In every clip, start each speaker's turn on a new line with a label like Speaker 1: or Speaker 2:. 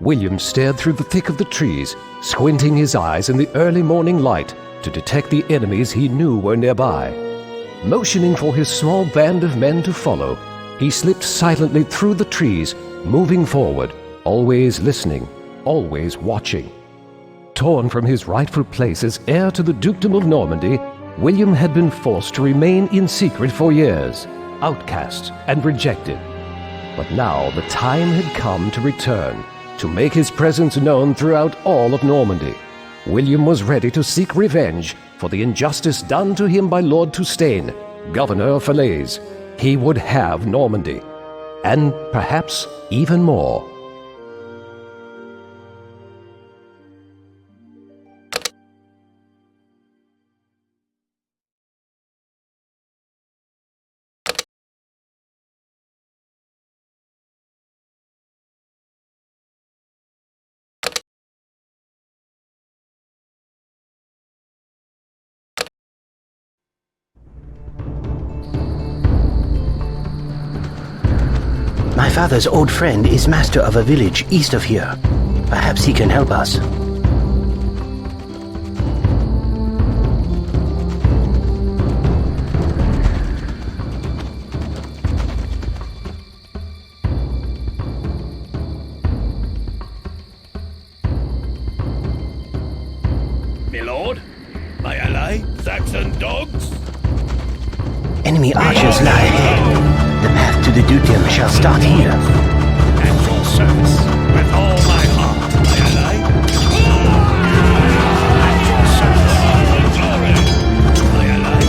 Speaker 1: William stared through the thick of the trees, squinting his eyes in the early morning light to detect the enemies he knew were nearby. Motioning for his small band of men to follow, he slipped silently through the trees, moving forward, always listening, always watching. Torn from his rightful place as heir to the Dukedom of Normandy, William had been forced to remain in secret for years, outcast and rejected. But now the time had come to return, to make his presence known throughout all of Normandy. William was ready to seek revenge for the injustice done to him by Lord Toustain, Governor of Falaise. He would have Normandy, and perhaps even more.
Speaker 2: My father's old friend is master of a village east of here. Perhaps he can help us.
Speaker 3: My lord, my ally, Saxon dogs.
Speaker 2: Enemy archers lie ahead. The path to the dukedom shall start here.
Speaker 3: At your service, with all my heart, my ally. At your service, glory, my ally.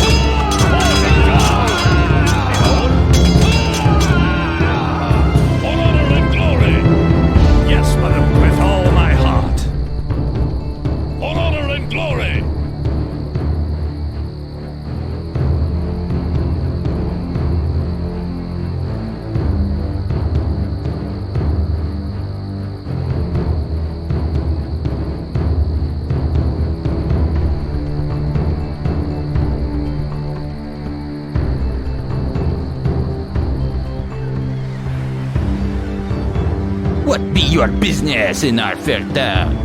Speaker 3: For honor and glory. Yes, madam, with all my heart. For honor and glory.
Speaker 4: What be your business in our fair town?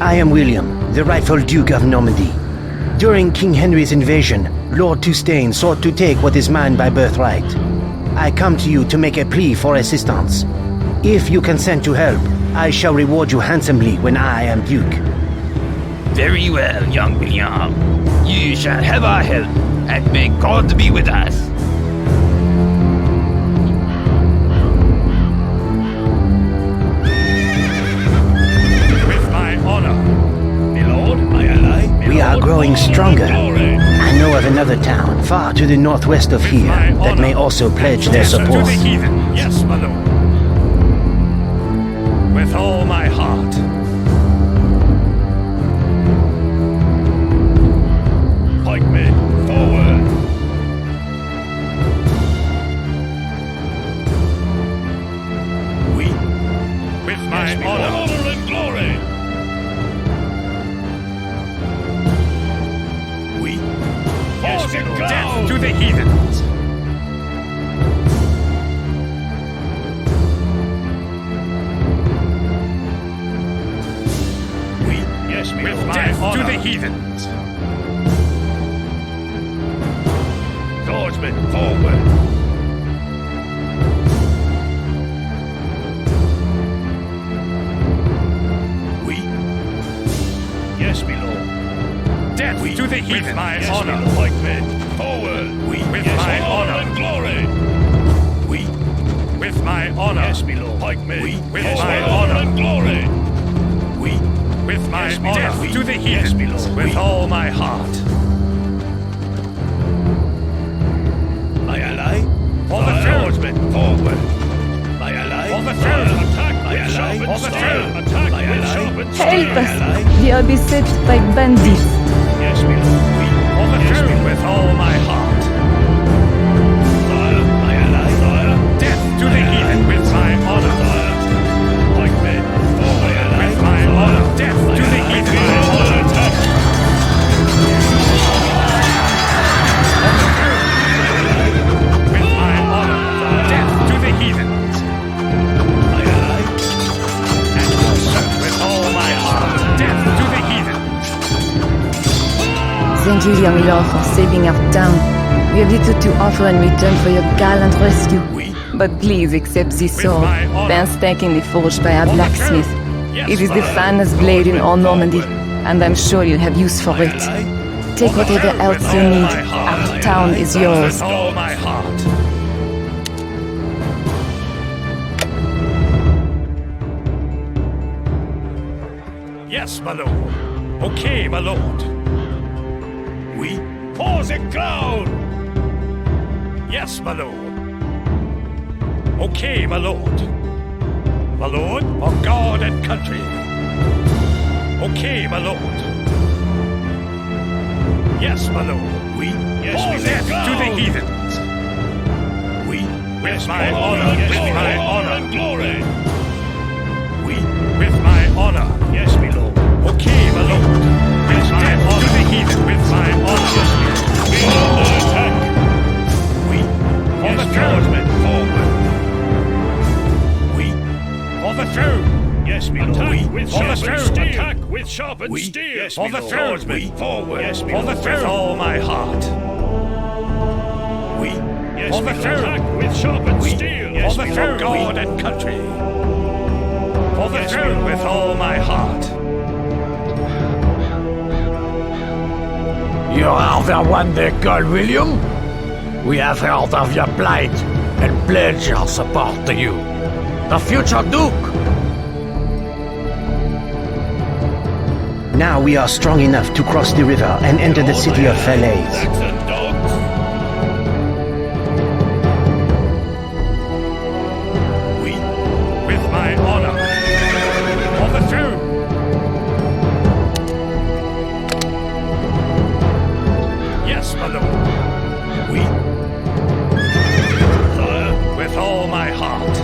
Speaker 2: I am William, the rightful Duke of Normandy. During King Henry's invasion, Lord Toustain sought to take what is mine by birthright. I come to you to make a plea for assistance. If you consent to help, I shall reward you handsomely when I am Duke.
Speaker 4: Very well, young William. You shall have our help, and may God be with us.
Speaker 2: We are growing stronger. I know of another town far to the northwest of here that may also pledge their support.
Speaker 3: To the heathen, yes, my lord. With all my heart. Pikemen, forward. We, with my honor and glory. Death to the heathens! Yes, with death to the heathens! Swordsmen, forward! Yes, my lord. Death to the heathens! With my honor, like men. Forward! We, with yes, my honor and glory! We, with my honor, yes, my lord, pikemen. We, with yes, my honor and glory! We, with my yes, honor, death to the heathens, yes, with we, all my heart! My ally, for the swordsman, forward! My ally, for the throne, attack! My ally, for the throne, attack! My ally,
Speaker 5: help us! We are beset by bandits.
Speaker 3: Yes, my lord. On the throne with all my heart. My ally, death to the heathen with my honor. Like men, with my honor, death to the heathen. With my honor, death to the heathens. My ally,
Speaker 5: Thank you, young lord, for saving our town. We have little to offer in return for your gallant rescue. But please accept this sword, painstakingly forged by our blacksmith. It is the finest blade in all Normandy, and I'm sure you'll have use for it. Take whatever else you need. Our town is yours.
Speaker 3: With all my heart. Yes, my lord. Okay, my lord. We pause it ground. Yes, my lord. Okay, my lord. My lord of God and country. Okay, my lord. Yes, my lord. We pause it to the heathens. We with my honor, with my honor and glory. We with my honor. Yes, my lord. Okay, my lord. With my honor to the heathen. With my honor. Yes, my lord. We are under attack. We for the throne. Forward. We for the throne. Yes, my lord. We with sharpened steel. Attack with sharpened steel. Yes, for the throne. We forward. Yes, for the throne. With all my heart. We yes, for the throne. Attack with sharpened steel. Yes, for the throne. God and country. For the throne with all my heart.
Speaker 6: You are the one they call William? We have heard of your plight and pledge our support to you. The future Duke!
Speaker 2: Now we are strong enough to cross the river and enter the city of Falaise.
Speaker 3: We, with my honor, for the throne. Yes, my lord. We, sire, with all my heart.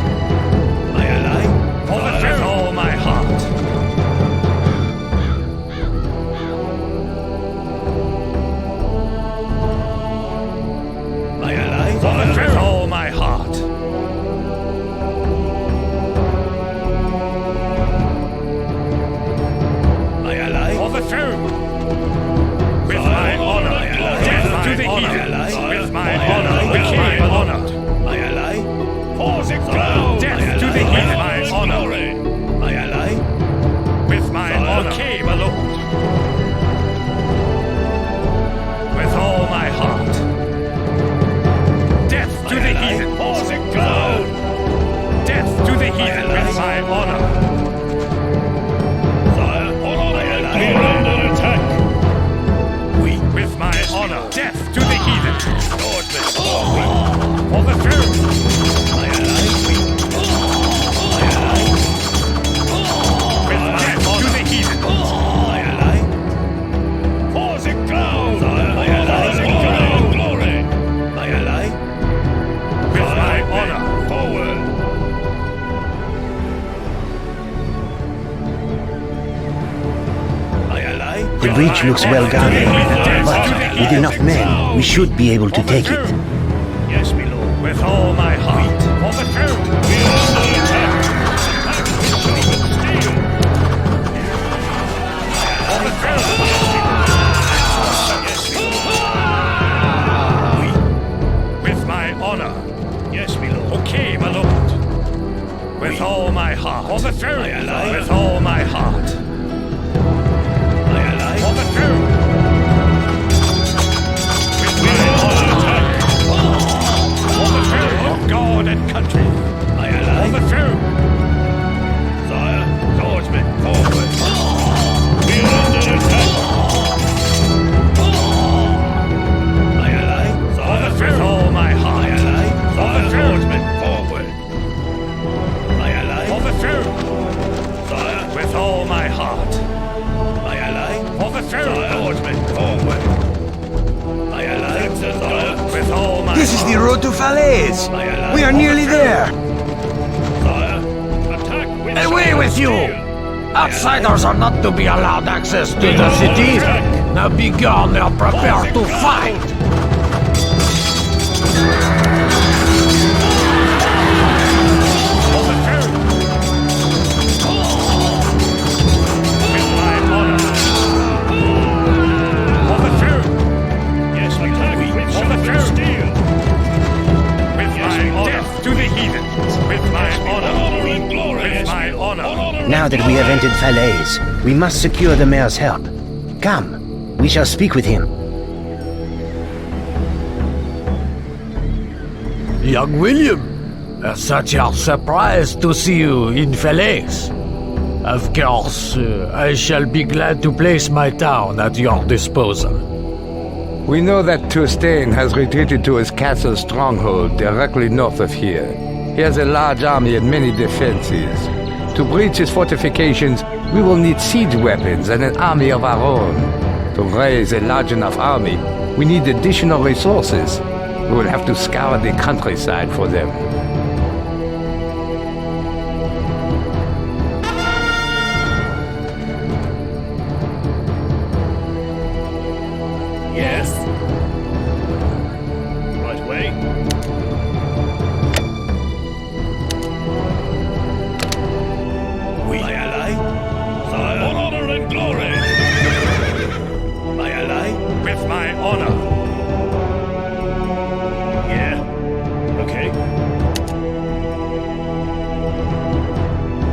Speaker 3: My ally, for the throne. With all my heart. My ally, for the throne. With all my heart. My ally, for the throne. With my honor, death to the heathen. With my honor, with my honor. My ally, pause it ground. Death to the heathen. My honor. My ally, with my honor. Okay, my lord. With all my heart. Death to the heathen. Pause it ground. Death to the heathen. With my honor. Sire, my ally, we are under attack. We, with my honor, death to the heathen. Swordsman, for the throne. My ally, we, my ally, with my death honor. To the heathen. My ally, pause it ground. My ally, glory. My ally, with my honor, forward. My ally,
Speaker 2: The bridge looks well guarded, but with enough men, we should be able to take it.
Speaker 3: Yes, my lord. With all my heart. For the throne. We are under attack. Attack with sharpened steel. For the throne. Yes, my lord. We, with my honor. Yes, my lord. Okay, my lord. With all my heart. For the throne. With all my heart. For the throne. With my honor attack. For the throne of God and country. My ally. For the throne. Sire, swordsman, forward. We are under attack. My ally. Sire, for the throne. With all my heart. My ally. For the swordsman, forward. My ally. For the throne. Sire, with all my heart. My ally, for the throne. Swordsman, forward. My ally, with all my
Speaker 7: This is the road to Falaise.
Speaker 3: My ally,
Speaker 7: We are nearly there.
Speaker 3: Sire, attack with
Speaker 6: Away with you! Outsiders are not to be allowed access to the city. Now be gone and prepare to fight!
Speaker 3: For the throne. With my honor. For the throne.
Speaker 2: prevented Falaise. We must secure the mayor's help. Come, we shall speak with him.
Speaker 6: Young William, such a surprise to see you in Falaise. Of course, I shall be glad to place my town at your disposal.
Speaker 8: We know that Toustain has retreated to his castle stronghold directly north of here. He has a large army and many defenses. To breach his fortifications, we will need siege weapons and an army of our own. To raise a large enough army, we need additional resources. We will have to scour the countryside for them.
Speaker 3: Yes. Right way. Oui. My ally. Sire. On honor and glory. My ally. With my honor. Yeah. Okay.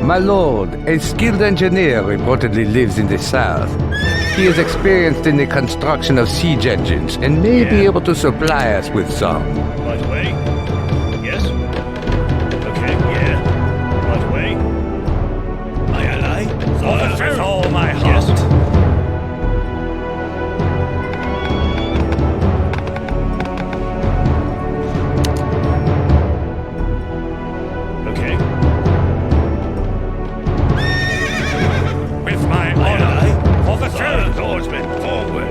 Speaker 8: My lord, a skilled engineer reportedly lives in the south. He is experienced in the construction of siege engines and may be able to supply us with some.
Speaker 3: Right way. Yes. Okay, yeah. Right way. My ally. Sire. With all my heart. Yes. Okay. With my honor. For the throne. Swordsman, forward.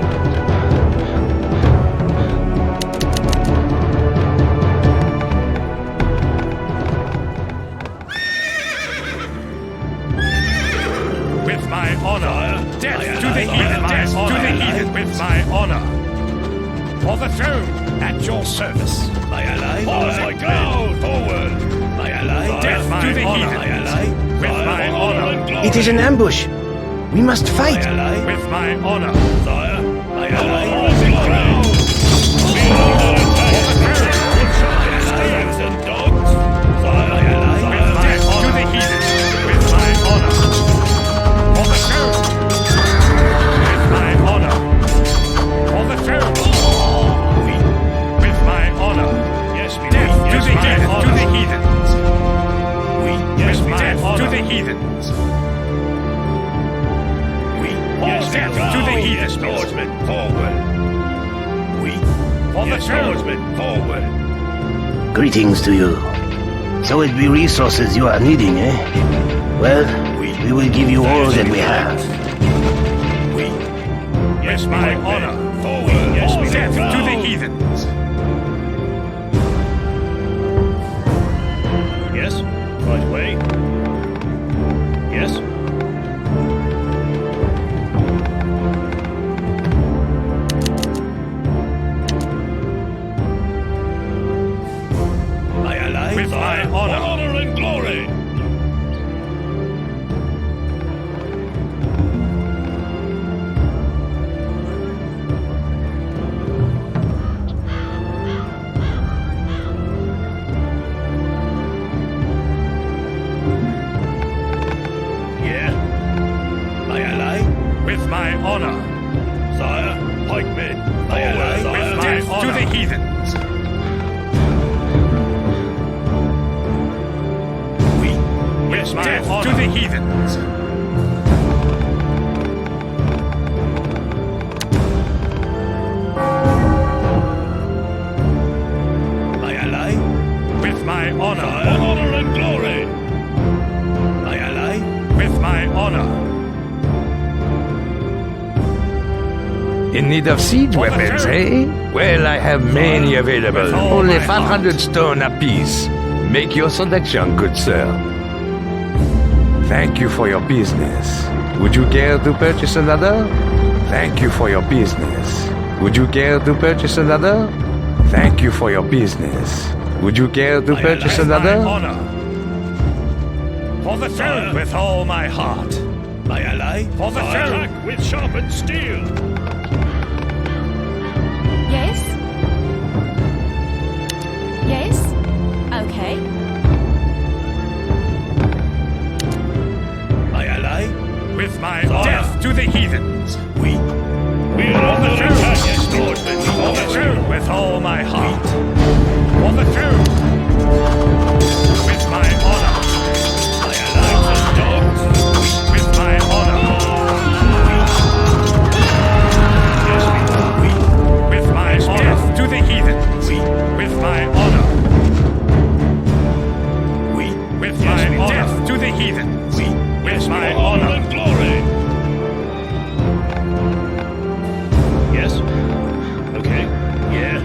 Speaker 3: With my honor. Death to the heathen. Death to the heathen. With my honor. For the throne. At your service. My ally. Forward. Go. Forward. My ally. Death to the heathen. My ally. With my honor.
Speaker 2: It is an ambush. We must fight.
Speaker 3: My ally. With my honor. Sire. My ally. And dogs. Sire. My ally. With my honor. To the heathen. With my honor. For the throne. With my honor. For the throne. Oui. With my honor. Yes, we death to the heathen. To the heathens. Oui. Yes, with death to the heathens. Yes, death to the heathen. Swordsman, forward. We. For the swordsman, forward.
Speaker 2: Greetings to you. So it be resources you are needing, eh? Well, we will give you all that we have.
Speaker 3: We. Yes, my honor. Forward. Yes, we death to the heathens. Yes. Right way. Yes. With my honor and glory. Yeah. My ally. With my honor. Sire, pikemen. My ally. With my honor. To the heathens. Yes, my death honor. To the heathens. My ally. With my honor. On honor and glory. My ally. With my honor.
Speaker 8: In need of siege weapons, eh? Well, I have many available. Only 500 stone apiece. Make your selection, good sir. Thank you for your business. Would you care to purchase another? Thank you for your business. Would you care to purchase another? Thank you for your business. Would you care to purchase another?
Speaker 3: Honor. For the throne with all my heart. My ally. For the throne with sharpened steel.
Speaker 9: Yes? Yes? Okay.
Speaker 3: My ally. with all my heart. For the throne. With my honor. My allies and dogs. With my honor. Yes, we. With my honor. Death to the heathen. With my honor. With my honor. Death to the heathen. With my honor and glory. Yes. Okay. Yeah.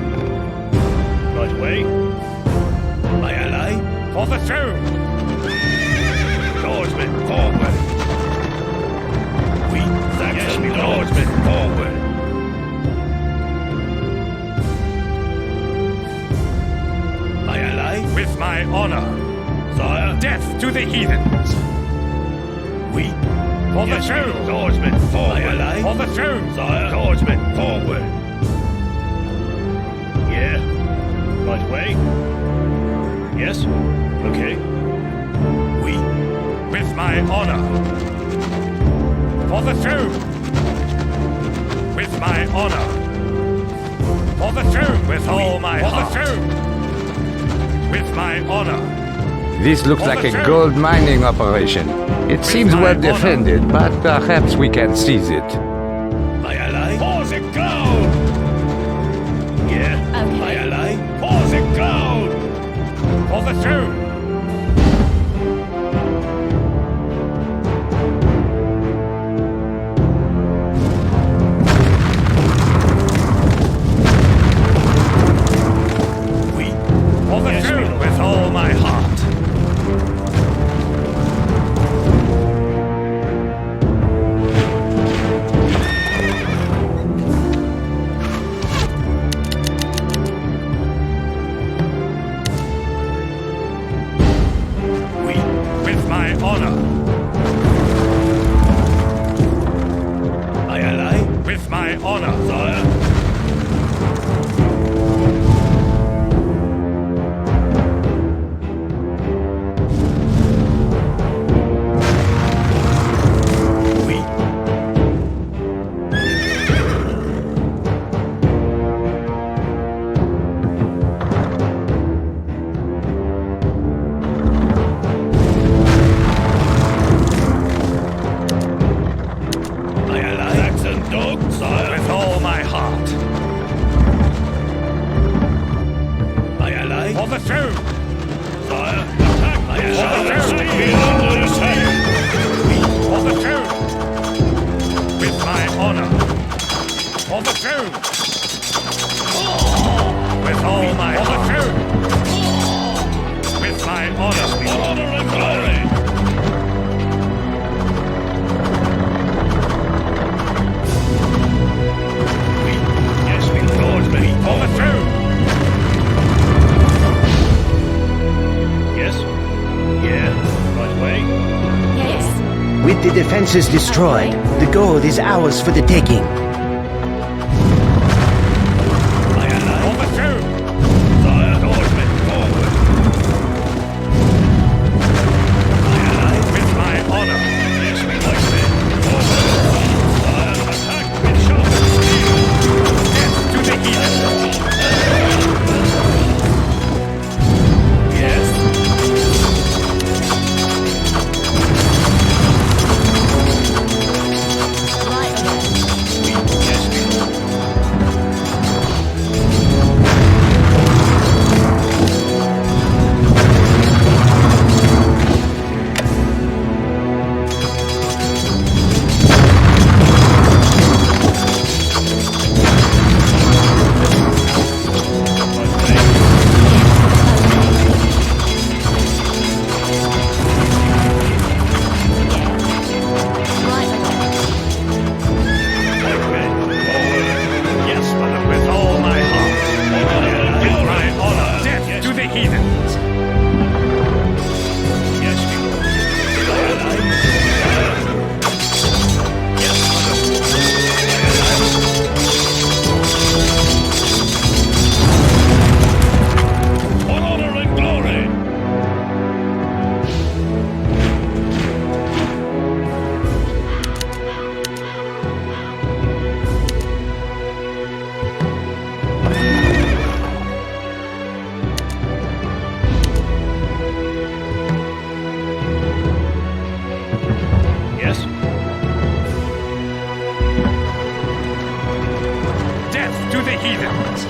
Speaker 3: Right away. My ally. For the throne. Lordsmen, forward. We Saxon lordsmen, forward. My ally. With my honor. Sire. Death to the heathens. We. For the throne. Lordsmen, forward. My ally. For the throne. Sire. Lordsmen, forward. Yeah. Right away. Yes. Okay. We. With my honor. For the throne. With my honor. For the throne. With all my heart. For the throne. With my honor.
Speaker 8: This looks like a gold mining operation. It seems well defended, but perhaps we can seize it.
Speaker 3: My ally. Pause it ground. Yeah. Okay. My ally. Pause it ground. For the throne. We. For the throne with all my heart. Honor. My ally. With my honor, sire. We. With all my heart. My ally. For the throne. Sire. Attack. My ally. For the throne. With my honor. For the throne. With all my heart. For the throne. With my honor. Honor and glory. For the throne! Yes? Yeah. Right away?
Speaker 5: Yes.
Speaker 2: With the defenses destroyed, the gold is ours for the taking.
Speaker 3: My ally. For the throne! Sire, Normandy, forward! My ally. With my honor. Yes, we like men. Forward! Sire, attack with sharp steel! Death to the heathen! Yes.
Speaker 5: Right again.
Speaker 3: heathens.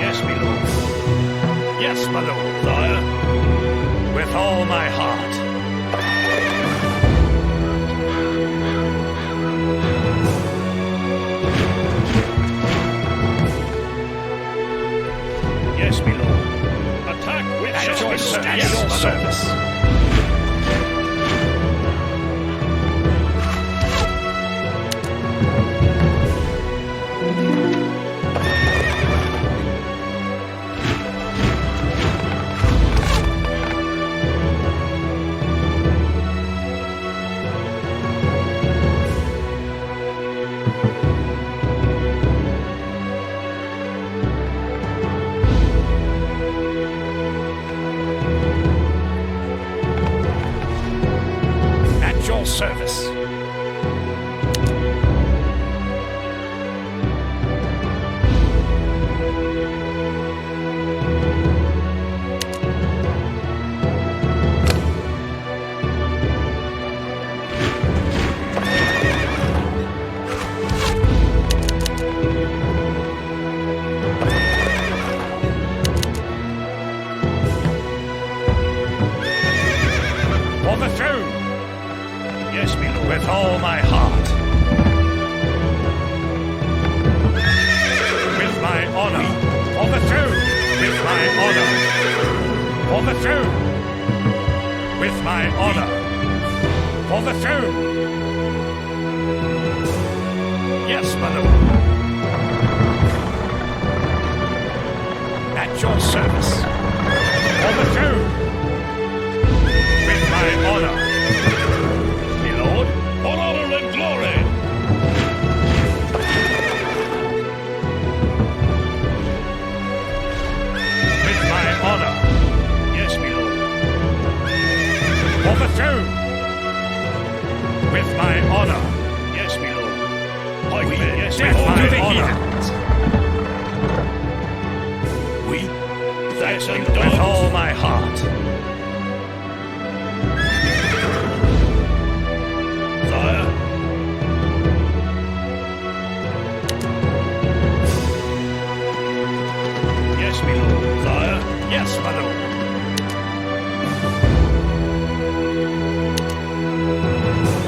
Speaker 3: Yes, my lord. Yes, my lord, sire. With all my heart. Yes, my lord. Attack with at your service. Service. For the throne. Yes, my lord. With all my heart. With my honor. For the throne. With my honor. For the throne. With my honor. For the throne. Yes, my lord. At your service. For the throne. With my honor. Lord, for honor and glory. With my honor. Yes, my lord. For the throne. With my honor. Yes, my lord. Yes, death to the heathens. We, that's with all my heart. Yes, my lord, sire. Yes, my lord.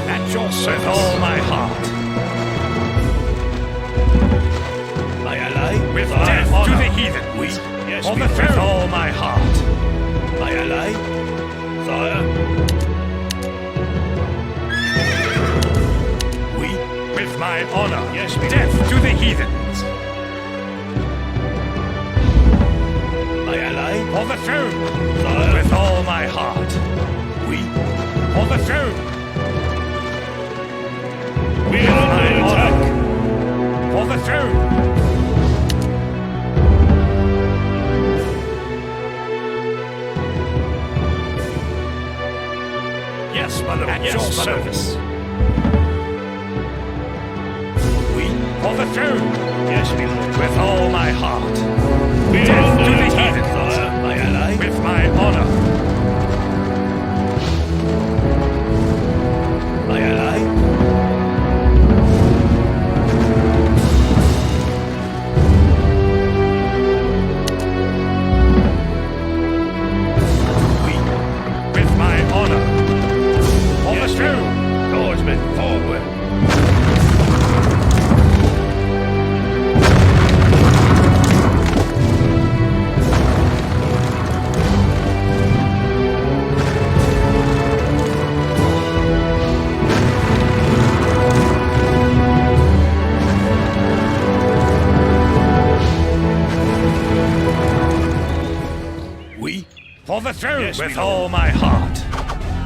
Speaker 3: At your service. With all my heart. My ally. With death to the heathen. We, yes, on the throne. With all my heart. My ally, sire. We, with my honor. Yes, death to the heathens. My ally, for the throne, sire. With all my heart. We, for the throne. We are under attack. For the throne. Yes, my lord. At your service. We, for the throne. Yes, my lord. With all my heart. We are under attack, sire. My ally. With my honor. My ally. We, with my honor. On yes, the throne. Swordsman, forward. For the throne, yes, with all my heart.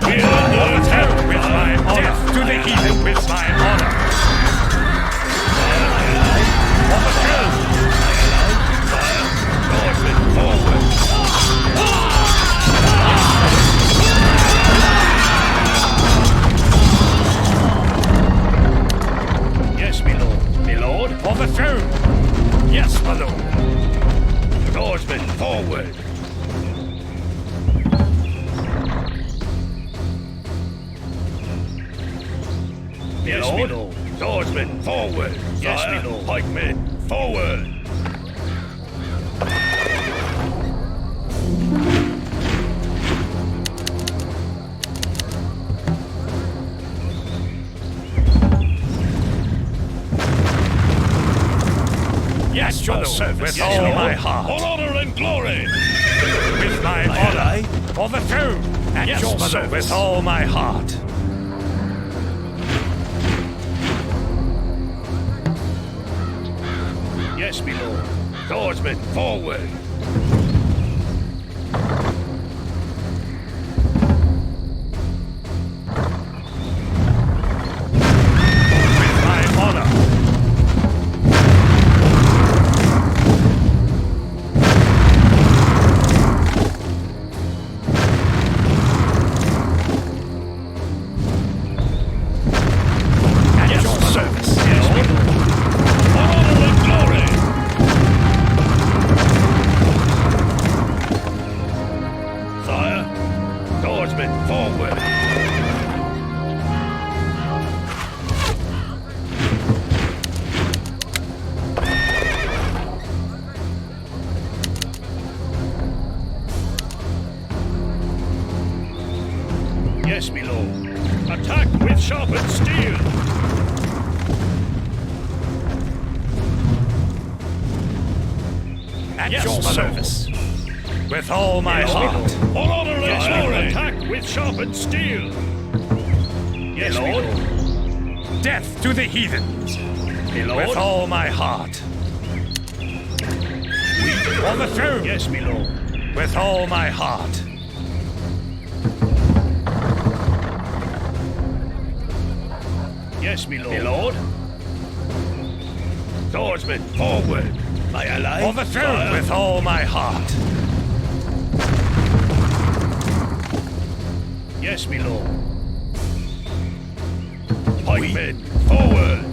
Speaker 3: We are for the throne, with my honor. Death to the heathen, with my honor. For the throne. Forward. Yes, my lord. My lord, for the throne. Yes, my lord. Swordsman, forward. Yes, my lord. Swordsmen, forward. Yes, my lord. Pikemen, forward. Yes, your service. With all my heart. For honor and glory. With my honor. For the throne. At your service. With all my heart. Yes, my lord. Swordsmen, forward. With my honor. At your service. Yes, my lord. For honor and glory. Sire, swordsmen, forward. Yes, my lord. Attack with sharpened steel. At your service. With all my heart. For honor and glory. Attack with sharpened steel. Yes, my lord. Death to the heathens. My lord. With all my heart. For the throne. Yes, my lord. With all my heart. Yes, my lord. My lord. Swordsmen, forward. My ally. For the throne. With all my heart. Yes, my lord. Pikemen, forward.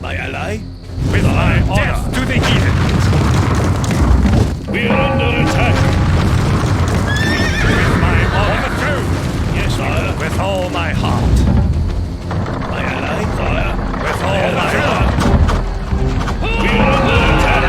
Speaker 3: My ally? With my honor. Death to the heathens. We are under attack. With my honor. Throne. Yes, sire. With all my heart. My ally, sire. With all my heart. We are under attack.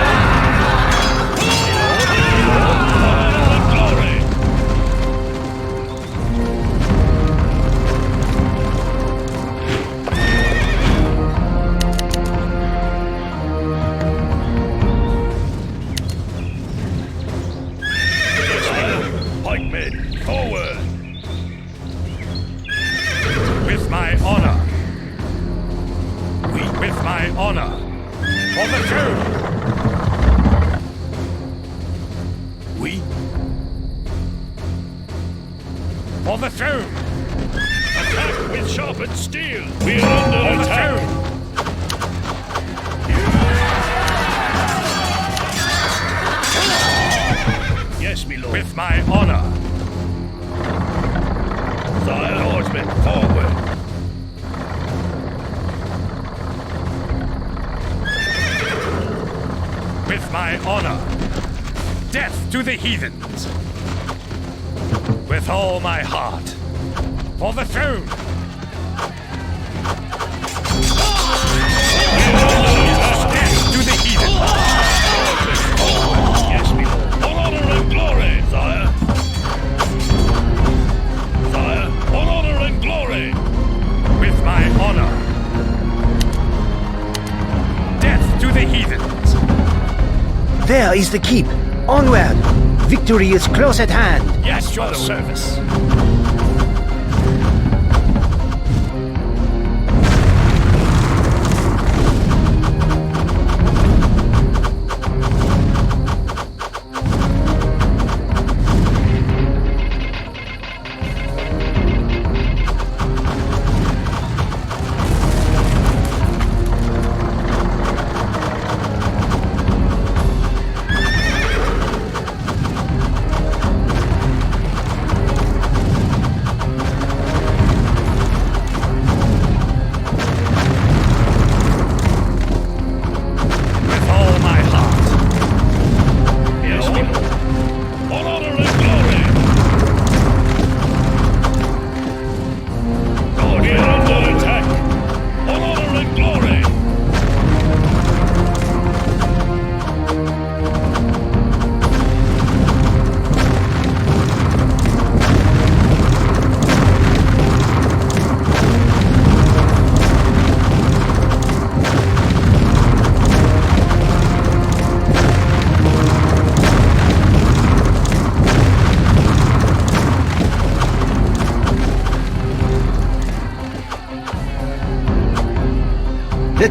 Speaker 3: Pikemen, forward! With my honor! With my honor! For the throne! For the throne! Attack with sharpened steel! We are under attack! Yes, my lord. With my honor. Sire, horsemen, forward. With my honor. Death to the heathens. With all my heart. For the throne. Death to the heathens. Yes, my lord. For honor and glory, sire. Sire, for honor and glory. With my honor. Death to the heathens.
Speaker 2: There is the keep. Onward! Victory is close at hand.
Speaker 3: Yes, your service.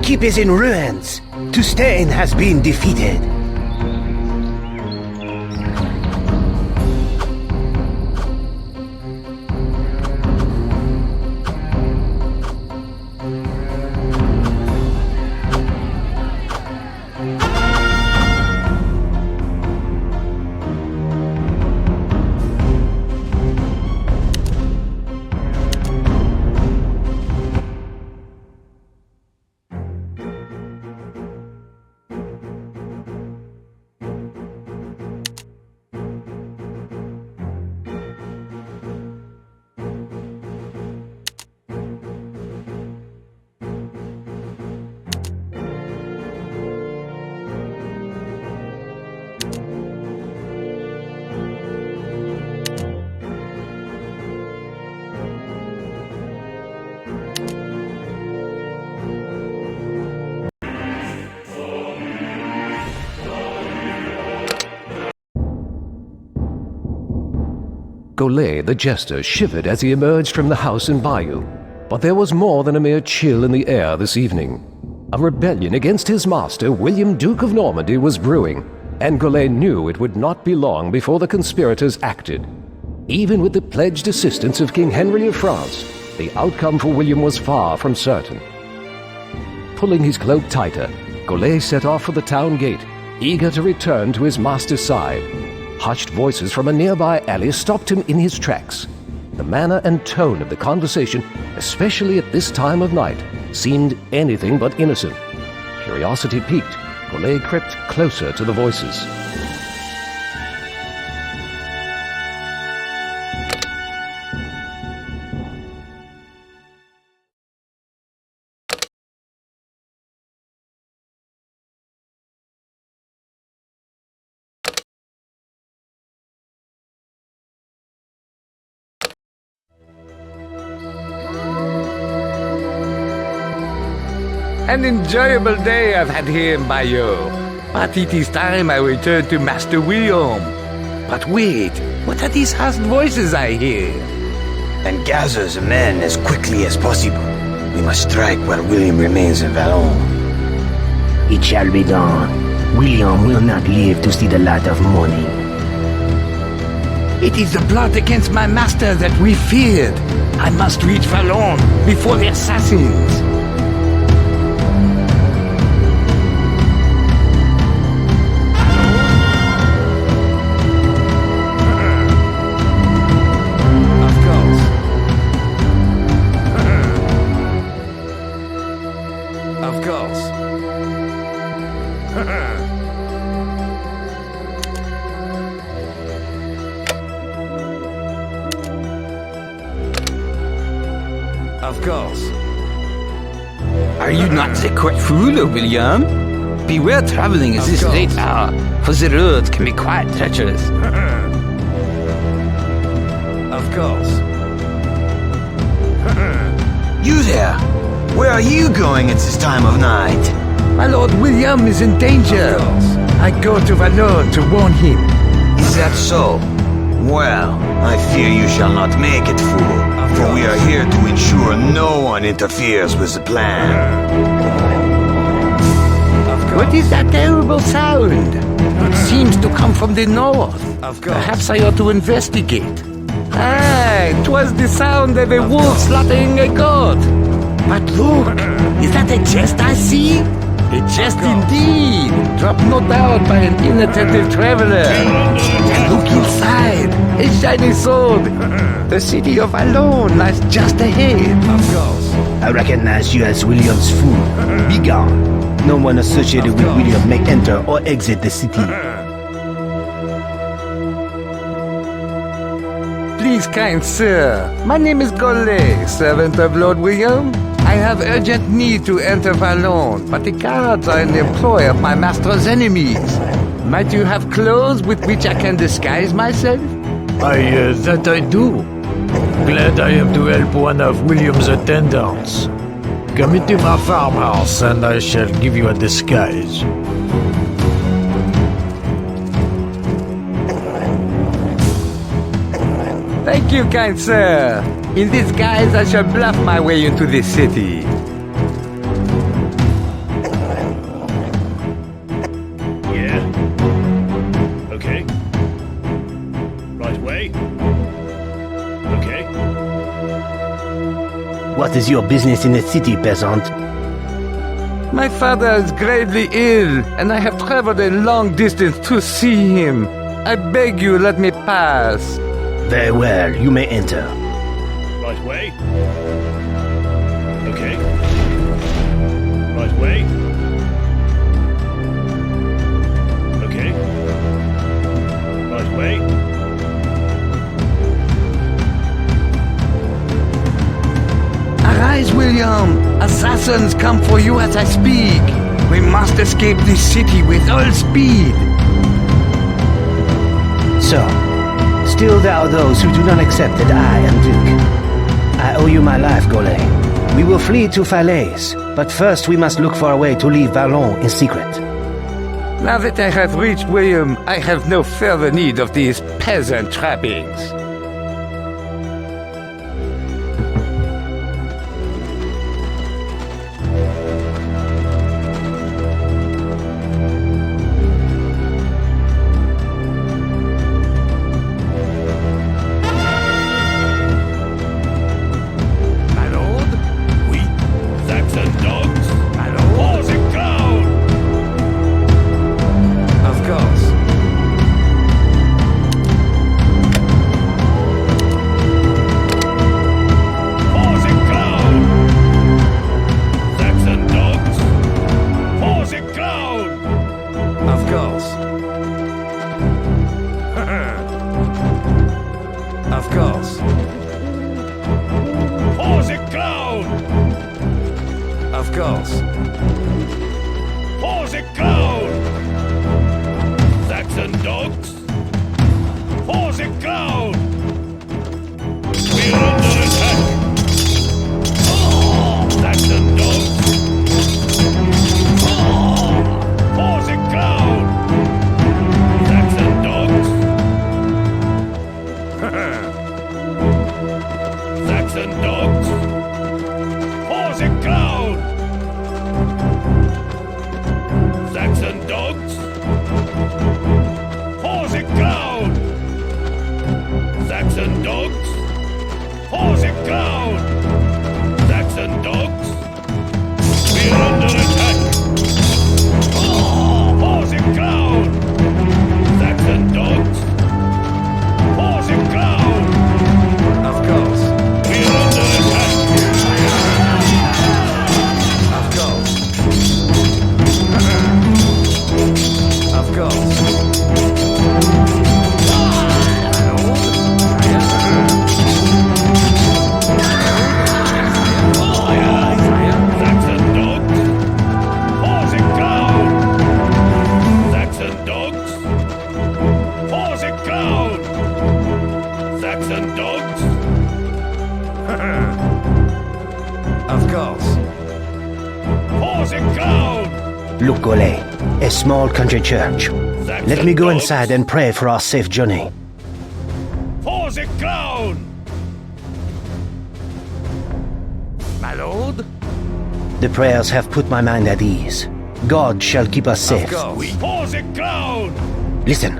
Speaker 2: keep is in ruins. Tustein has been defeated.
Speaker 1: Gaulet, the jester, shivered as he emerged from the house in Bayeux. But there was more than a mere chill in the air this evening. A rebellion against his master, William, Duke of Normandy, was brewing, and Gaulet knew it would not be long before the conspirators acted. Even with the pledged assistance of King Henry of France, the outcome for William was far from certain. Pulling his cloak tighter, Gaulet set off for the town gate, eager to return to his master's side. Hushed voices from a nearby alley stopped him in his tracks. The manner and tone of the conversation, especially at this time of night, seemed anything but innocent. Curiosity piqued, Gaulet crept closer to the voices.
Speaker 8: An enjoyable day I've had here in Bayeux. But it is time I return to Master William. But wait, what are these hushed voices I hear?
Speaker 7: And gather the men as quickly as possible. We must strike while William remains in Vallon.
Speaker 2: It shall be done. William will not live to see the light of morning.
Speaker 8: It is the plot against my master that we feared. I must reach Vallon before the assassins.
Speaker 4: Of course. Are you not the court fool, William? Beware traveling at this late hour, for the roads can be quite treacherous.
Speaker 3: Of course.
Speaker 7: You there! Where are you going at this time of night?
Speaker 8: My Lord William is in danger. I go to Waterloo to warn him.
Speaker 7: Is that so? Well, I fear you shall not make it, fool. For we are here to ensure no one interferes with the plan.
Speaker 8: What is that terrible sound? It seems to come from the north. Perhaps I ought to investigate. Ah, 'twas the sound of a wolf slaughtering a goat. But look, is that a chest I see? A chest indeed, dropped no doubt by an inattentive traveler. And look inside, a shiny sword. The city of Alone lies just ahead.
Speaker 3: Of course.
Speaker 2: I recognize you as William's fool. Be gone. No one associated with William may enter or exit the city.
Speaker 8: Please, kind sir, my name is Gaulet, servant of Lord William. I have urgent need to enter Vallon, but the guards are in the employ of my master's enemies. Might you have clothes with which I can disguise myself?
Speaker 6: That I do. Glad I am to help one of William's attendants. Come into my farmhouse and I shall give you a disguise.
Speaker 8: Thank you, kind sir. In this guise, I shall bluff my way into this city.
Speaker 2: What is your business in the city, peasant?
Speaker 8: My father is gravely ill, and I have traveled a long distance to see him. I beg you, let me pass.
Speaker 2: Very well, you may enter.
Speaker 3: Right way. Okay. Right way. Okay. Right way.
Speaker 4: Arise, William! Assassins come for you as I speak. We must escape this city with all speed.
Speaker 2: So, still there are those who do not accept that I am Duke. I owe you my life, Gaulet. We will flee to Falaise, but first we must look for a way to leave Vallon in secret.
Speaker 8: Now that I have reached William, I have no further need of these peasant trappings.
Speaker 2: Look, Gaulet, a small country church. Let me go inside and pray for our safe journey.
Speaker 3: For the crown!
Speaker 8: My lord?
Speaker 2: The prayers have put my mind at ease. God shall keep us safe.
Speaker 3: For the crown!
Speaker 2: Listen,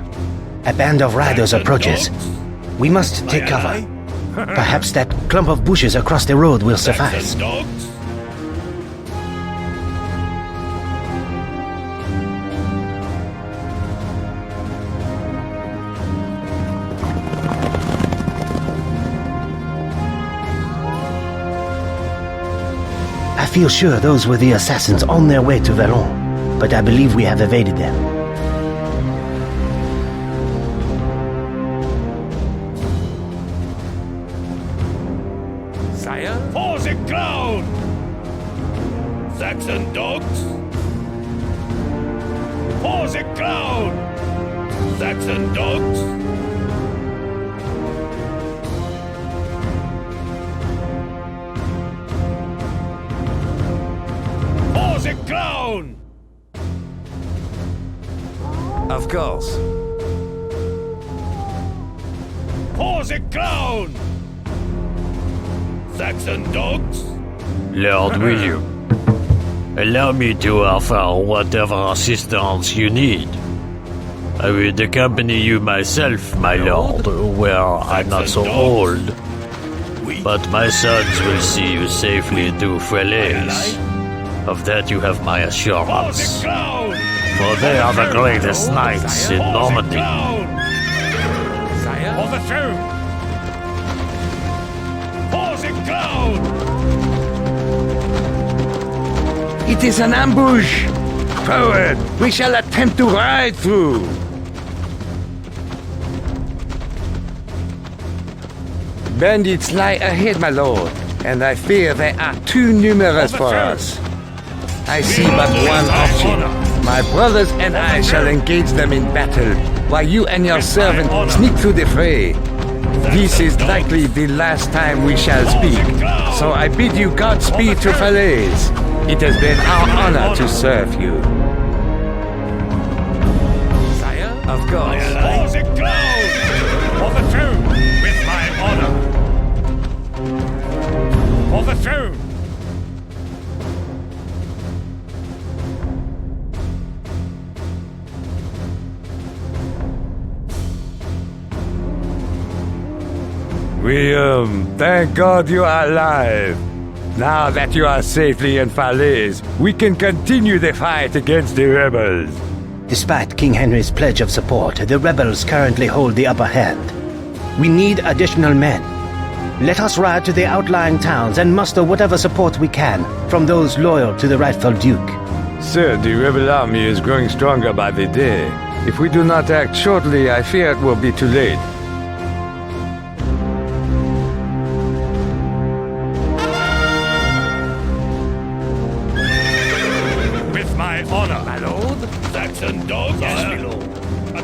Speaker 2: a band of riders approaches. We must take cover. Perhaps that clump of bushes across the road will suffice. I feel sure those were the assassins on their way to Vallon, but I believe we have evaded them.
Speaker 8: Sire?
Speaker 3: For the crown! Saxon dogs! For the crown! Saxon dogs! For the crown!
Speaker 8: Of course.
Speaker 3: For the crown! Saxon dogs!
Speaker 6: Lord William, allow me to offer whatever assistance you need. I will accompany you myself, my lord, where I'm not so old. but my sons will see you safely to Falaise. Of that you have my assurance. For they are the greatest knights in Normandy.
Speaker 3: For the throne! Pausing cloud!
Speaker 8: It is an ambush! Forward! We shall attempt to ride through! Bandits lie ahead, my lord, and I fear they are too numerous for us. I see but one option. My brothers and I shall engage them in battle, while you and your servant sneak through the fray. This is likely the last time we shall speak, so I bid you Godspeed to Falaise. It has been our honor to serve you. Sire? Of course.
Speaker 3: Pausing cloud! For the throne! With my honor! For the throne!
Speaker 8: William, thank God you are alive. Now that you are safely in Falaise, we can continue the fight against the rebels.
Speaker 2: Despite King Henry's pledge of support, the rebels currently hold the upper hand. We need additional men. Let us ride to the outlying towns and muster whatever support we can from those loyal to the rightful Duke.
Speaker 8: Sir, the rebel army is growing stronger by the day. If we do not act shortly, I fear it will be too late.
Speaker 3: With my honor, my lord. Saxon dogs, yes, my lord.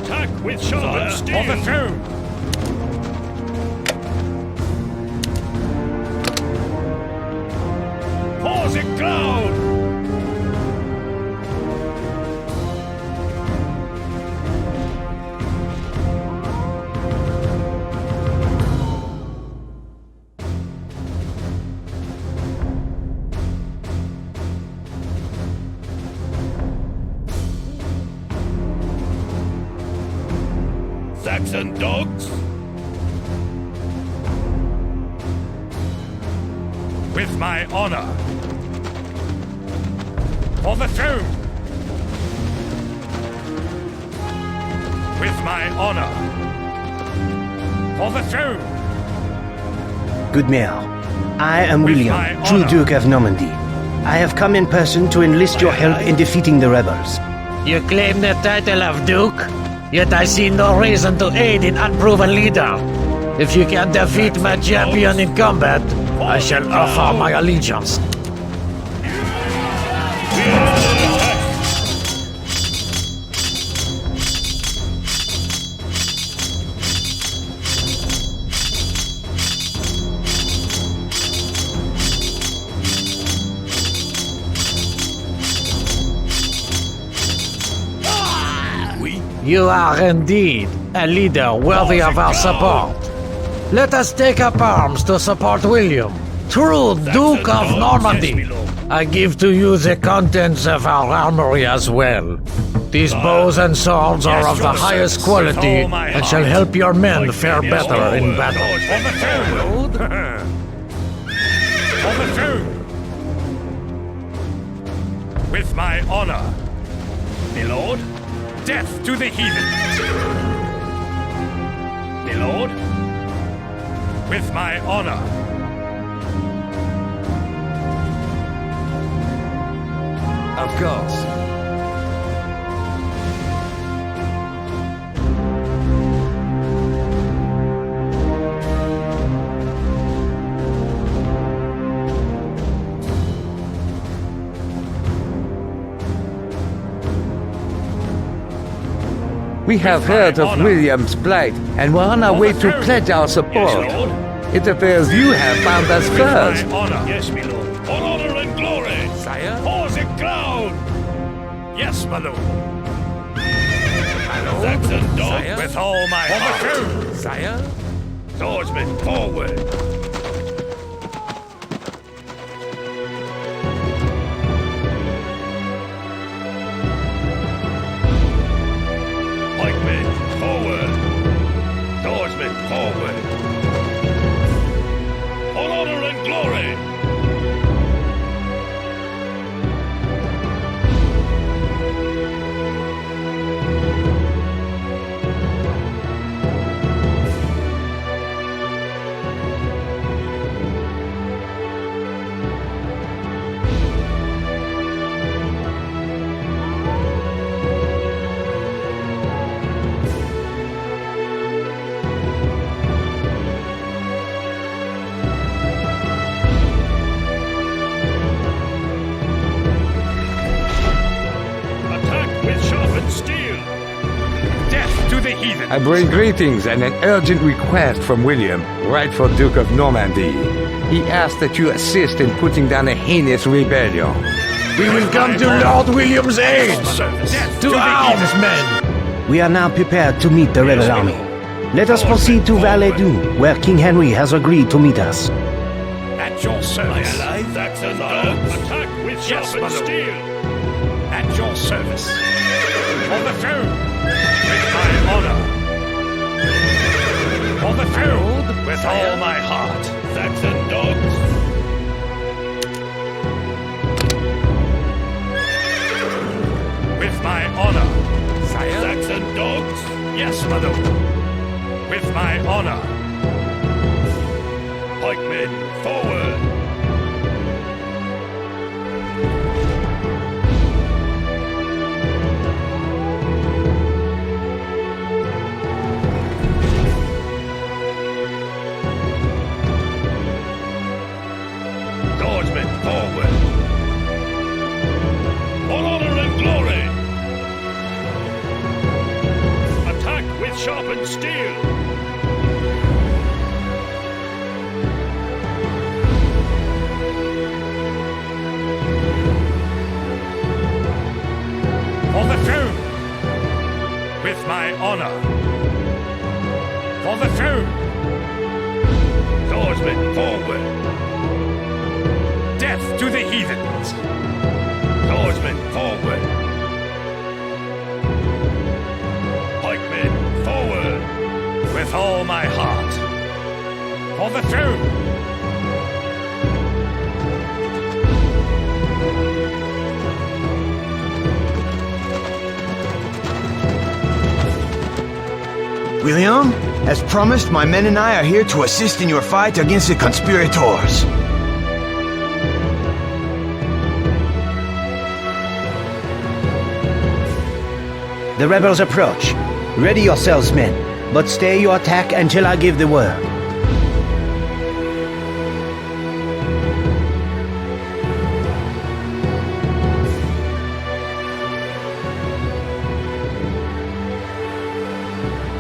Speaker 3: Attack with sharpened steel. For the throne. Pausing cloud. Saxon dogs. With my honor. For the throne. With my honor. For the throne.
Speaker 2: Good mayor. I am
Speaker 3: With
Speaker 2: William,
Speaker 3: my
Speaker 2: true
Speaker 3: honor.
Speaker 2: Duke of Normandy. I have come in person to enlist your help in defeating the rebels.
Speaker 6: You claim the title of Duke, yet I see no reason to aid an unproven leader. If you can defeat my champion in combat, I shall offer my allegiance. You are indeed a leader worthy of our support. Let us take up arms to support William, true Duke of Normandy. I give to you the contents of our armory as well. These bows and swords are of the highest quality and shall help your men fare better in battle.
Speaker 3: For the throne. With my honor. My lord. Death to the heathen. My lord. With my honor.
Speaker 8: Of course. We have heard of William's plight, and we're on our way to pledge our support. It appears you have found us first.
Speaker 3: My honor. Yes, my lord. For honor and glory.
Speaker 8: Sire?
Speaker 3: Pausing cloud. Yes, my lord. Saxon dog.
Speaker 8: Sire?
Speaker 3: With all my heart.
Speaker 8: Sire?
Speaker 3: Swordsman, forward. Pikemen, forward. Swordsman, forward.
Speaker 8: I bring greetings and an urgent request from William, rightful Duke of Normandy. He asks that you assist in putting down a heinous rebellion.
Speaker 6: We will come to Lord William's aid! To arms, men!
Speaker 2: We are now prepared to meet the rebel army. Let us proceed to Waterloo, where King Henry has agreed to meet us.
Speaker 3: At your service. Saxon dogs. Attack with sharpened steel. At your service. For the throne. With my honor. For the throne. With all my heart. Saxon dogs. With my honor. Sire? Saxon dogs. Yes, madam. With my honor. Pikemen, forward! Swordsmen, forward! For honor and glory! Attack with sharpened steel! For the throne! With my honor! For the throne! Swordsmen, forward! Death to the heathens! Swordsmen, forward! Pikemen, forward! With all my heart! For the throne!
Speaker 7: William, as promised, my men and I are here to assist in your fight against the conspirators.
Speaker 2: The rebels approach. Ready yourselves, men, but stay your attack until I give the word.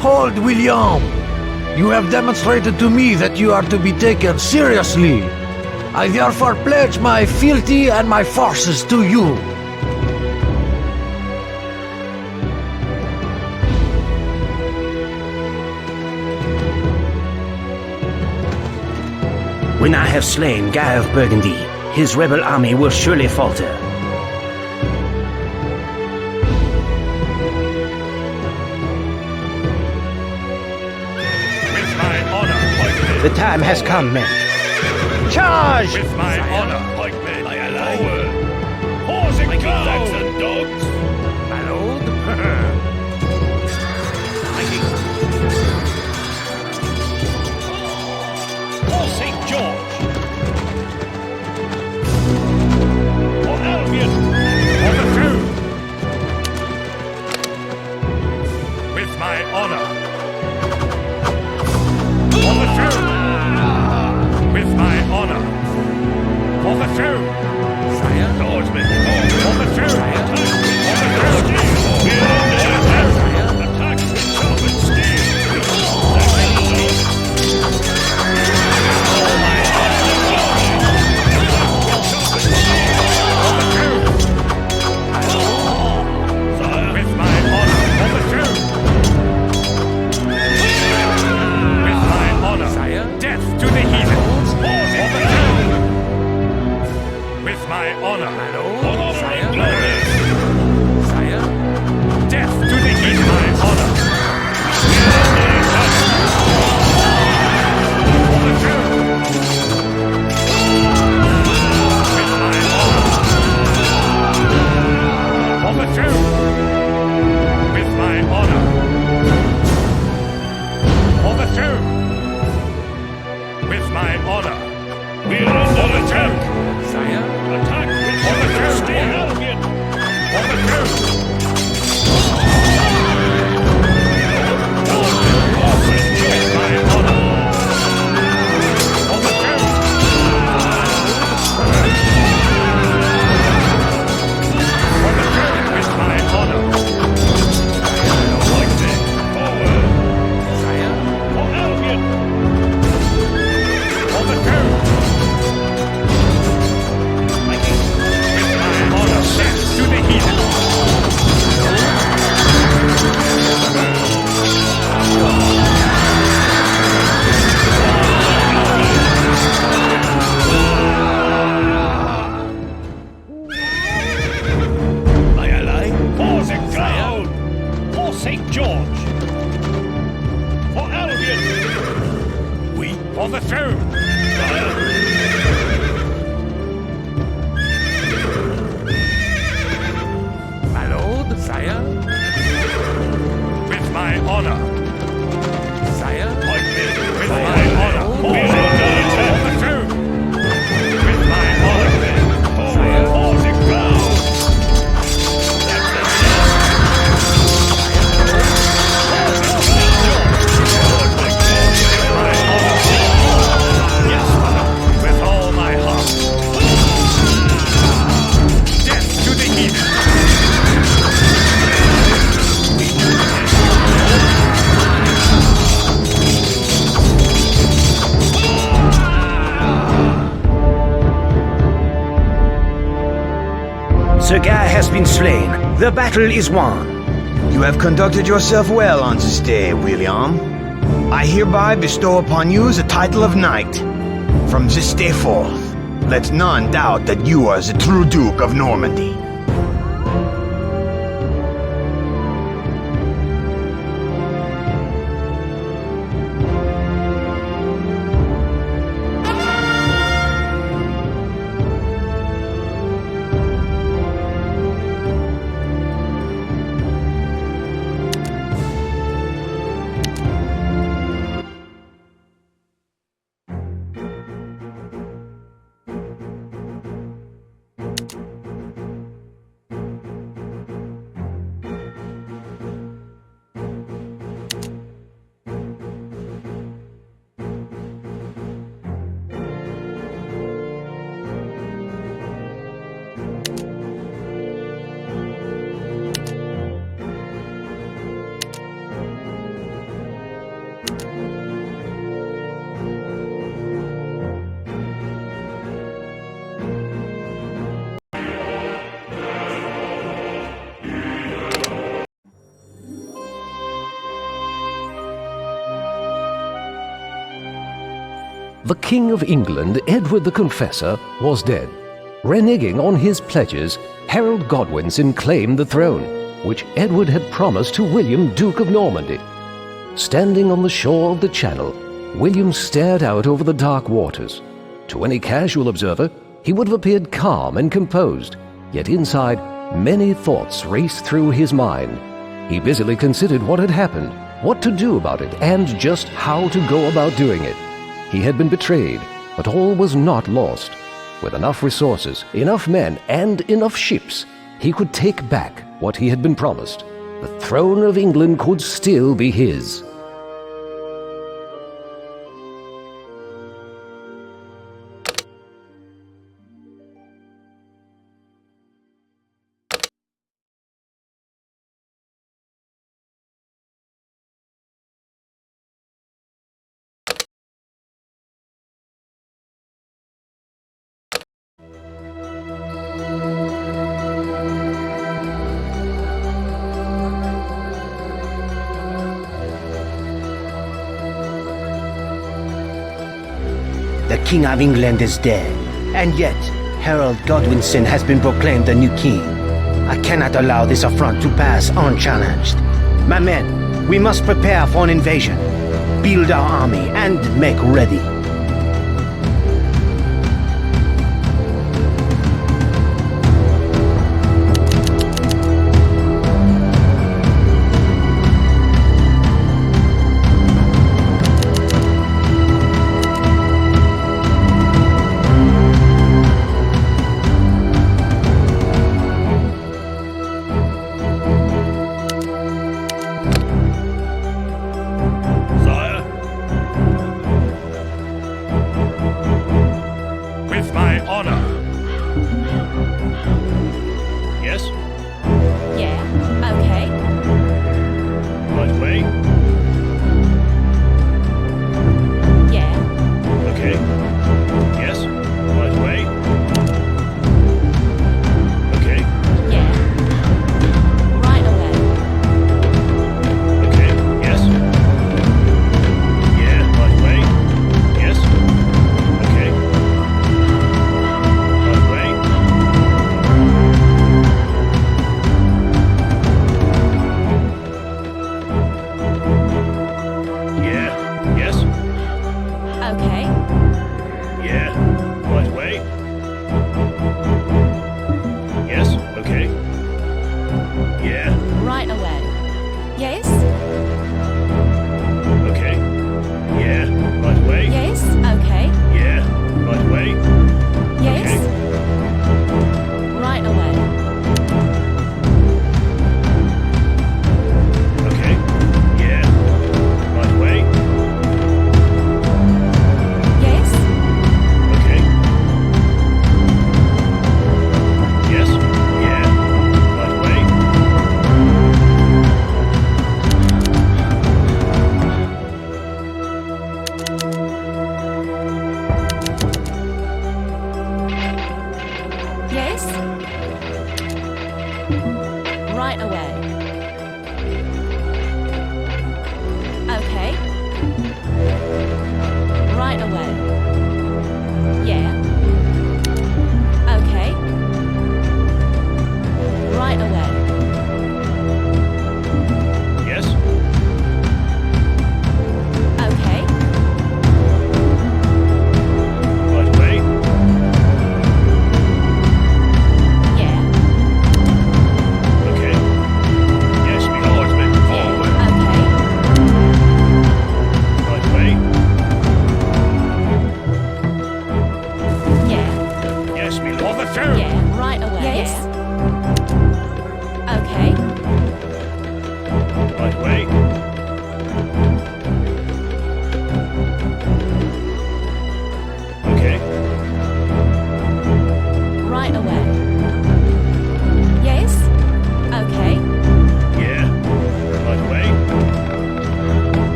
Speaker 6: Hold, William! You have demonstrated to me that you are to be taken seriously. I therefore pledge my fealty and my forces to you.
Speaker 2: When I have slain Guy of Burgundy, his rebel army will surely falter. The time has come, men. Charge!
Speaker 3: With my honor, pikemen, I allow forward. Horse and clouds and dogs. My lord. For St. George. For Albion. For the throne. With my honor. For the throne. With my honor. For the throne. Sire. Swordsman. For the throne. Sire. For the throne. Attack with sharpened steel. All my Sire. With my honor. For the throne. With my honor. Sire. Death to the heathens. For the throne. With my honor. Honor and glory. Sire. Death to the heathens. My honor. For the throne. With my honor. For the throne. With my honor. For the throne. With my honor. We are under attack. Sire. Attack with for the throne. Albion. For the throne. With my honor. For the throne. For the throne. With my honor. Like this. Forward. On the throne!
Speaker 6: My lord, sire?
Speaker 3: With my honor!
Speaker 6: Sire?
Speaker 3: With my honor! On the throne! With my honor!
Speaker 6: Sire?
Speaker 3: On the ground! With all my heart! Death to the heathen!
Speaker 2: Sir Guy has been slain. The battle is won.
Speaker 7: You have conducted yourself well on this day, William. I hereby bestow upon you the title of knight. From this day forth, let none doubt that you are the true Duke of Normandy.
Speaker 1: The King of England, Edward the Confessor, was dead. Reneging on his pledges, Harold Godwinson claimed the throne, which Edward had promised to William, Duke of Normandy. Standing on the shore of the Channel, William stared out over the dark waters. To any casual observer, he would have appeared calm and composed, yet inside, many thoughts raced through his mind. He busily considered what had happened, what to do about it, and just how to go about doing it. He had been betrayed, but all was not lost. With enough resources, enough men, and enough ships, he could take back what he had been promised. The throne of England could still be his.
Speaker 2: The King of England is dead, and yet Harold Godwinson has been proclaimed the new king. I cannot allow this affront to pass unchallenged. My men, we must prepare for an invasion, build our army, and make ready.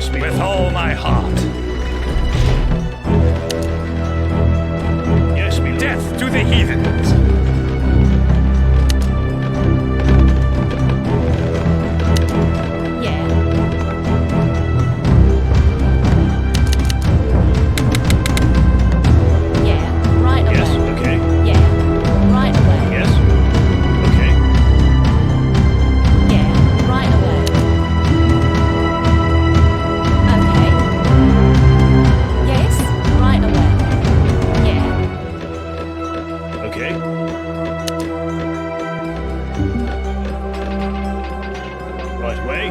Speaker 3: Yes, with all my heart. Yes, me lord. Death to the heathens.
Speaker 5: Yeah. Yeah, right away.
Speaker 3: Yes, okay.
Speaker 5: Yeah, right away.
Speaker 3: Yes. Okay.
Speaker 5: Yeah, right away. Okay. Yes, right away. Yeah.
Speaker 3: Okay. Right way.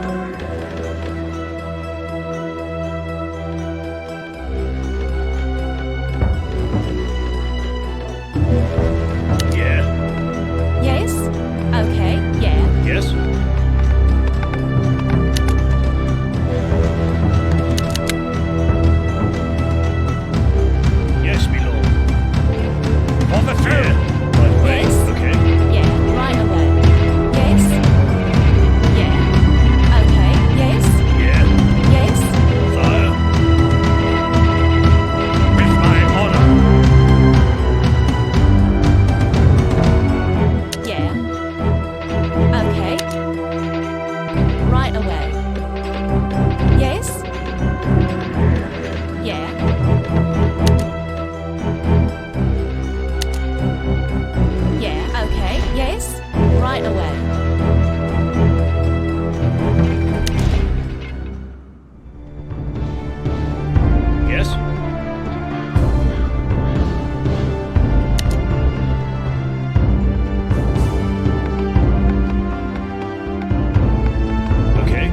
Speaker 3: Yeah.
Speaker 5: Yes. Okay. Yeah.
Speaker 3: Yes. Yes, me lord. On the throne. Right way.
Speaker 5: Yes.
Speaker 3: Okay.
Speaker 5: Yeah. Right away. Yes. Yeah. Okay. Yes.
Speaker 3: Yeah.
Speaker 5: Yes.
Speaker 3: Sire. With my honor.
Speaker 5: Yeah. Okay. Right away. Yes. Yeah. Yeah. Okay. Yes. Right away.
Speaker 3: Yes. Okay.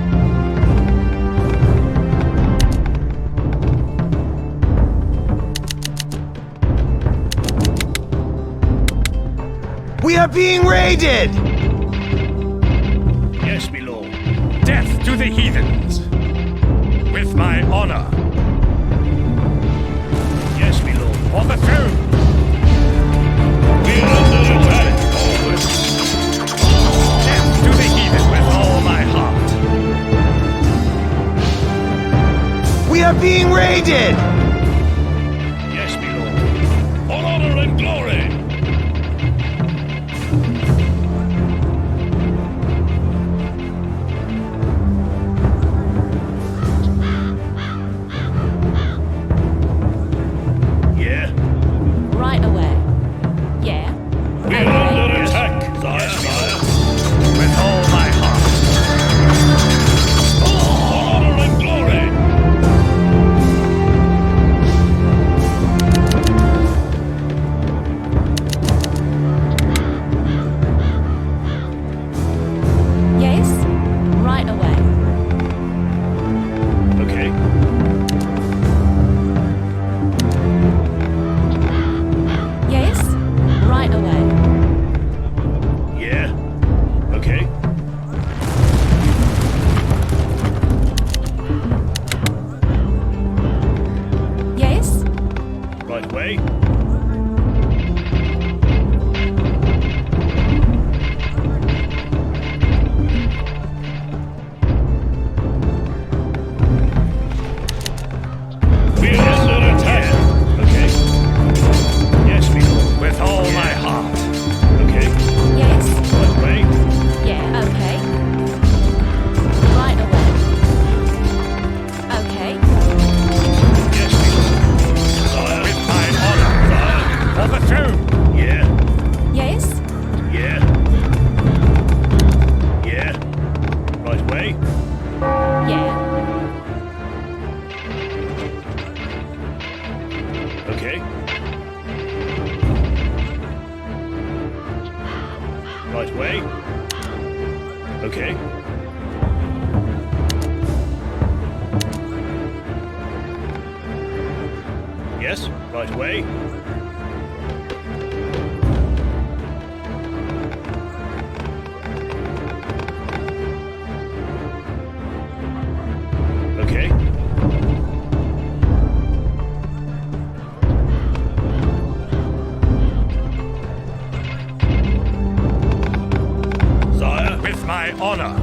Speaker 7: We are being raided!
Speaker 3: Yes, me lord. Death to the heathens. With my honor. Yes, me lord. On the throne. We are under attack. Forward. Death to the heathen with all my heart.
Speaker 7: We are being raided!
Speaker 3: Yes, me lord. For honor and glory. Yeah.
Speaker 5: Right away. Yeah.
Speaker 3: We are
Speaker 5: Okay.
Speaker 3: under attack. Yes, me lord. With all my heart. For honor and glory.
Speaker 5: Yes. Right away.
Speaker 3: Okay.
Speaker 5: Yes. Right away.
Speaker 3: Yeah. Okay.
Speaker 5: Yes.
Speaker 3: Right way. We are under attack. Okay. Yes, me lord. With all my heart. Okay.
Speaker 5: Yes.
Speaker 3: Right way.
Speaker 5: Yeah. Okay. Right away. Okay.
Speaker 3: Yes, me lord. Sire. With my honor. Sire. On the throne. Yeah.
Speaker 5: Yes.
Speaker 3: Yeah. Yeah. Right way.
Speaker 5: Yeah.
Speaker 3: Okay. Right way. Okay. Yes, right way. Okay. Sire, with my honor.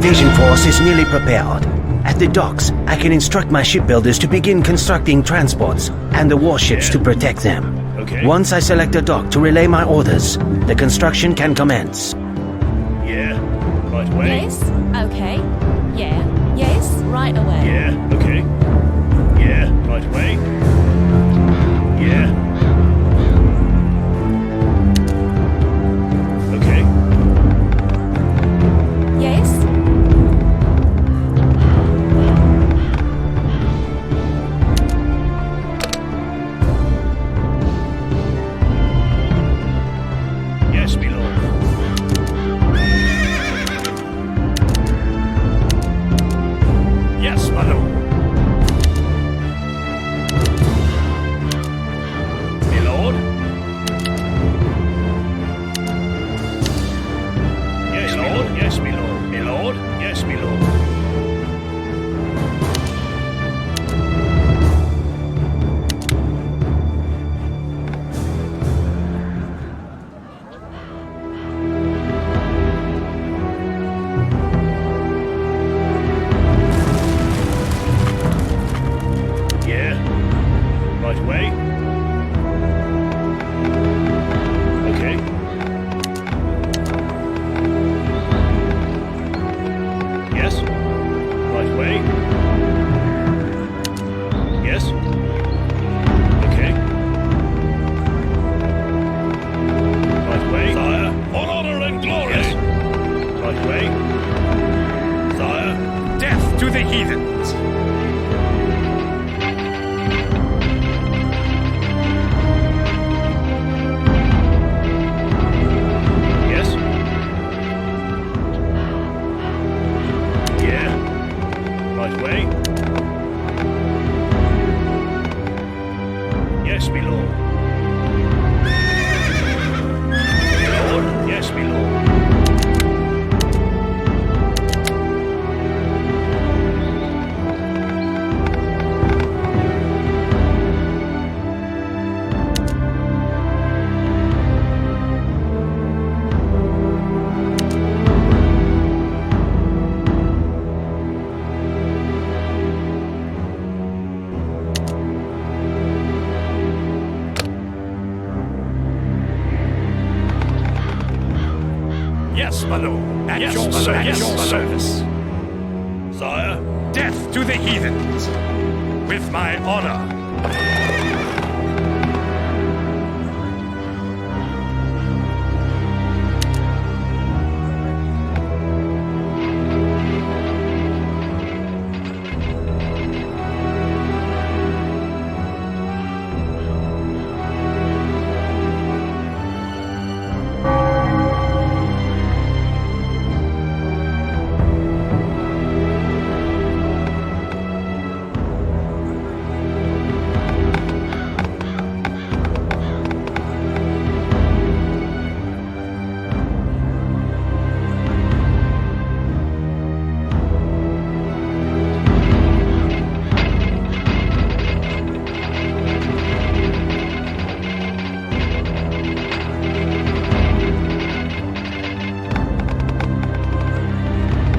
Speaker 2: invasion force is nearly prepared. At the docks, I can instruct my shipbuilders to begin constructing transports and the warships to protect them.
Speaker 3: Okay.
Speaker 2: Once I select a dock to relay my orders, the construction can commence.
Speaker 3: Yeah. Right away.
Speaker 9: Yes. Okay. Yeah. Yes. Right away.
Speaker 3: Yeah. Okay. Yeah. Right away. Yeah. Okay.
Speaker 9: Yes.
Speaker 3: Yes, my lord. Yes, my lord. My lord. Yes, my lord. Yes, my lord. My lord. Yes, my lord. Yeah. Right away. Okay. Yes. Right away. Yes. Okay. Right away. Sire, on honor and glory. Yes. Right away. Sire, death to the heathens. Yes. Yeah. Right away. Yes, my lord. My lord. Yes, my lord. Yes, my lord. At your service. Sire, death to the heathens. With my honor.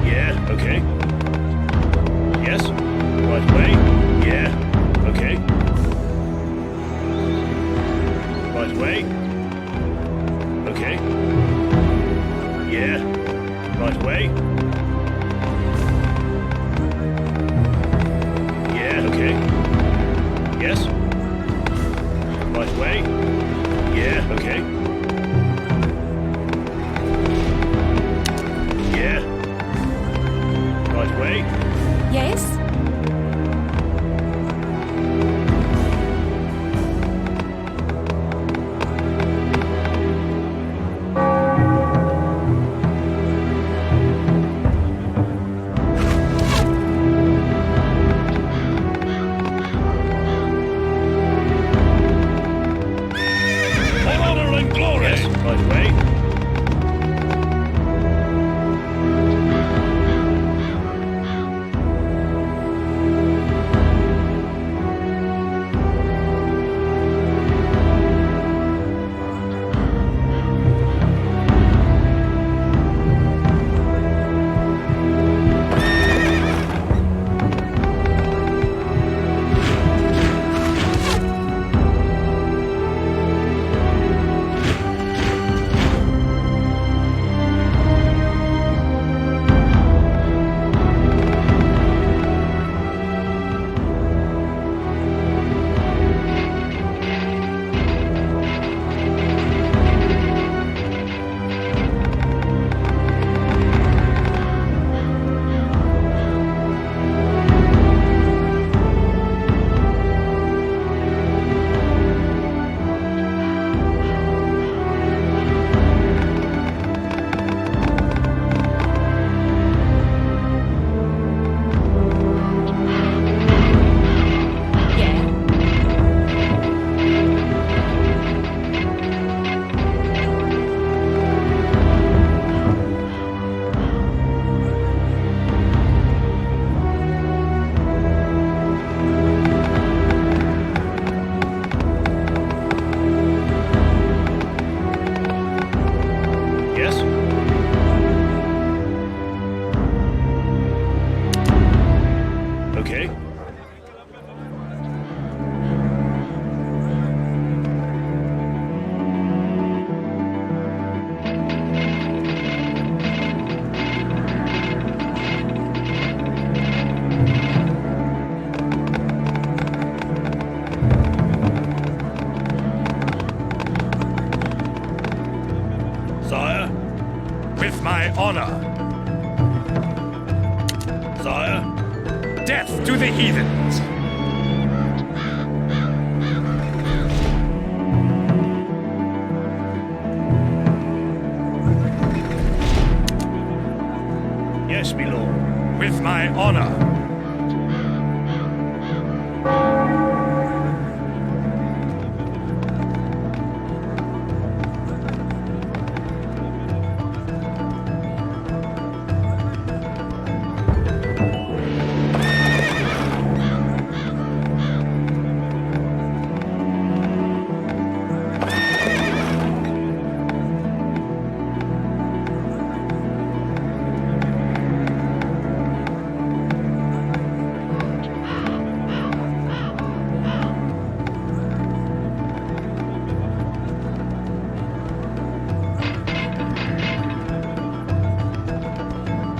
Speaker 3: Yeah, okay. Yes. Right away. Yeah. Okay. Right away. Okay. Yeah. Right away. Yeah, okay. Yes. Right away. Yeah, okay. Yeah. Right away.
Speaker 9: Yes.
Speaker 3: On honor and With my honor. Sire. Death to the heathens. Yes, my lord. With my honor.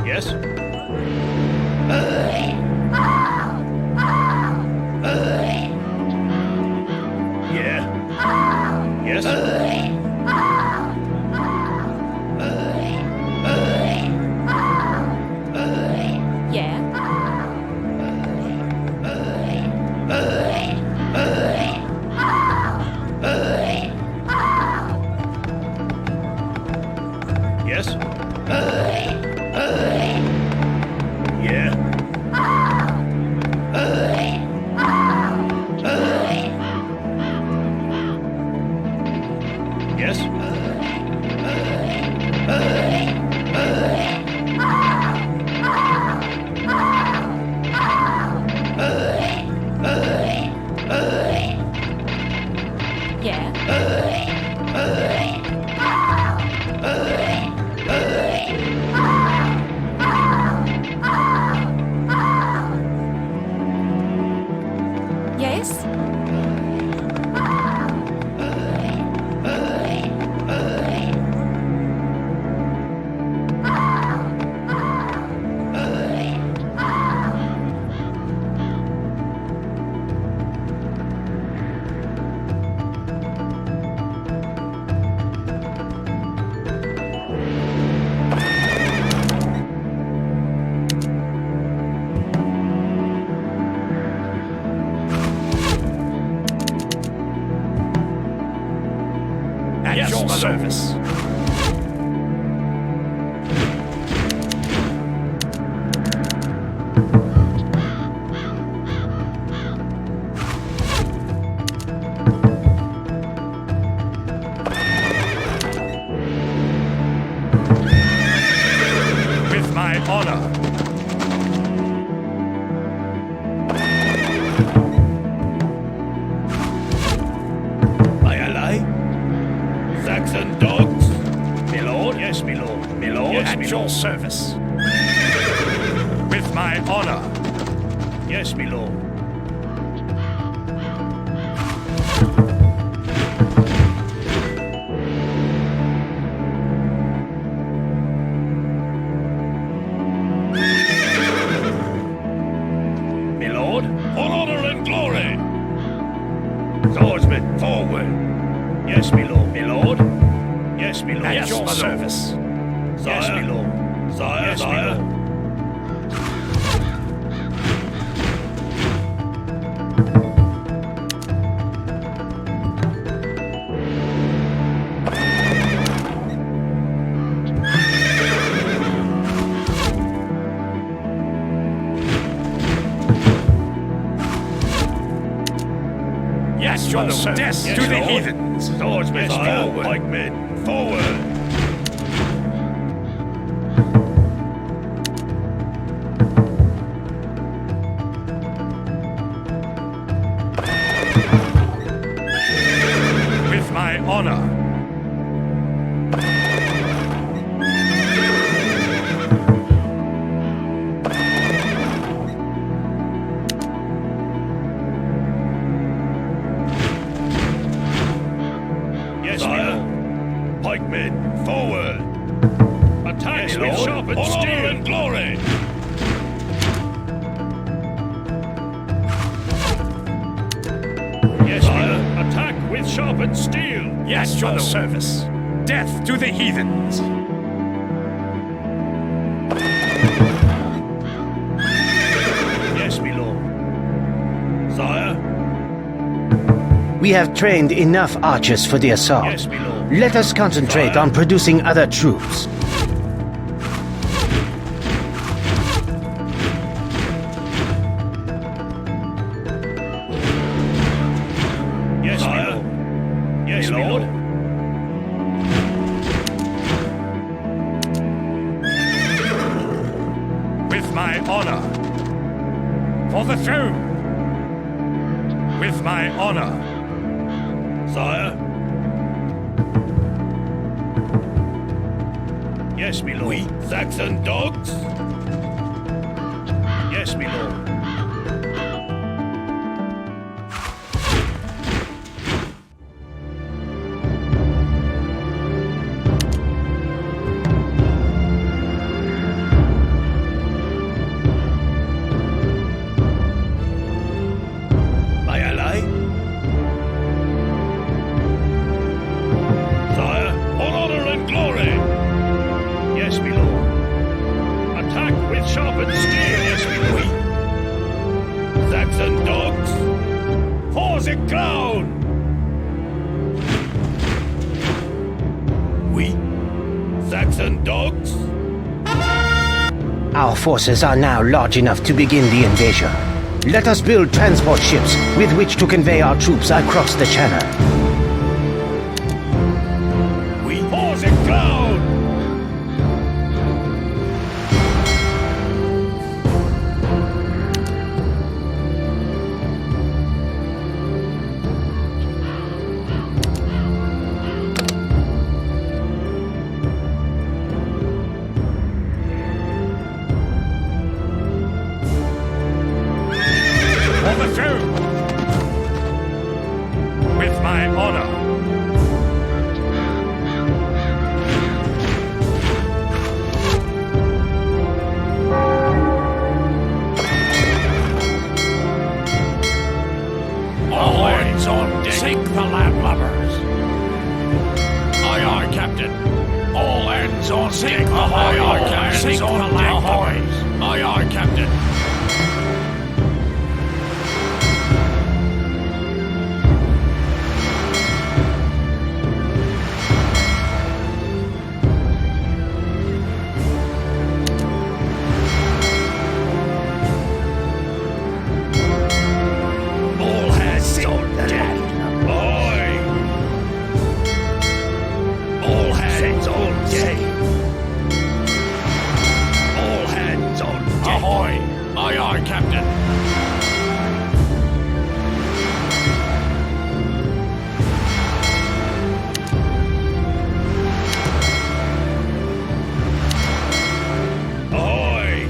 Speaker 3: Yes? Yeah. Yes?
Speaker 9: Yeah.
Speaker 3: Yes? Yeah. Yes?
Speaker 9: Yeah. Yes?
Speaker 3: At your service. With my honor. My ally? Saxon dogs. My lord? Yes, my lord. My lord? Yes, at your service. With my honor. Yes, my lord. My lord? For honor and glory. Swordsman, forward. Yes, my lord. My lord? Yes, my lord. At your service. Yes, my lord. Sire, yes, my lord. Yes, your service. Death to the heathens. Swordsmen, forward. Pikemen, forward. With my honor. Yes, sire. Pikemen, forward. Attack yes, with sharpened steel and glory. Yes, sire. Attack with sharpened steel. Yes, your service. Death to the heathens.
Speaker 2: We have trained enough archers for the assault.
Speaker 3: Yes, my lord.
Speaker 2: Let us concentrate on producing other troops.
Speaker 3: Yes, my lord. Yes, my lord. With my honor. For the throne. With my honor. Sire. Yes, my lord. We Saxon dogs? Yes, my lord. My ally? Sire, on honor and glory! Yes, my lord. Attack with sharpened steel, yes, my lord. Saxon dogs, force it ground! We, Saxon dogs?
Speaker 2: Our forces are now large enough to begin the invasion. Let us build transport ships with which to convey our troops across the channel.
Speaker 3: We force it ground! For the throne! With my honor! All hands on deck! Sink the landlubbers! Aye, aye, Captain! All hands on deck! Aye, aye, Captain! Sink the landlubbers! Aye, aye, Captain! All hands on deck! Aye! All hands on deck! All hands on deck! Ahoy! Aye, aye, Captain! Ahoy!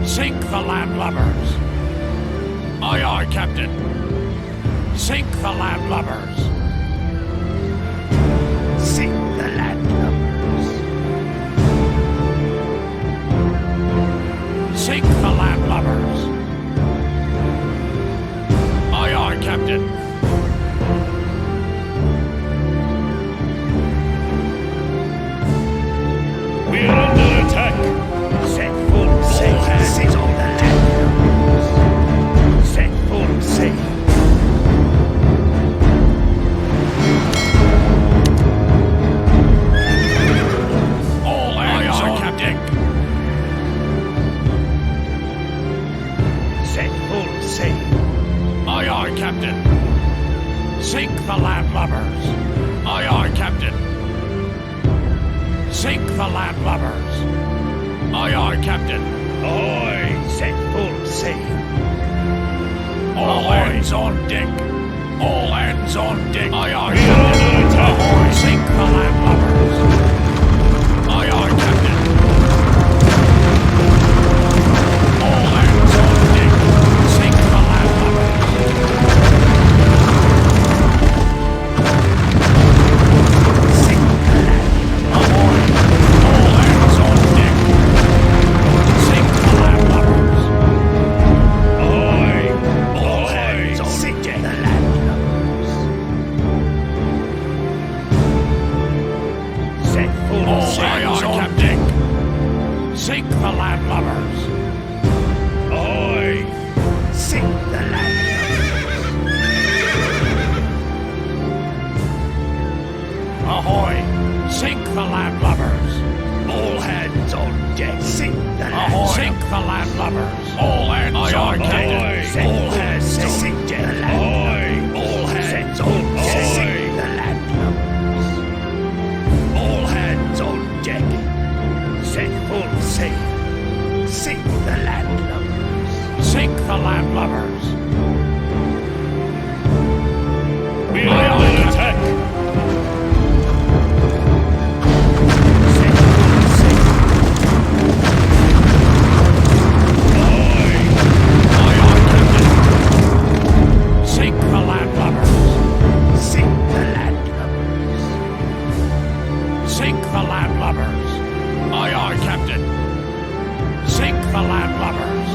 Speaker 3: Sink the landlubbers! Aye, aye, Captain! Sink the landlubbers! Sink the landlubbers! Sink the landlubbers! Aye, aye, Captain! We're under attack! Set full sail! Sit on the landlubbers! Set full sail! All hands on deck! Set full sail! Aye, aye, Captain! Sink the landlubbers! Aye, aye, Captain! Sink the landlubbers! Aye, aye, Captain! Ahoy! Set full sail! All hands on deck! All hands on deck! Aye, aye, Captain! Ahoy! Sink the landlubbers! Aye, aye, Captain! All hands on deck! Sink the landlubbers! Sink the landlubbers! Ahoy! All hands on deck! Sink the landlubbers! Ahoy! All hands on deck! The landlubbers! Set full sails on deck! Sink the landlubbers! Ahoy! Sink the landlubbers! Ahoy! Sink the landlubbers! All hands on deck! Sink the landlubbers! Sink the landlubbers! All hands on deck! All hands on sink the landlubbers! All hands on deck! Sink the landlubbers! All hands on deck! Set full sail! Sink the landlubbers! Sink the landlubbers! We are under attack! Sink the landlubbers! Sink the landlubbers! Sink the landlubbers! Aye, aye, Captain! Sink the landlubbers!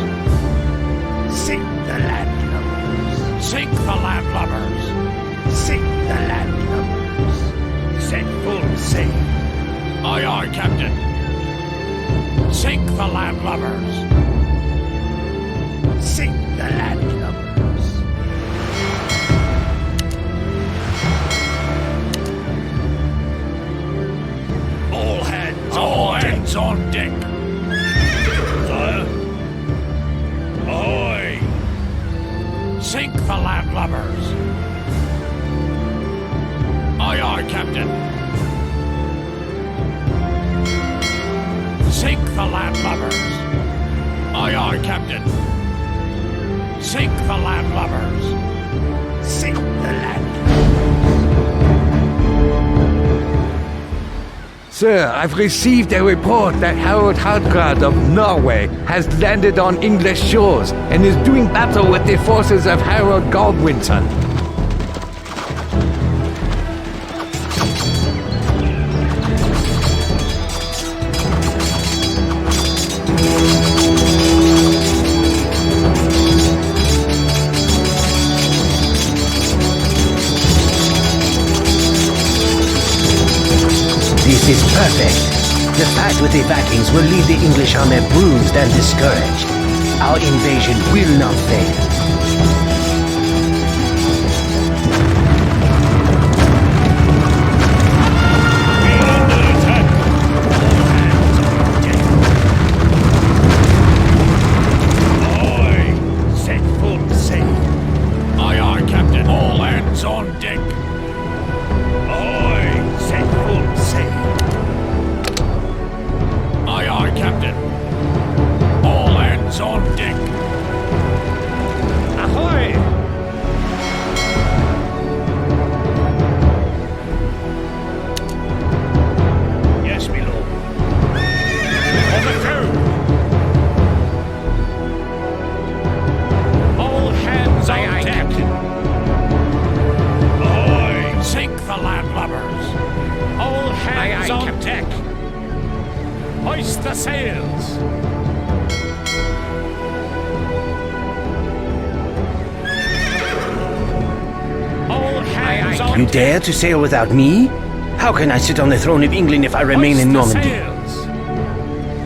Speaker 3: Sink the landlubbers! Sink the landlubbers! Sink the landlubbers! Set full sail! Aye, aye, Captain! Sink the landlubbers! Sink the landlubbers! All hands on deck! Sire? Ahoy! Sink the landlubbers! Aye, aye, Captain! Sink the landlubbers! Aye, aye, Captain! Sink the landlubbers! Sink the landlubbers!
Speaker 8: Sir, I've received a report that Harold Hardgrad of Norway has landed on English shores and is doing battle with the forces of Harold Godwinson.
Speaker 2: This is perfect. The fight with the Vikings will leave the English army bruised and discouraged. Our invasion will not fail.
Speaker 3: Hoist the sails! All hands on
Speaker 2: You dare to sail without me? How can I sit on the throne of England if I remain in Normandy?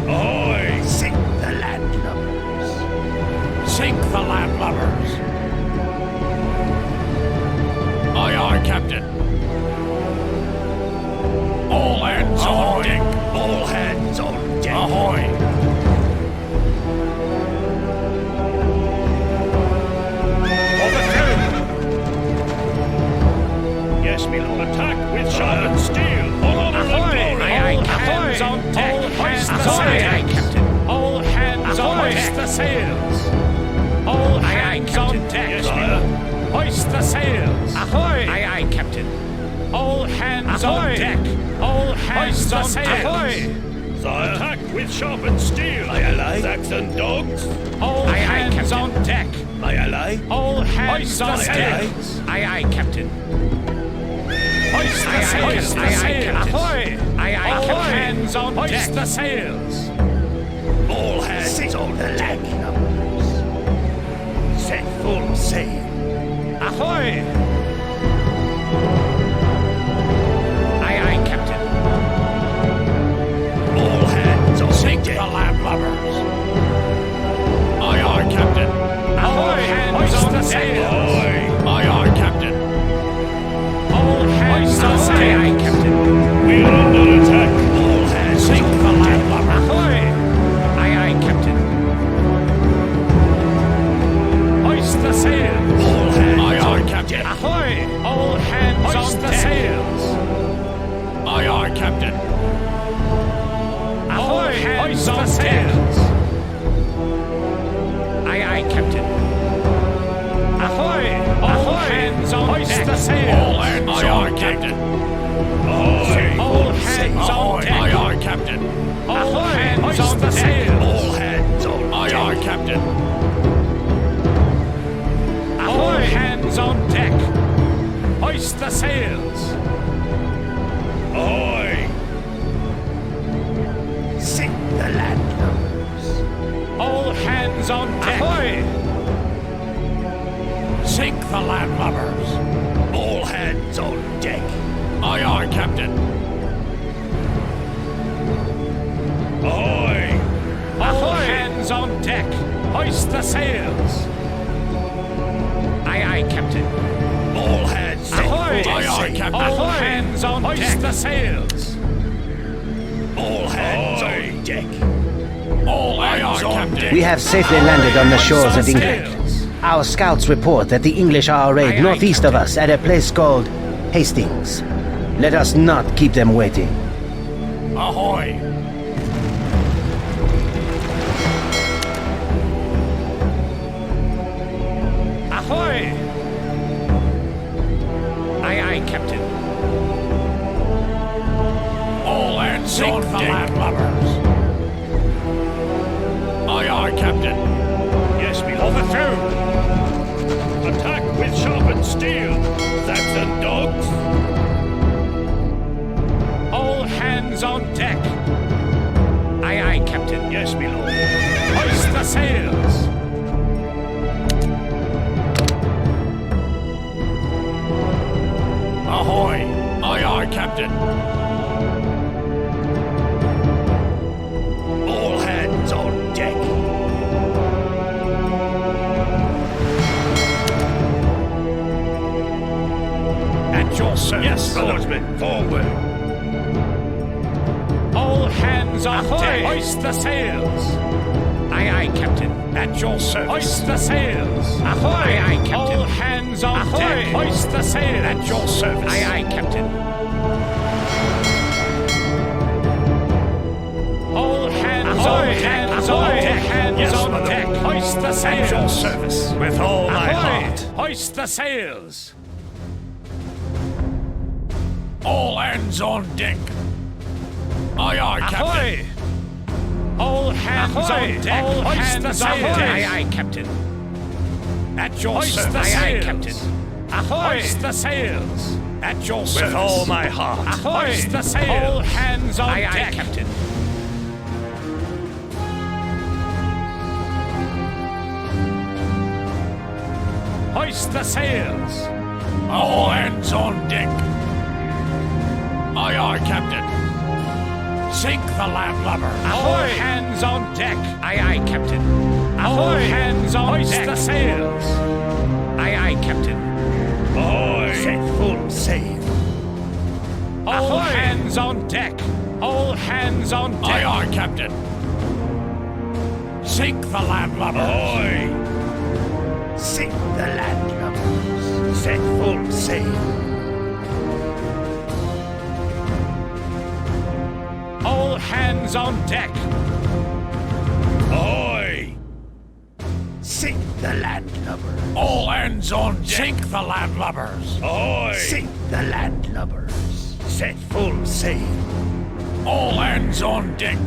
Speaker 3: Ahoy! Sink the landlubbers! Sink the landlubbers! Aye, aye, Captain. All hands on deck! All hands on deck! Ahoy! Overthrow! Yes, my lord. Attack with sharpened steel! Ahoy! All hands on deck! Hoist the sails! All hands on hoist the sails! All hands on deck! Yes, my lord. Hoist the sails! Ahoy! Aye, aye, Captain. All hands on deck! All hands on sails! Ahoy! Sire. Attack with sharpened steel! My ally. Saxon dogs! All hands on deck! My ally. All hands on sails! Aye, aye, Captain. Hoist the sails! Ahoy! Aye, aye, all hands on deck! Hoist the sails! All hands on deck! Set full sail! Ahoy! Aye, aye, Captain. All hands on sink the landlubbers. Aye, aye, Captain. All hands on the sails. Aye, aye, Captain. All hands on sail. Aye, aye, Captain. Captain. Ahoy, hands on sails. Aye, aye, Captain. Ahoy, ahoy, hands on deck. The sails. All hands on Captain. Ahoy, all hands on deck. Aye, aye, Captain. Ahoy, hands on the sails. All hands on deck. Aye, aye, Captain. Ahoy, hands on deck. Hoist the sails. Ahoy! Sink the landlubbers. All hands on deck. Ahoy! Sink the landlubbers. All hands on deck. Aye, aye, Captain. Ahoy! All hands on deck. Hoist the sails. Aye, aye, Captain. All hands ahoy! Aye, aye, Captain. All hands on deck. Hoist the sails. All hands on deck. All hands on deck.
Speaker 2: We have safely landed on the shores of England. Our scouts report that the English are arrayed northeast of us at a place called Hastings. Let us not keep them waiting.
Speaker 3: Ahoy! Ahoy! Aye, aye, Captain. All hands on the landlubbers. Aye, aye, Captain. Yes, we overthrow. Attack with sharpened steel. That's the dogs. All hands on deck. Aye, aye, Captain. Yes, my lord. Hoist the sails. Ahoy! Aye, aye, Captain. All hands on deck. At your service. Yes, swordsman, forward. All hands on deck. Hoist the sails. Aye, aye, Captain. At your service. Hoist the sails. Ahoy! Aye, aye, Captain. All hands on deck. Hoist the sails. At your service. Aye, aye, Captain. All hands on deck. Hands on deck. Hands on deck. Hoist the sails. At your service. With all my heart. Hoist the sails. All hands on deck. Aye, aye, Captain. All hands on deck. All hands on deck. Aye, aye, Captain. At your service. Aye, aye, Captain. Ahoy! Hoist the sails. At your service. With all my heart. Ahoy! Hoist the sails. All hands on deck. Aye, Captain. Hoist the sails. All hands on deck. Aye, aye, Captain. Sink the landlubber. Ahoy! Hands on deck. Aye, aye, Captain. Ahoy! Hands on deck. Hoist the sails. Aye, aye, Captain. Ahoy! Set full sail. All hands on deck. All hands on deck. Aye, aye, Captain. Sink the landlubber. Ahoy! Sink the landlubbers. Set full sail. All hands on deck. Ahoy! Sink the landlubber. All hands on deck. Sink the landlubbers. Ahoy! Sink the landlubbers. Set full sail. All hands on deck.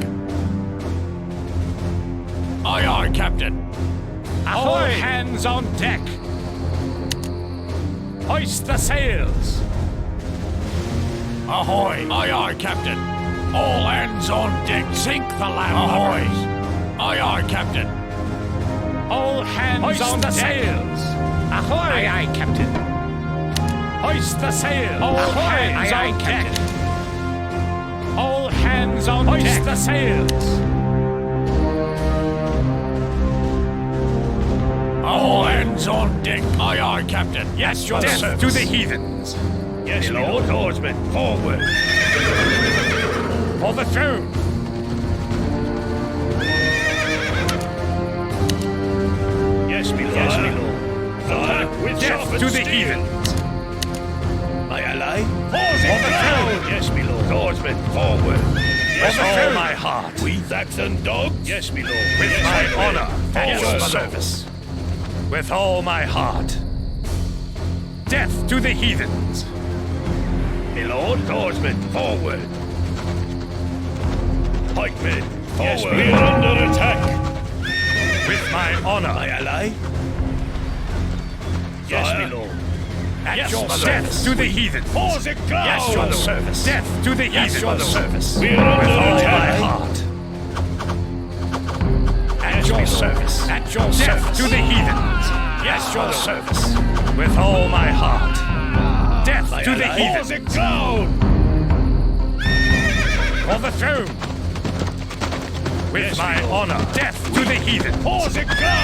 Speaker 3: Aye, aye, Captain. Ahoy! All hands on deck. Hoist the sails. Ahoy! Aye, aye, Captain. All hands on deck. Sink the landlubbers. Aye, aye, Captain. All hands hoist on the sails. Ahoy! Aye, aye, Captain. Hoist the sails. All hands aye, on deck. Captain. All hands on hoist deck. Hoist the sails. All hands on deck. Aye, aye, Captain. Yes, your death service. To the heathens. Yes, my lord. Oarsmen, forward. For the throne. Yes, my lord. Yes, my lord. Attack with death to the heathens. My ally. For the throne. Yes, my lord. Swordsman, forward. Yes, with all my heart. We Saxon dogs? Yes, my lord. With my honor and your service. With all my heart. Death to the heathens. My lord, swordsman, forward. Pikemen, forward. Yes, we are under attack. With my honor. My ally. Yes, my lord. At your service. Death to the heathen. Pause it, go! Yes, your service. Death to the heathen. Yes, your service. We are with all my heart. At your service. At your service. Death to the heathens. Yes, your service. With all my heart. Death to the heathen. Pause it, go! For the throne. With my honor. Death to the heathen. Pause it, go!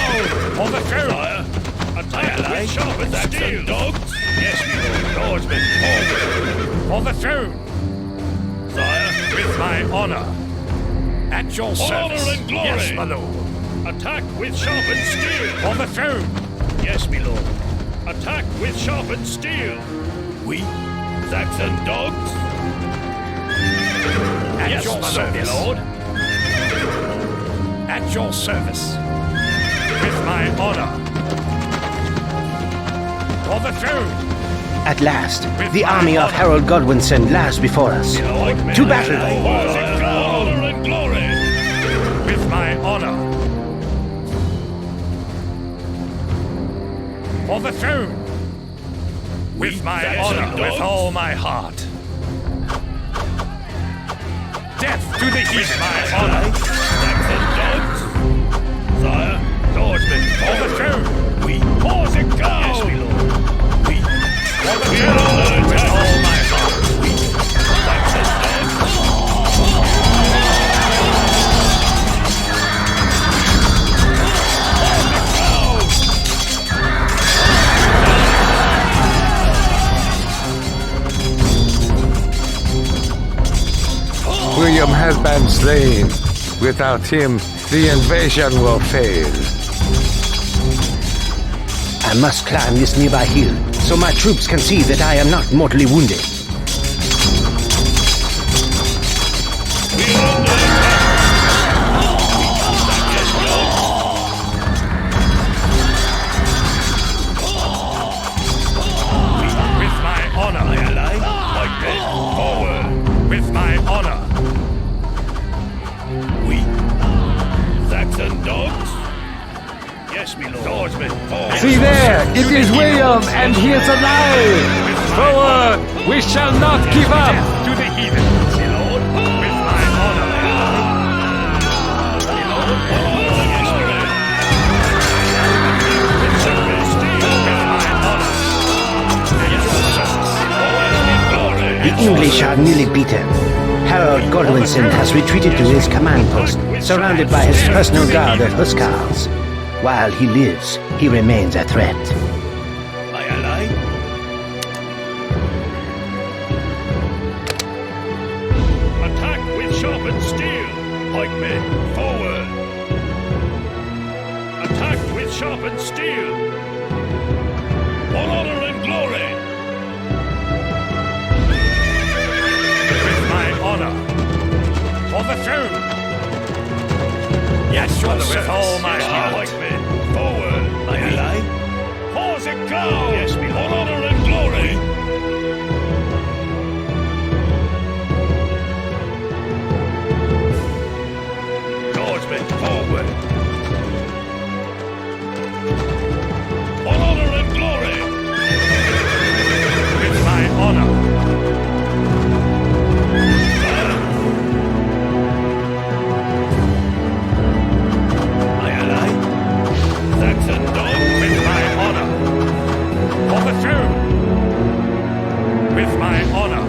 Speaker 3: For the throne. Attack with sharpened steel, dogs! Yes, my lord. Swordsman, forward! For the throne! Sire! With my honor! At your service! Honor and glory! Yes, my lord! Attack with sharpened steel! For the throne! Yes, my lord! Attack with sharpened steel! We, Saxon dogs! At yes, your service, lord! At your service! With my honor! For the throne!
Speaker 2: At last, the army of Harold Godwinson lies before us. To battle!
Speaker 3: Honor and glory! With my honor! For the throne! With my honor, with all my heart! Death to the heathen! My honor! Saxon dogs! Sire, swordsman, for the throne! We pause it, go! Yes, my lord! We are with all my heart. We Saxon
Speaker 8: dogs! William has been slain. Without him, the invasion will fail.
Speaker 2: I must climb this nearby hill, so my troops can see that I am not mortally wounded.
Speaker 3: With my honor, my ally, forward! With my honor! We, Saxon dogs? Yes, my lord. Swordsman, forward!
Speaker 8: See there! It is William, and he is alive! Forward! We shall not give up!
Speaker 3: Death to the heathen, my lord! With my honor, my lord! Yes, my lord! With sacred steel, with my honor! Yes, glory!
Speaker 2: The English are nearly beaten. Harold Godwinson has retreated to his command post, surrounded by his personal guard of Hussars. While he lives, he remains a threat.
Speaker 3: My ally? Attack with sharpened steel! Pikemen, forward! Attack with sharpened steel! For honor and glory! With my honor! For the throne! Yes, your with all my heart! Forward, my ally! Pause it, go! Yes, me lord! Honor and glory! Swordsman, forward! For honor and glory! With my honor! Saxon dog with my honor. For the throne. With my honor.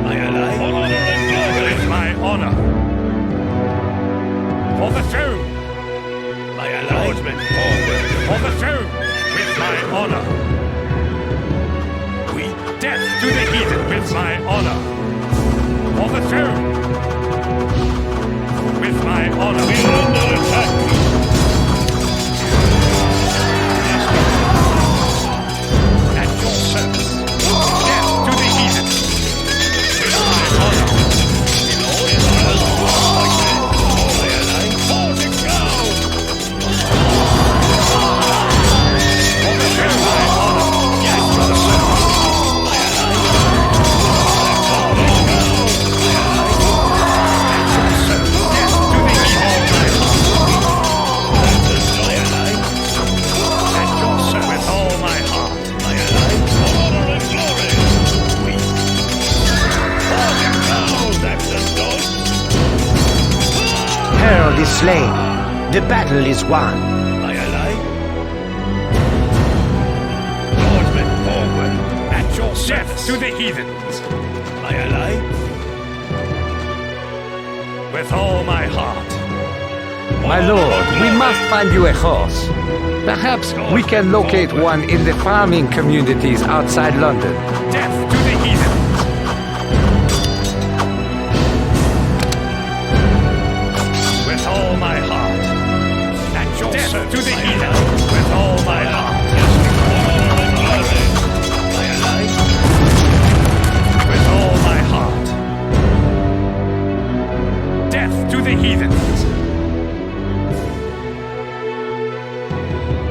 Speaker 3: My ally. For honor and glory. With my honor. For the throne. My ally. Swordsman forward. For the throne. With my honor. We death to the heathen. With my honor. For the throne. With my honor. We are under attack. Death to the heathen! With my honor!
Speaker 2: world is slain. The battle is won.
Speaker 3: Aye, aye. Swordsman forward. At your service. To the heathens. Aye, aye. With all my heart.
Speaker 8: My lord, we must find you a horse. Perhaps we can locate one in the farming communities outside London.
Speaker 3: Death to the heathens. With all my heart. At your service. Death to the heathens. With all my heart. Aye, aye. With all my heart. Death to the heathens.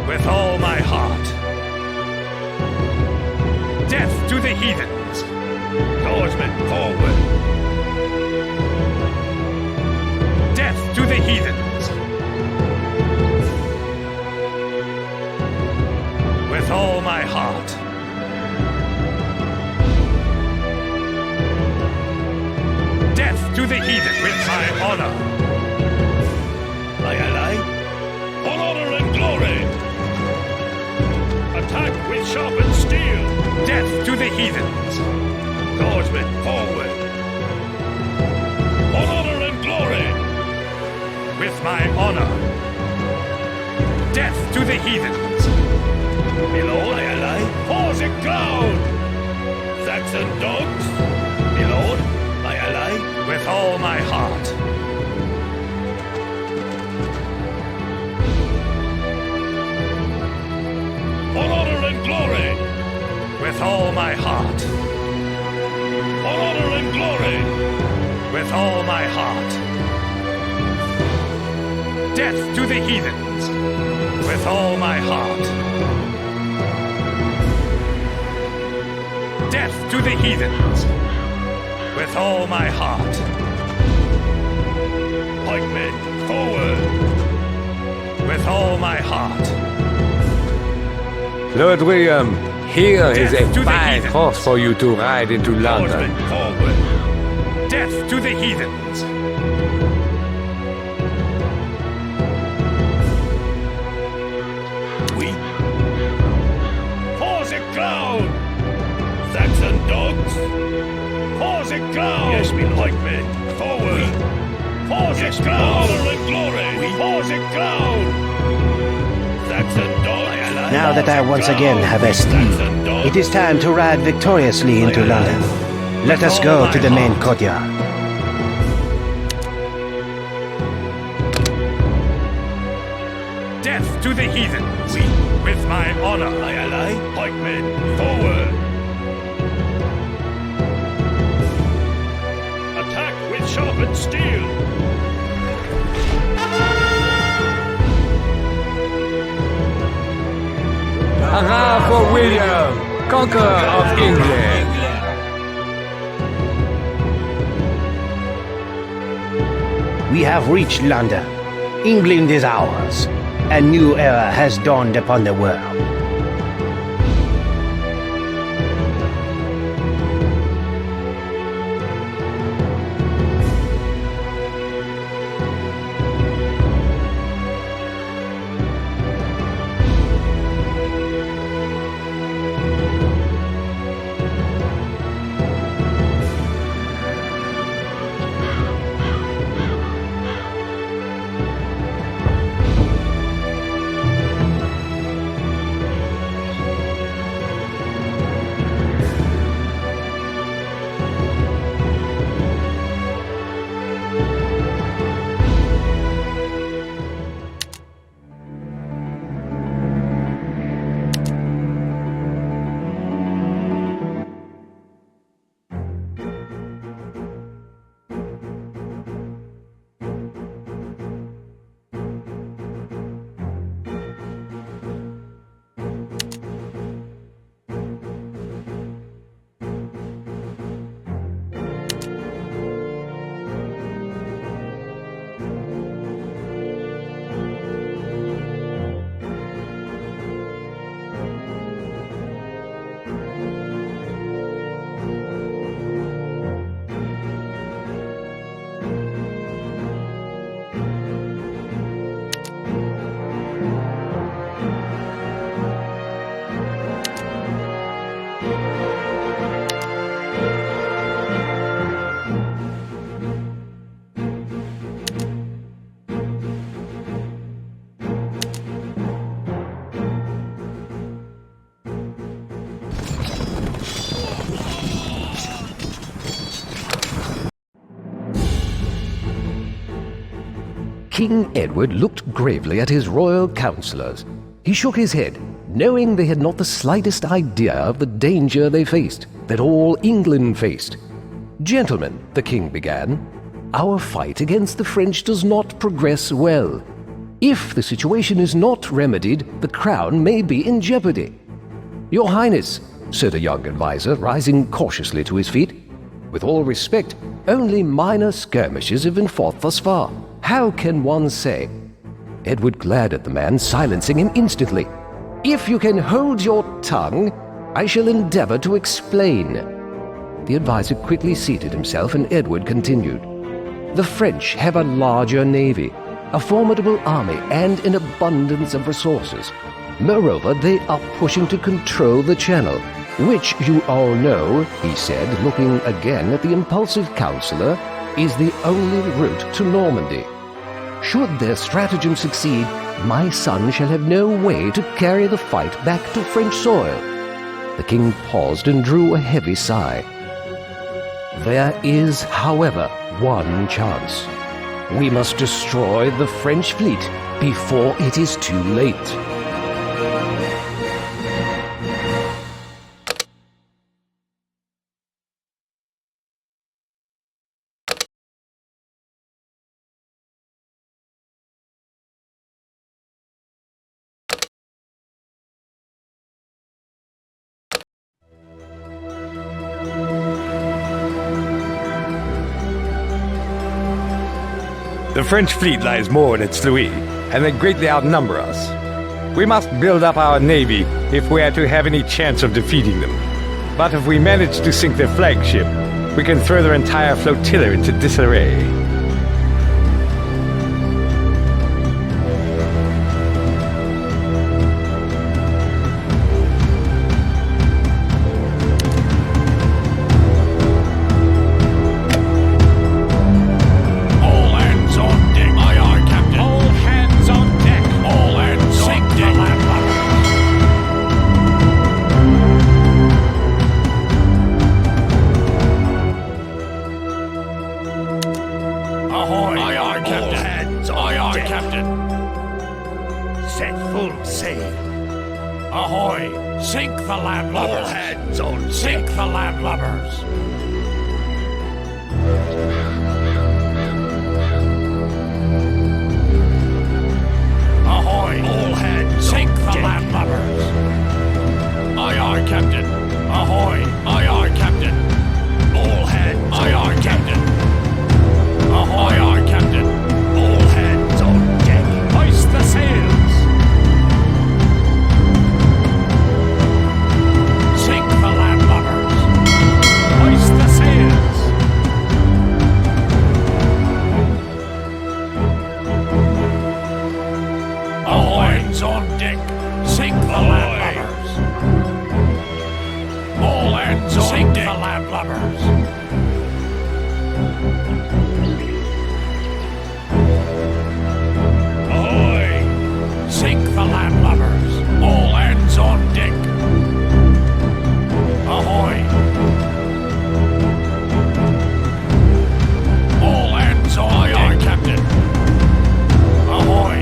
Speaker 3: With all my heart. Death to the heathens. Swordsman forward. Death to the heathens. With all my heart. Death to the heathen. With my honor. Aye, aye, aye. For honor and glory. Attack with sharpened steel. Death to the heathens. Swordsman forward. For honor and glory. With my honor. Death to the heathens. Milord, aye, aye, aye. Pause it ground. Saxon dogs. Milord, aye, aye, aye. With all my heart. For honor and glory. With all my heart. For honor and glory. With all my heart. Death to the heathens. With all my heart. Death to the heathens. With all my heart. Pikemen, forward. With all my heart.
Speaker 8: Lord William, here is
Speaker 3: Death to
Speaker 8: a
Speaker 3: the
Speaker 8: fine
Speaker 3: heathens.
Speaker 8: horse for you to ride into London.
Speaker 3: Swordsman forward. Death to the heathens. We pause it ground. Saxon dogs. Pause it ground. Yes, me like men. Forward. Pause it ground. Honor and glory. Pause it ground. Saxon dogs.
Speaker 2: Now that I once again have a steed, it is time to ride victoriously into London. Let us go to the main courtyard.
Speaker 3: Death to the heathens. With my honor. Aye, aye, aye. Pikemen, forward. Attack with sharpened steel.
Speaker 8: Hurrah for William, conqueror of England!
Speaker 2: We have reached London. England is ours. A new era has dawned upon the world.
Speaker 1: King Edward looked gravely at his royal councillors. He shook his head, knowing they had not the slightest idea of the danger they faced, that all England faced. "Gentlemen," the king began, "our fight against the French does not progress well. If the situation is not remedied, the crown may be in jeopardy." "Your Highness," said a young adviser, rising cautiously to his feet, "with all respect, only minor skirmishes have been fought thus far. How can one say—" Edward glared at the man, silencing him instantly. "If you can hold your tongue, I shall endeavor to explain." The adviser quickly seated himself, and Edward continued. "The French have a larger navy, a formidable army, and an abundance of resources. Moreover, they are pushing to control the Channel, which you all know," he said, looking again at the impulsive councillor, "is the only route to Normandy. Should their stratagem succeed, my son shall have no way to carry the fight back to French soil." The king paused and drew a heavy sigh. "There is, however, one chance. We must destroy the French fleet before it is too late."
Speaker 8: The French fleet lies moored at Sluis, and they greatly outnumber us. We must build up our navy if we are to have any chance of defeating them. But if we manage to sink their flagship, we can throw their entire flotilla into disarray.
Speaker 3: Sink the landlubbers! All hands on Sink the landlubbers! Ahoy! All hands Sink the landlubbers! Aye, aye, Captain! Ahoy! Aye, aye, Captain! All hands Aye, aye, Captain! Ahoy! Aye, aye, Captain! All hands on deck! Hoist the sails! On deck, sink the landlubbers. All hands on sink deck. The landlubbers. Ahoy! Sink the landlubbers. All hands on deck. Ahoy! All hands on deck. Aye, aye, Captain. Ahoy!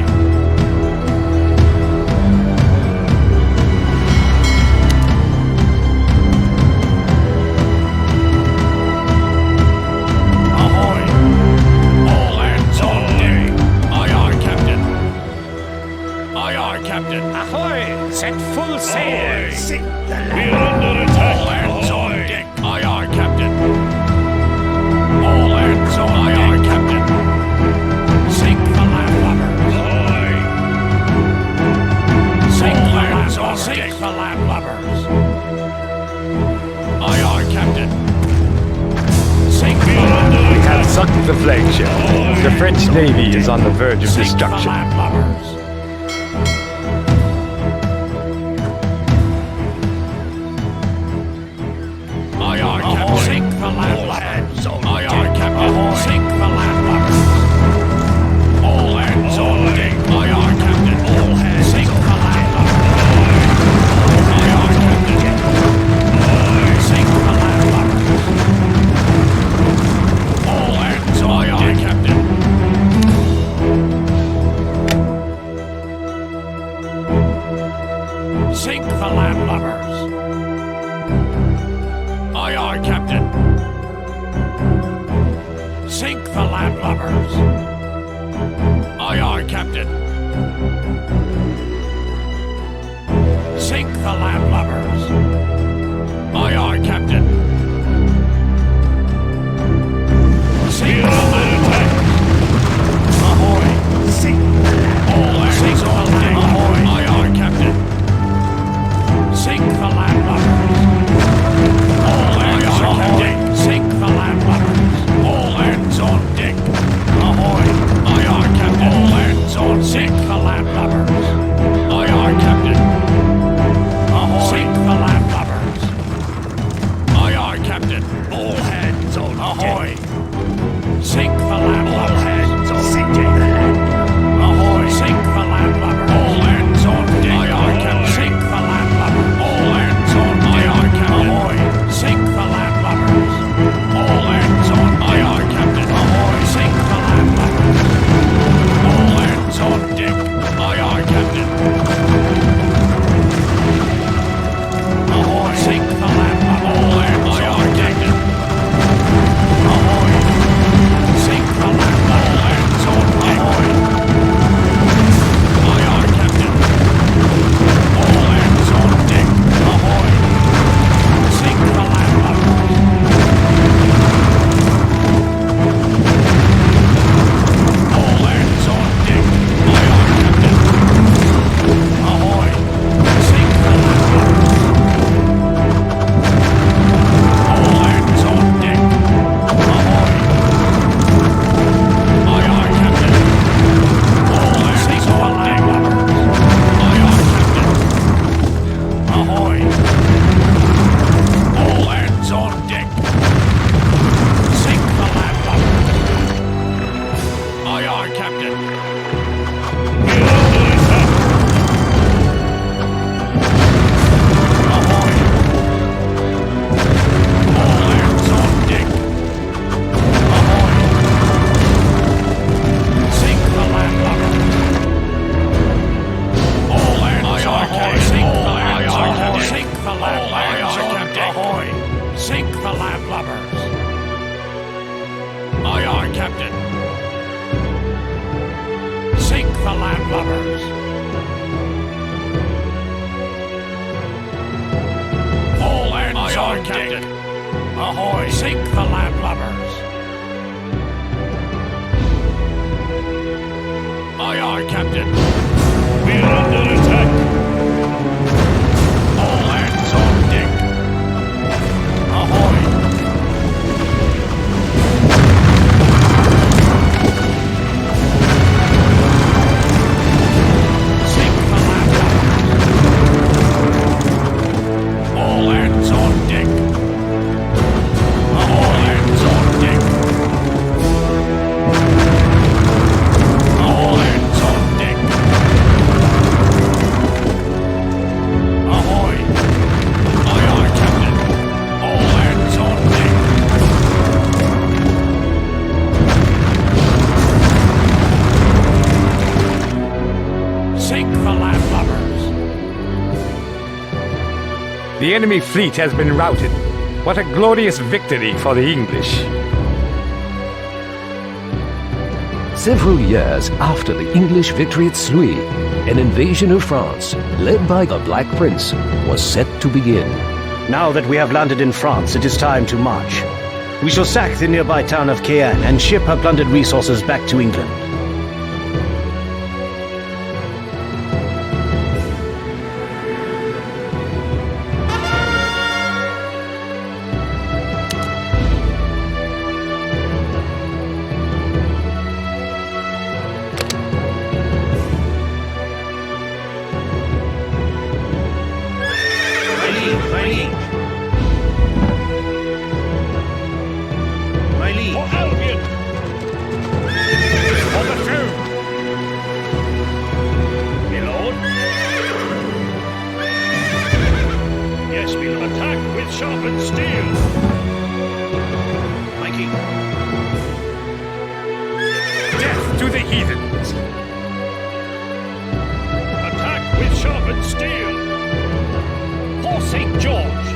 Speaker 3: Captain. Ahoy! Set full sail! Sink the land! We're under attack! All hands on deck! Aye, aye, Captain. All hands on aye, aye, Captain. Sink the landlubbers! Aye! Sink the hands on sink the landlubbers! Aye, aye, Captain. Sink the landlubbers!
Speaker 8: We have sunk the flagship. The French navy is on the verge of destruction.
Speaker 3: The landlubbers! Sink the landlubbers! Aye, aye, Captain! Sink the landlubbers! All hands on deck! Aye, aye, Captain! All hands sink the landlubbers! Aye, aye, Captain! Sink the landlubbers! All hands on aye, aye, Captain! Sink the landlubbers. Aye, aye, Captain. Sink the landlubbers. Aye, aye, Captain. Sink the landlubbers. Ahoy! Sink all hands on deck. Ahoy! Aye, aye, Captain. Sink the landlubbers. All hands on deck. Sink the landlubbers. All hands on deck. Ahoy! Aye, aye, Captain. All hands on. Sink the landlubbers. Aye, aye, Captain. Ahoy! Sink the landlubbers. Aye, aye, Captain. All hands on. Ahoy! Sink the landlubbers. All hands on. Sink the landlubbers. Ahoy! Sink the landlubbers. All hands on deck. Aye, aye, Captain. Sink the landlubbers. All hands on. Aye, aye, Captain. Ahoy! Sink the landlubbers. All hands on. Aye, aye, Captain. Ahoy! Sink the landlubbers. All hands on deck. Aye, aye, Captain. Ahoy! Sink the landlubbers. All hands on deck. Ahoy! Sink the landlubbers. All hands on deck. Ahoy! Aye, aye, Captain. All hands on deck. Ahoy! Sink the landlubbers. All hands on deck. Aye, aye, Captain. Ahoy! Sink the landlubbers. All hands on deck. Ahoy! Aye, aye, Captain. All hands on deck. Aye, aye, Captain. Ahoy! All hands on deck. Sink the landlubbers. Aye, aye, Captain. Get under attack. Ahoy! All hands on deck. Ahoy! Sink the landlubbers. All hands on deck. Sink the landlubbers. Sink the landlubbers. Ahoy! Sink the landlubbers. Aye, aye, Captain. Sink the landlubbers. All hands on deck. Ahoy! Sink the landlubbers. Aye, aye, Captain. We're under attack. All hands on deck. Ahoy! Sink the landlubbers. All hands on deck. All hands on deck. All hands on deck. Ahoy! Aye, aye, Captain. All hands on deck. Sink the landlubbers.
Speaker 8: The enemy fleet has been routed. What a glorious victory for the English.
Speaker 1: Several years after the English victory at Sluys, an invasion of France, led by the Black Prince, was set to begin.
Speaker 2: Now that we have landed in France, it is time to march. We shall sack the nearby town of Caen and ship her plundered resources back to England.
Speaker 3: For Albion! For the throne! My lord? Yes, my lord. Attack with sharpened steel! My king. Death to the heathens! Attack with sharpened steel! For St. George!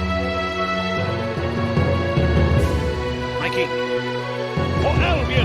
Speaker 3: My king. For Albion!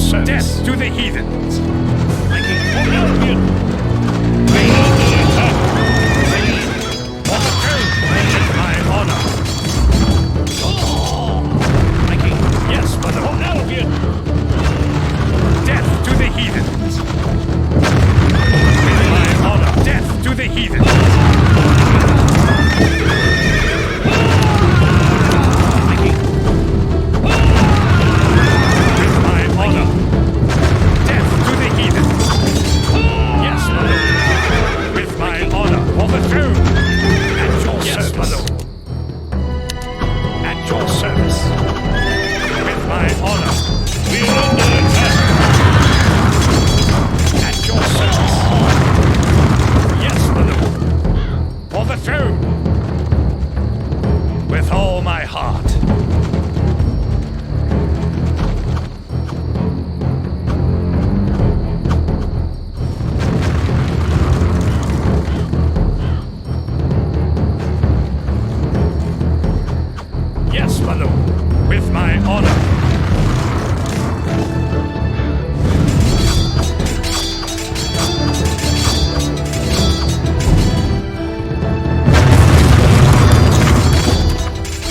Speaker 3: service. Death to the heathens. My honor. Yes, mother. Death to the heathens. With my honor. Death to the heathens. With my honor. Death to the heathens. Yes, mother. With my honor. For the throne. At your service. Mother. At your service. With my honor. We are under attack. At your service. Yes, mother. For the throne. With all my heart. Yes, mother. With my honor.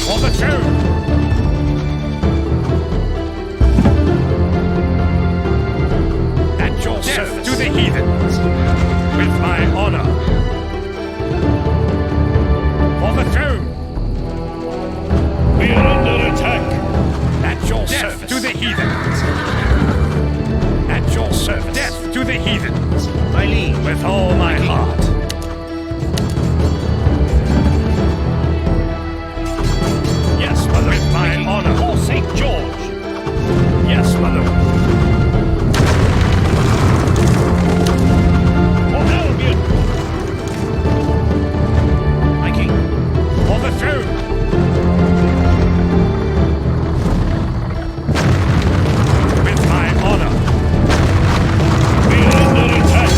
Speaker 3: For the throne. At your service. To the heathens. With my honor. For the throne. We are under attack. At your service. To the heathens. At your service. Death to the heathens.
Speaker 2: My liege.
Speaker 3: With all my heart. Yes, mother. With my honor. For St. George. Yes, mother. For Albion. My king. For the throne. With my honor. We are under attack.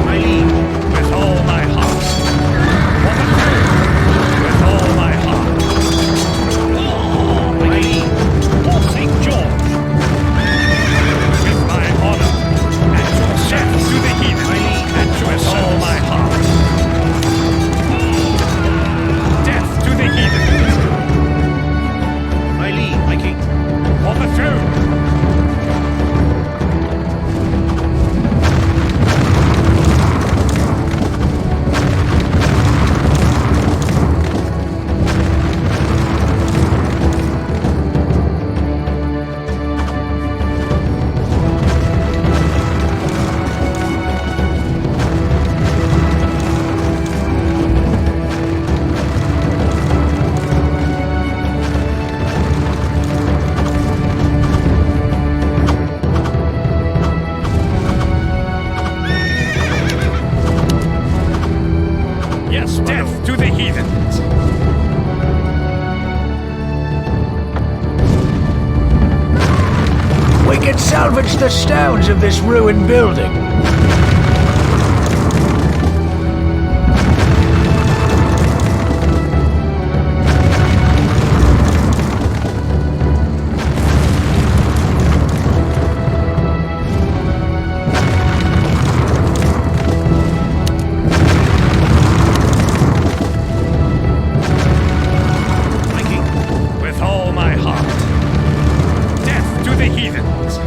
Speaker 3: My liege. With all my heart. For the throne. With all my heart. My liege. For St. George. With my honor. At your service. To the heathen. My liege. At your service. All my heart. Death to the heathen.
Speaker 2: My liege. My king.
Speaker 3: For the throne. Yes, death to the heathens.
Speaker 6: We can salvage the stones of this ruined building.
Speaker 3: With all my heart. Death to the heathens.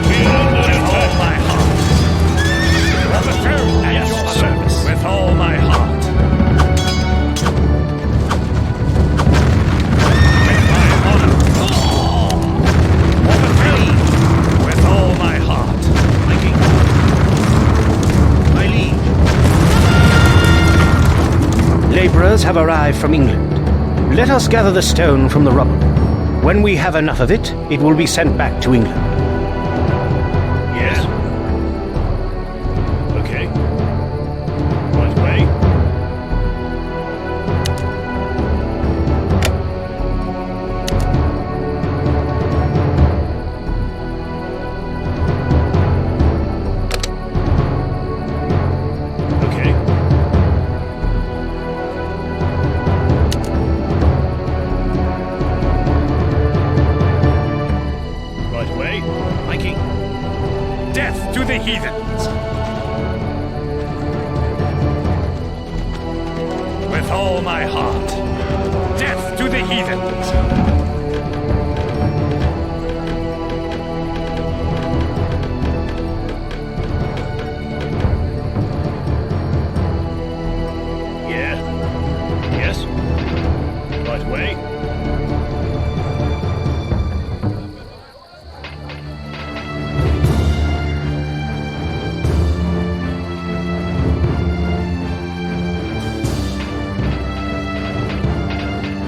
Speaker 3: With all my heart. For the throne at your service. With all my heart. With my honor. For the throne. With all my heart.
Speaker 2: My king. My liege. Laborers have arrived from England. Let us gather the stone from the rubble. When we have enough of it, it will be sent back to England.
Speaker 3: Yes. Okay. Right way. Okay. Viking. Death to the heathens. With all my heart. Death to the heathens. Yeah. Yes. Right way.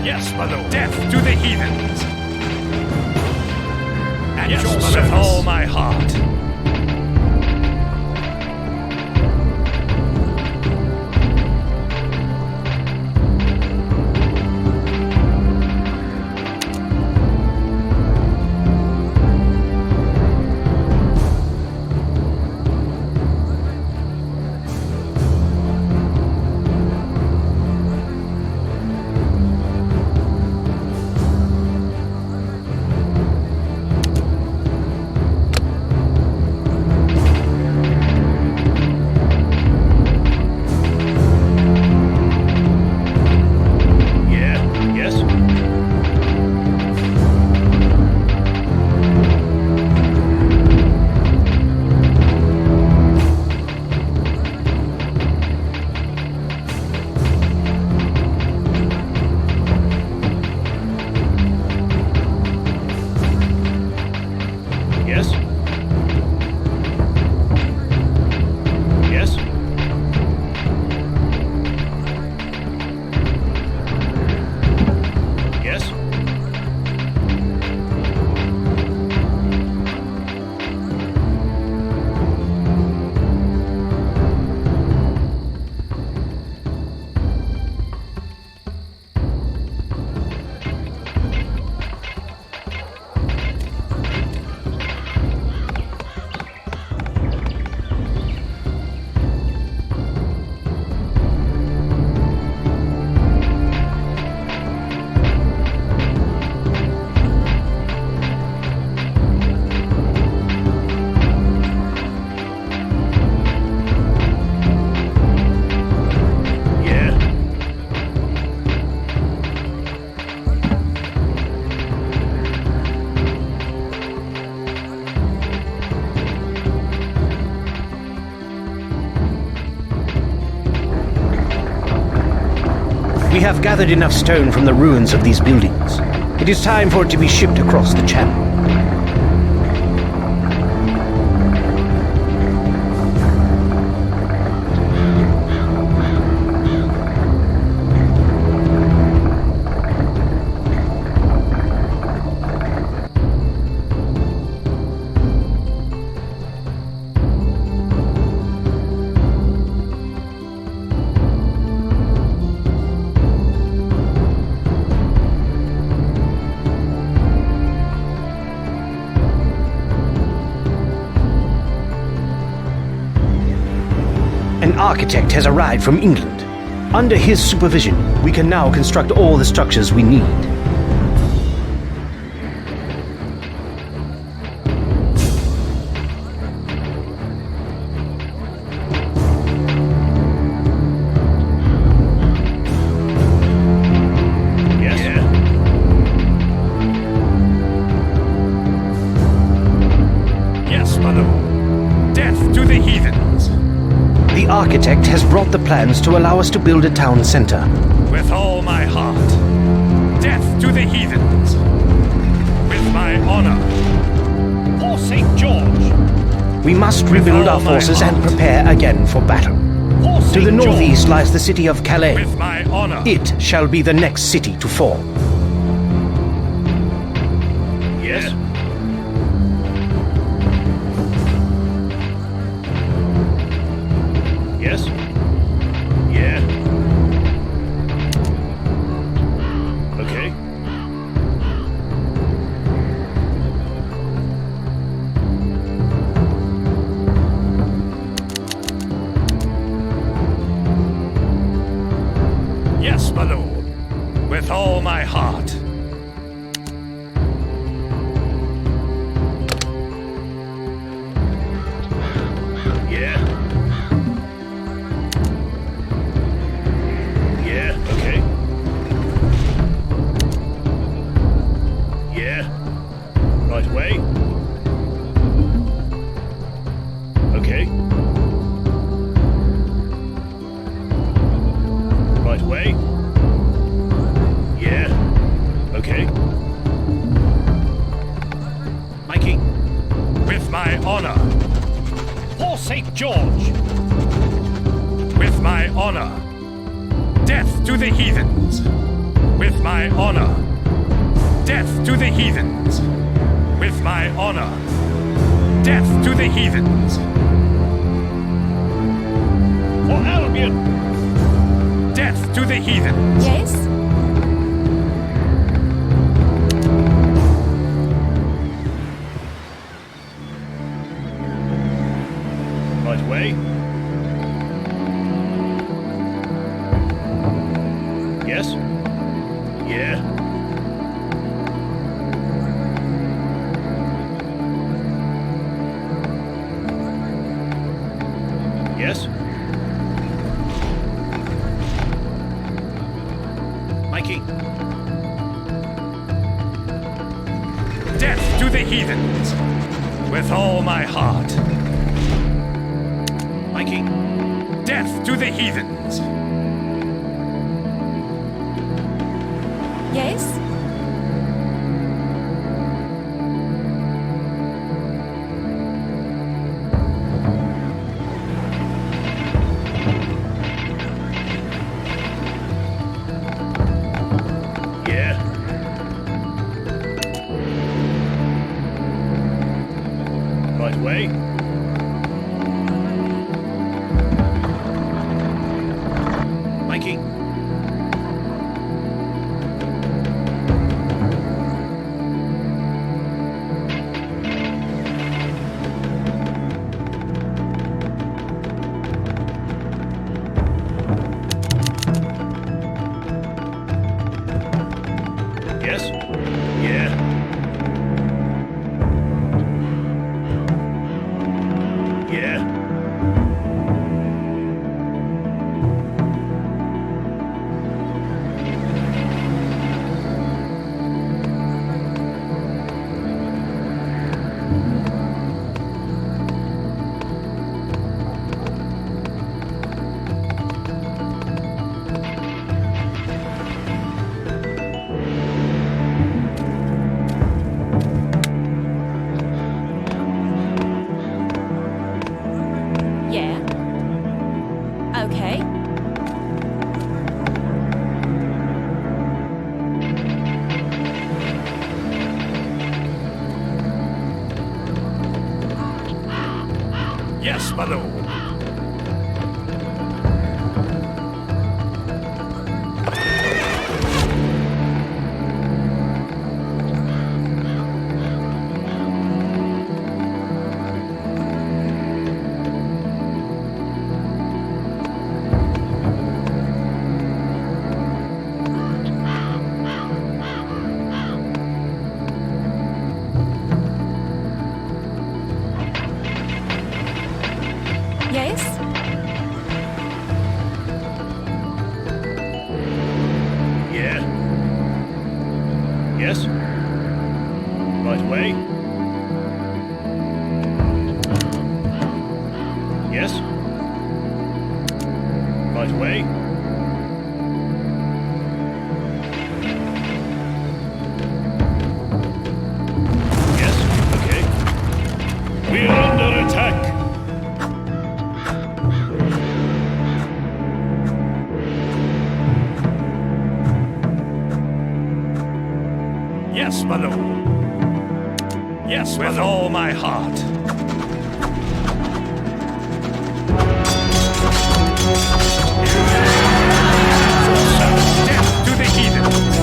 Speaker 3: Yes, my lord. Death to the heathens. And yes, your service. With all my heart.
Speaker 2: We have gathered enough stone from the ruins of these buildings. It is time for it to be shipped across the channel. An architect has arrived from England. Under his supervision, we can now construct all the structures we need.
Speaker 3: Yes, my lord. Death to the heathens.
Speaker 2: The architect has brought the plans to allow us to build a town center.
Speaker 3: With all my heart. Death to the heathens. With my honor. For St. George.
Speaker 2: We must rebuild our forces and prepare again for battle. To the northeast lies the city of Calais.
Speaker 3: With my honor.
Speaker 2: It shall be the next city to fall.
Speaker 3: Yes. Yes. Yeah. Okay. Yes, my lord. With all my heart. Yeah. Right away. Okay. Right away. Yeah. Okay. Mikey. With my honor. For St. George. With my honor. Death to the heathens. With my honor. Death to the heathens. With my honor. Death to the heathens. For Albion. Death to the heathens.
Speaker 9: Yes?
Speaker 3: Right away. Yes? Yeah. Yes? Mikey. Death to the heathens. With all my heart. Mikey. Death to the heathens.
Speaker 9: Yes?
Speaker 3: Yeah. Right away. Mikey. Yes? Yeah. Yeah.
Speaker 9: Yeah. Okay.
Speaker 3: Yes, my lord.
Speaker 9: Yes?
Speaker 3: Yeah. Yes? Right away. Yes? Right away. Yes? Okay. We're under attack. Yes, my lord. Yes, with all my heart. Death to the heathens.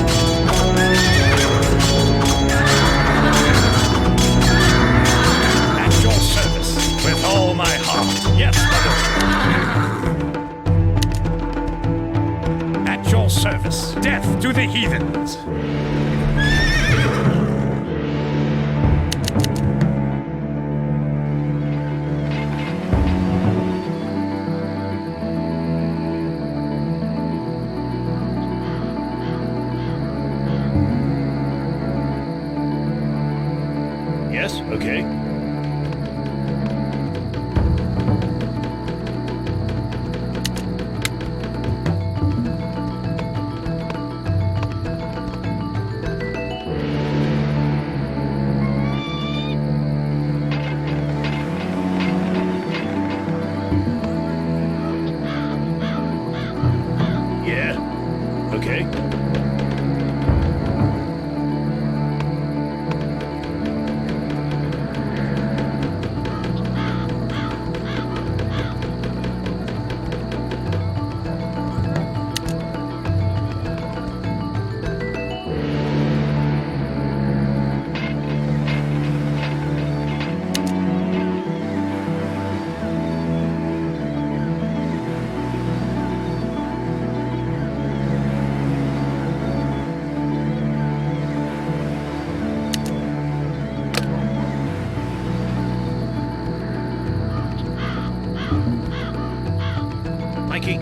Speaker 3: At your service, with all my heart. Yes, my lord. At your service. Death to the heathens. Yes, okay. Yeah, okay. Mikey.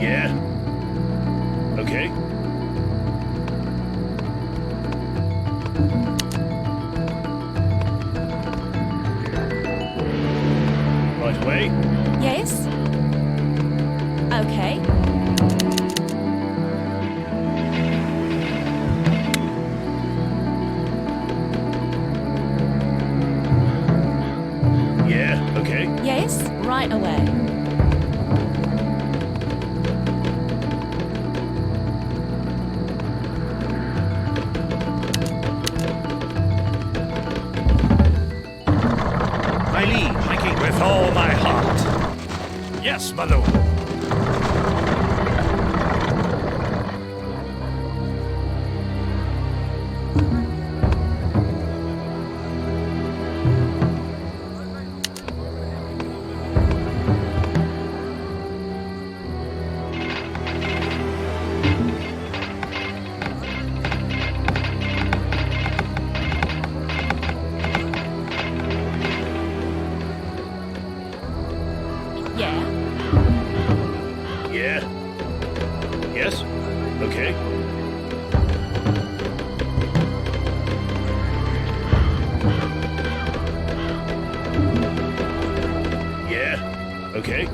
Speaker 3: Yeah. Okay. Right away.
Speaker 9: Yes? Okay.
Speaker 3: Yeah, okay.
Speaker 9: Yes? Right away.
Speaker 3: My liege, Mikey. With all my heart. Yes, my lord.
Speaker 9: Yeah.
Speaker 3: Yeah. Yes. Okay. Yeah. Okay.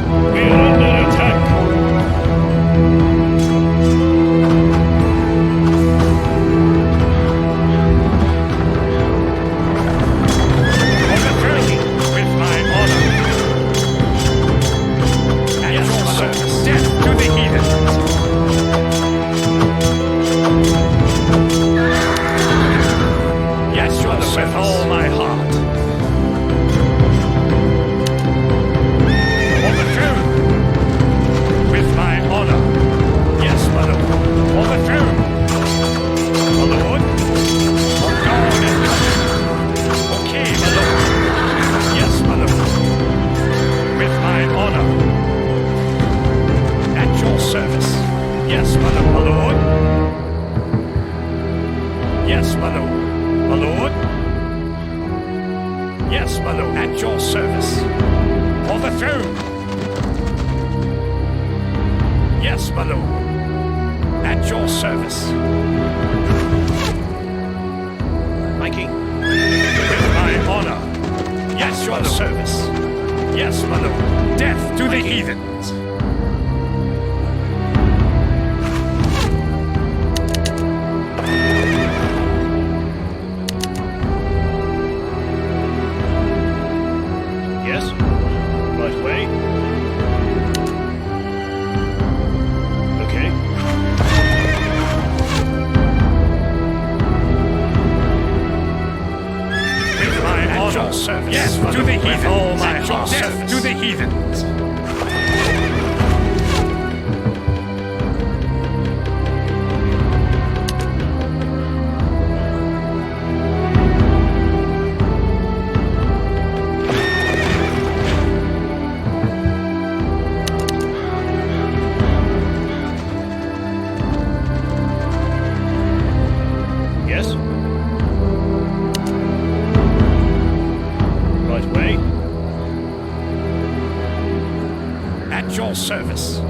Speaker 3: We're under attack. On the journey with my honor. At your service. Death to the heathens. Yes, your service. With all my heart. On the journey. my lord. At your service.
Speaker 2: My king.
Speaker 3: With my honor. Yes, your service. Yes, my lord. Death to the heathens.
Speaker 2: Yes. Right way. Okay.
Speaker 3: With my honor. Service. Yes, to the heathens. All my heart. Death to the heathens.
Speaker 2: Yes. Right way.
Speaker 3: At your service.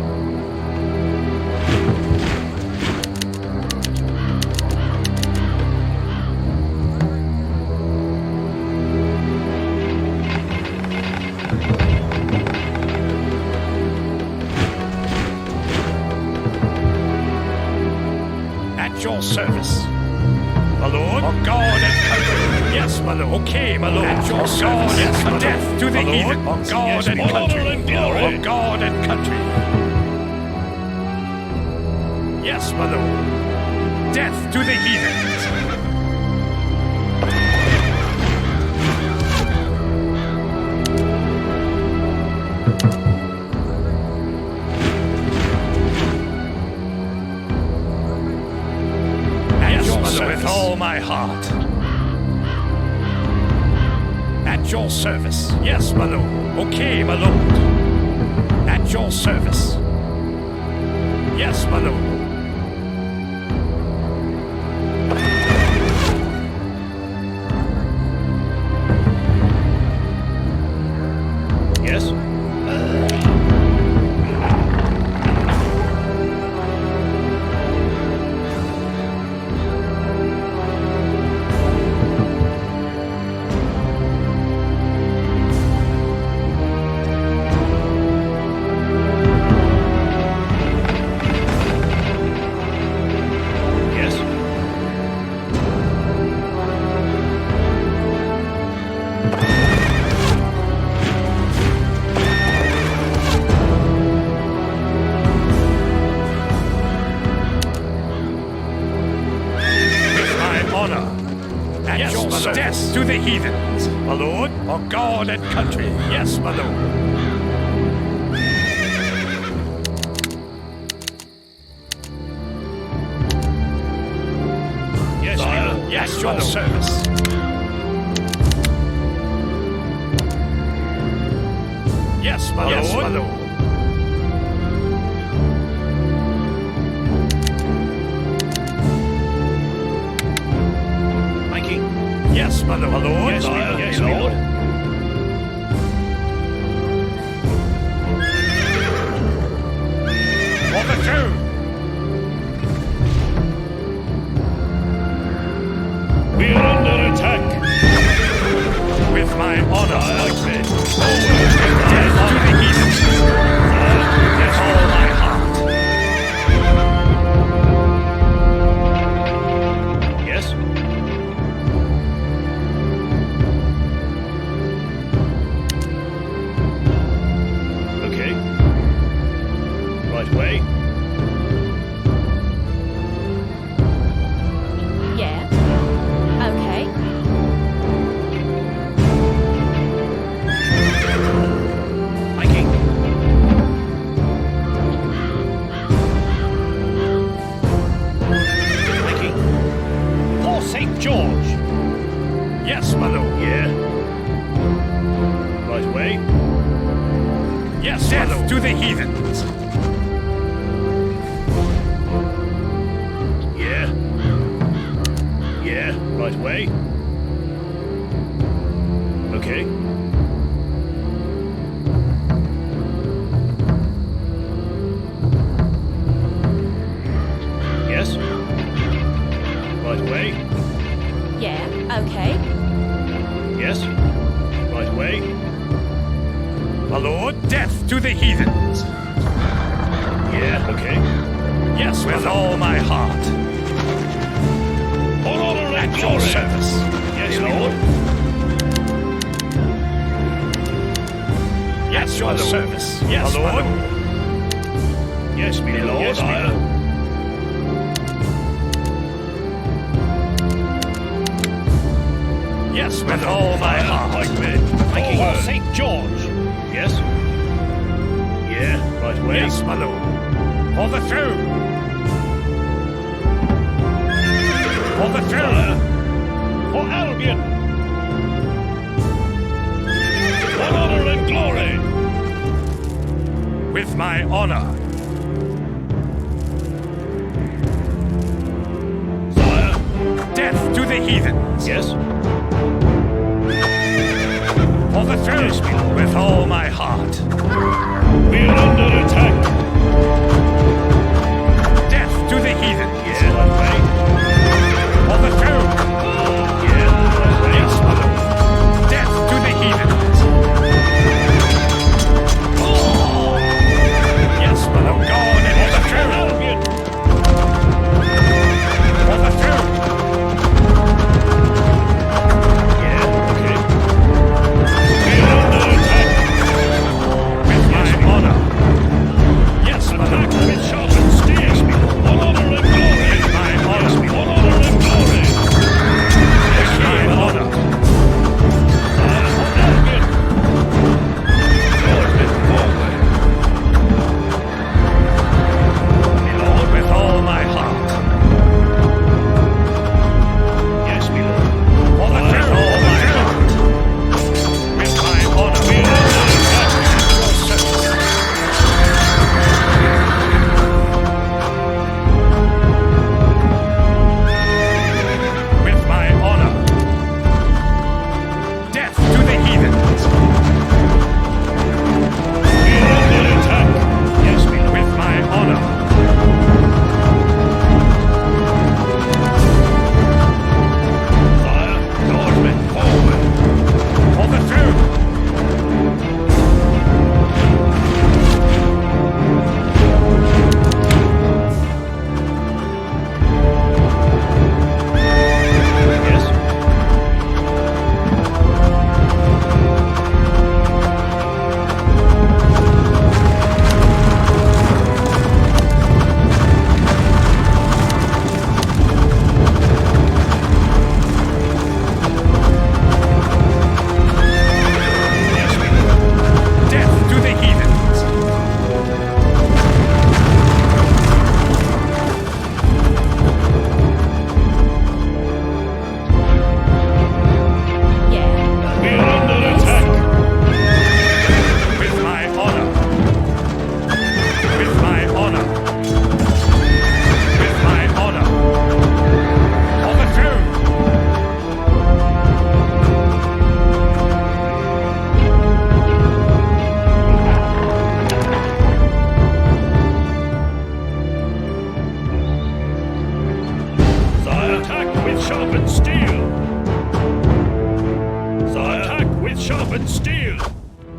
Speaker 3: At your service. My lord, for God and country. Yes, my lord. Okay, my lord. At your service. Yes, for death to the heathen. For God and country. For God and country. Yes, my lord. Death to the heathens. With all my heart. At your service. Yes, my lord. Okay, my lord. At your service. Yes, my lord.
Speaker 2: Yes.
Speaker 3: Death to the heathens, my lord, for God and country. Yes, my lord. Yes, my lord. Yes, your service. Yes, my lord. Yes, my lord. Yes, my lord. My lord. Yes, yes, my lord. For the throne. We are under attack. With my honor, like this. Death to the heathens. With all my heart. Yes. Right way.
Speaker 9: Yeah. Okay.
Speaker 2: My king. My king.
Speaker 3: For St. George. Yes, my lord.
Speaker 2: Yeah. Right way.
Speaker 3: Yes, death my lord. To the heathens.
Speaker 2: Right way. Okay.
Speaker 3: heathens. Yeah, okay. Yes, with all my heart. On honor and at your service. Yes, Lord. Yes, your service. Yes, my Lord. Yes, my Lord. Yes, my Lord. Yes, with all my heart. Oh, St. George. Yes? Yeah, right way. Yes, my lord. For the throne. For the throne. For Albion. For honor and glory. With my honor. Sire. Death to the heathens. Yes? For the throne, with all my heart. We're under attack. Death to the heathen. Yeah, that way. For the throne. Yeah, that way. Yes, mother. Death to the heathens. Oh. Yes, mother. God and for the throne. For the throne.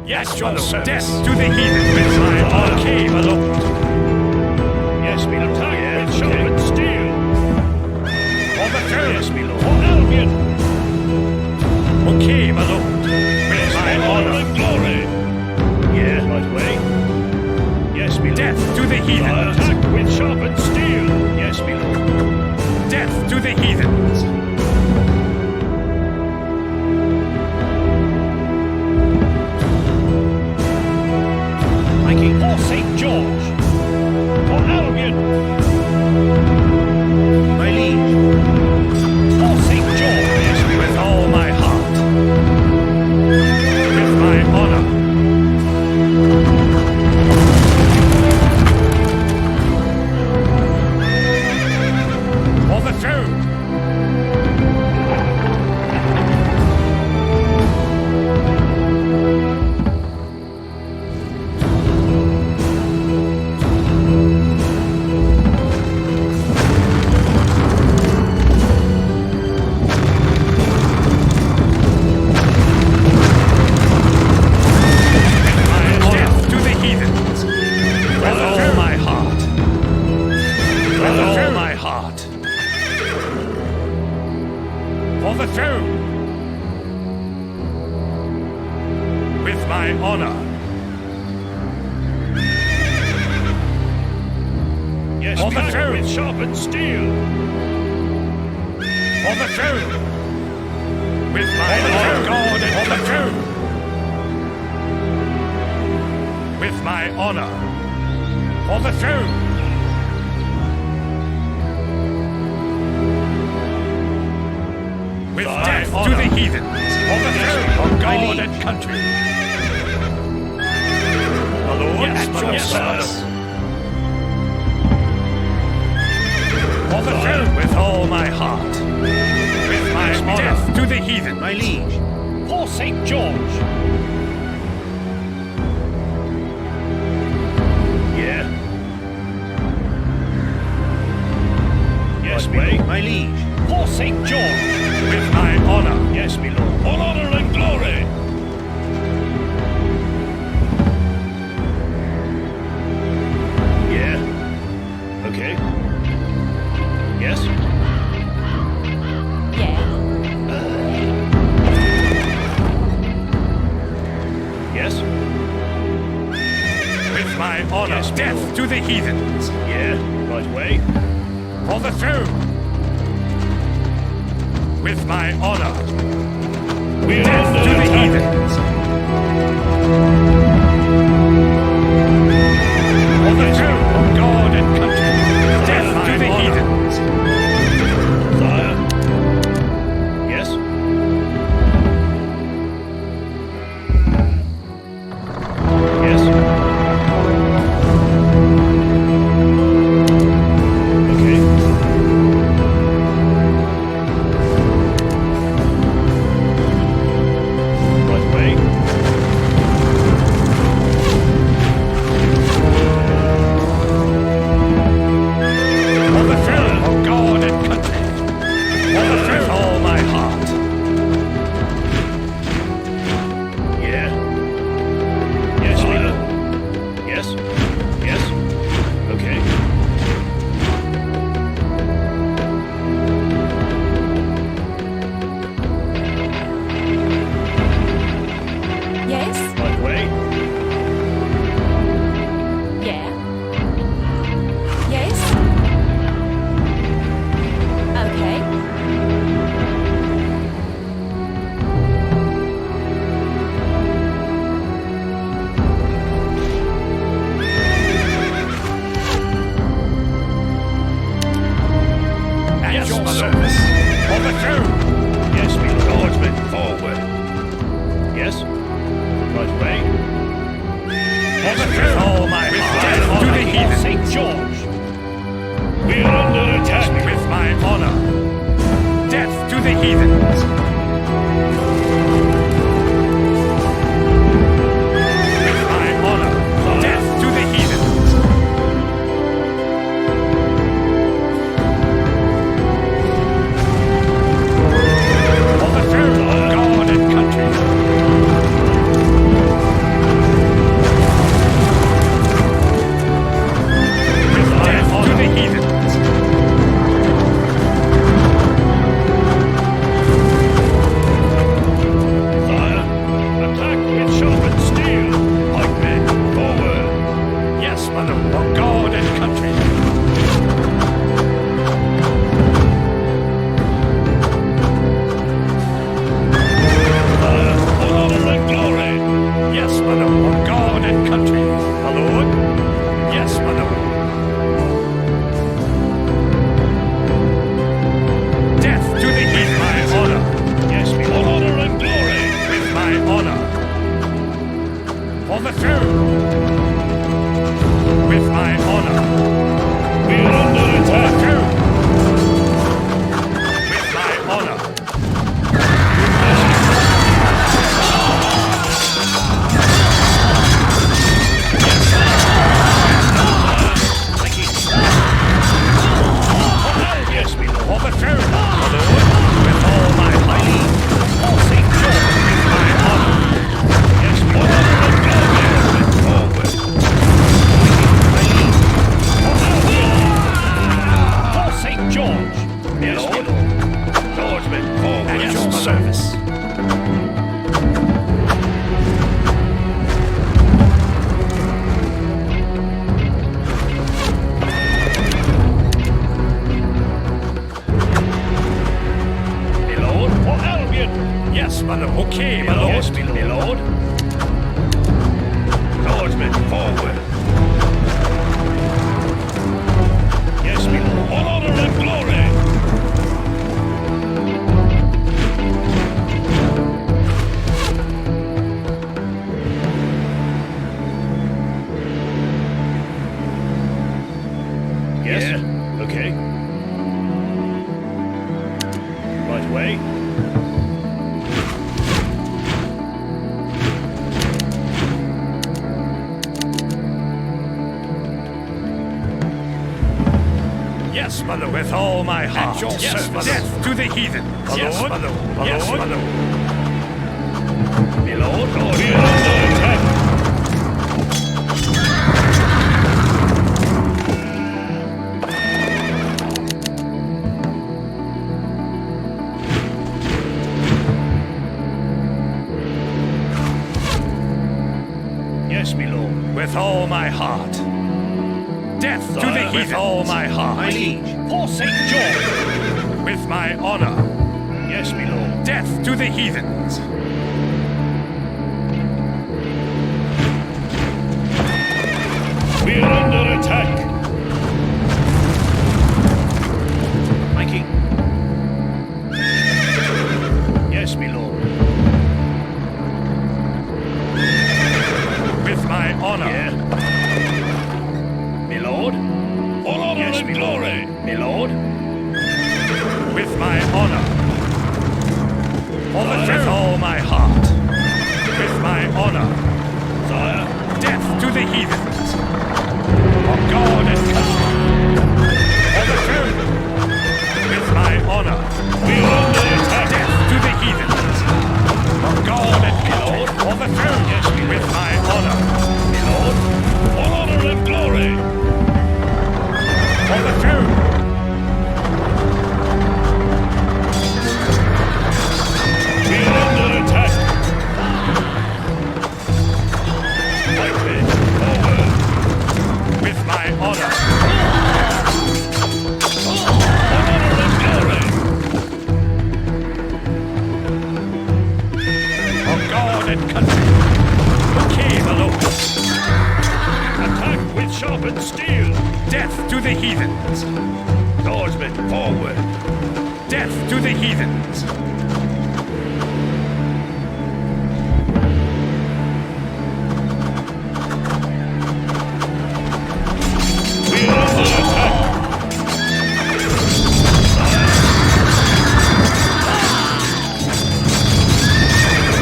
Speaker 3: Yes, your service. Death to the heathen with my honor. Okay, my lord. Yes, me lord. Attack with sharpened steel. For the throne. Yes, me lord. For Albion. Okay, my lord. With my honor and glory. Yeah, right way. Yes, me lord. Death to the heathen. Attack with sharpened steel. Yes, me lord. Death to the heathens. For St. George, for Albion, my liege, for St. George, yes, with all my heart, with my honor. For the throne. my honor. Yes, for the throne. With sharpened steel. For the throne. With my honor, God, and for the throne. With my honor. For the throne. With death to the heathens. For the throne of God and country. My lord, at your service. For the throne with all my heart. With my honor. Death to the heathen.
Speaker 2: My liege.
Speaker 3: For St. George. Yeah. Yes, way.
Speaker 2: My liege.
Speaker 3: For St. George. With my honor. Yes, my lord. For honor and glory. Yeah. Okay. Yes?
Speaker 9: Yeah.
Speaker 3: Yes? With my honor. Yes, death to the heathens. Yeah, right way. For the throne. With my honor. Death to the heathens. For the throne of God and country. Death to the heathens. Sire. Yes? Yes? Okay. Right way. For the throne of God and country. For the throne with all my heart. Yeah. Yes, leader. Yes. Yes. Okay.
Speaker 9: Yes?
Speaker 3: Right way.
Speaker 9: Yeah. Yes? Okay.
Speaker 3: At yes, your service. For the throne. Yes, me lordsmen, forward. Yes? Right way. For the throne. All my heart. To the heathen. St. George. We're under attack. With my honor. Death to the heathens. With my honor. Death to the heathens. For the throne of God and country. With death to the heathens. Sire, attack with sharpened steel. Like men, forward. Yes, my lord, for God and country. For honor and glory. Yes, my lord, for God and country. My lord. Yes, my lord. Death to the heathen. My honor. Yes, my lord. For honor and glory. With my honor. For the throne. With my honor. We're under attack. For the throne. With my honor. Yes, me lord. For the throne, my lord, with all my might. For St. George, with my honor. Yes, me lord. Forward. For Okay, my lord. Yes, my lord. Swordsman, forward. Yes, my lord. All honor and glory. Yes. Yeah. Okay. Right away. Yes, my lord. With all my heart. At your service. Death to the heathen. My yes, lord. My lord. Yes, my lord. My lord. Lord. We are under attack. Yes, my lord. With all my heart. Death to the heathen. With all my heart. My liege. For St. George. With my honor. Yes, my lord. Death to the heathens. We're under attack. My king. Yes, my lord. With my honor. Yeah. My lord. All honor yes, and glory. My lord. With my honor. With all my heart. With my honor. Sire. Death to the heathens. For God and country. For the throne. With my honor. We are under attack. Death to the heathens. For God and country. For the throne. Yes, with my honor. My lord. All honor and glory. For the throne. We are under attack. Right way. Forward. With my honor. Honor and glory. For God and country. Okay, my lord. Attack with sharpened steel. Death to the heathens. Swordsman, forward. Death to the heathens. We are under attack.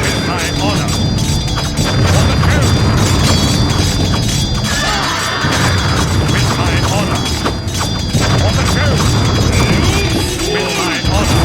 Speaker 3: With my honor. For the throne. With my honor. For the throne. With my honor.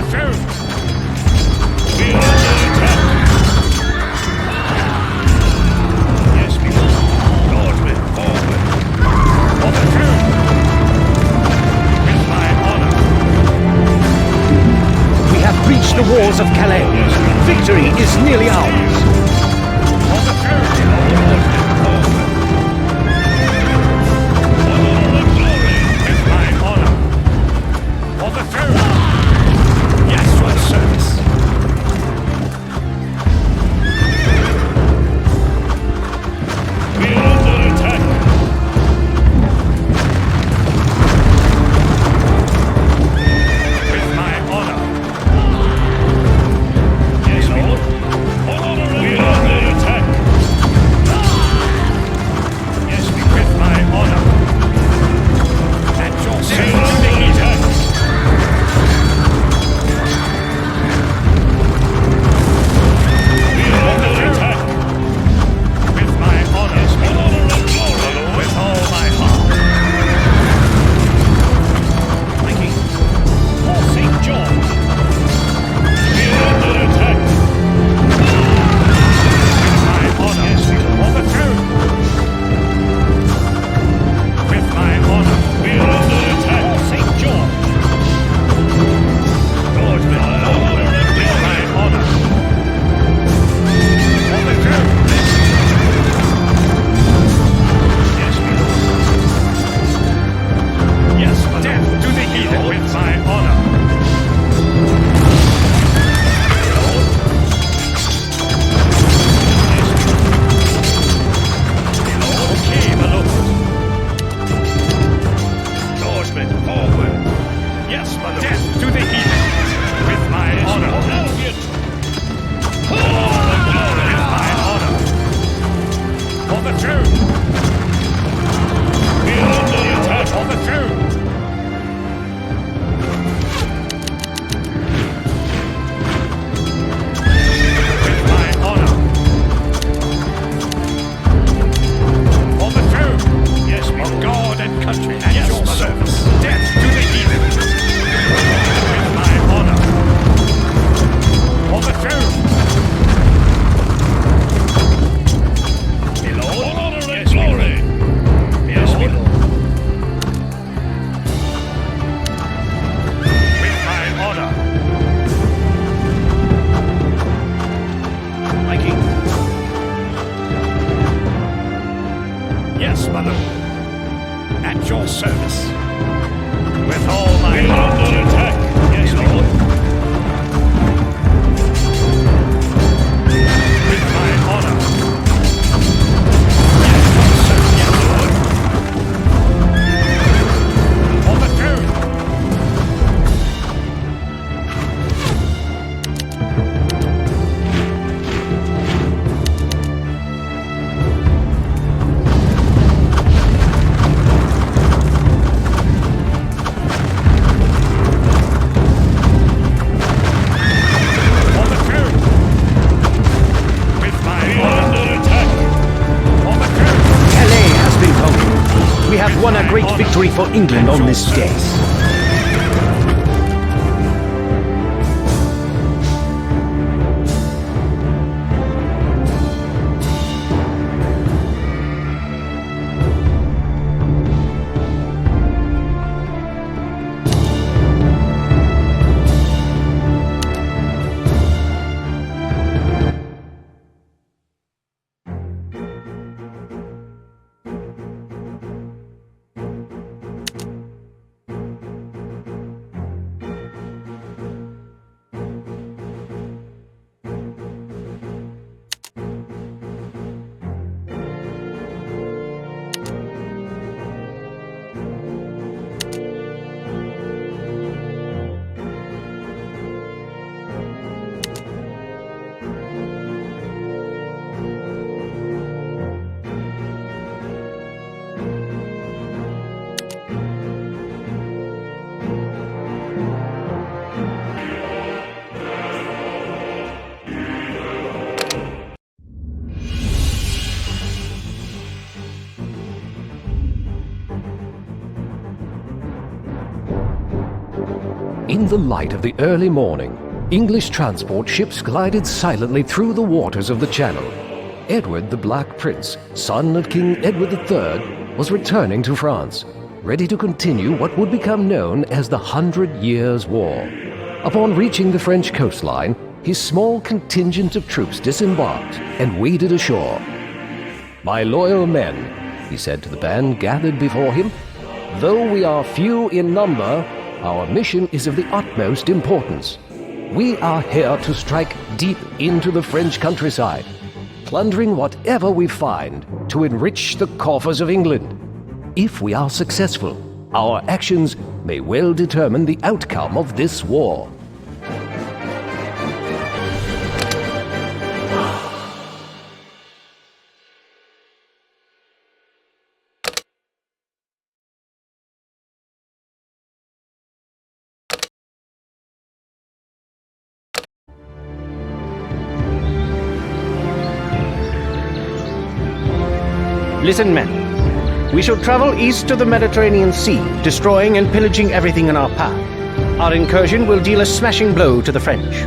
Speaker 3: Overthrown! We're under attack! Yes, we will. Northman, forward! Overthrown! With my honor!
Speaker 2: We have breached the walls of Calais. Victory is nearly ours.
Speaker 3: Overthrown! Northman, forward! Honor and glory! With my honor! Overthrown! Yes, for service! We're under attack! With my honor! Yes, Lord! We're under attack! Yes, with my honor! At your service! Attack! We're under attack! With my honor! Honor and glory! With all my heart! My king! For St. George! We're under attack! With my honor! Overthrown! With my honor! We're under attack! For St. George! Lord, with my honor! With my honor! Overthrown! Yes, my lord. Yes, my death to the heathen with my honor. Lord. Yes, my lord. Okay, my lord. Norsemen, forward. Yes, my lord. Death to the heathen with my honor. With my honor. Overthrown! We're under attack! Overthrown! With my honor! Overthrown! Yes, of God and country at your service! Death to the heathen! With my honor! Overthrown! My lord! Honor and glory! Yes, my lord! With my honor! My king! Yes, my lord! At your service! With all my heart! Under attack! Yes, lord! With my honor! Overthrown! Overthrown! With my under attack! Overthrown!
Speaker 2: Calais has been conquered. We have won a great victory for England on this day.
Speaker 1: In the light of the early morning, English transport ships glided silently through the waters of the Channel. Edward the Black Prince, son of King Edward III, was returning to France, ready to continue what would become known as the 100 Years' War. Upon reaching the French coastline, his small contingent of troops disembarked and waded ashore. "My loyal men," he said to the band gathered before him, "though we are few in number, our mission is of the utmost importance. We are here to strike deep into the French countryside, plundering whatever we find to enrich the coffers of England. If we are successful, our actions may well determine the outcome of this war."
Speaker 2: Listen, men. We shall travel east to the Mediterranean Sea, destroying and pillaging everything in our path. Our incursion will deal a smashing blow to the French.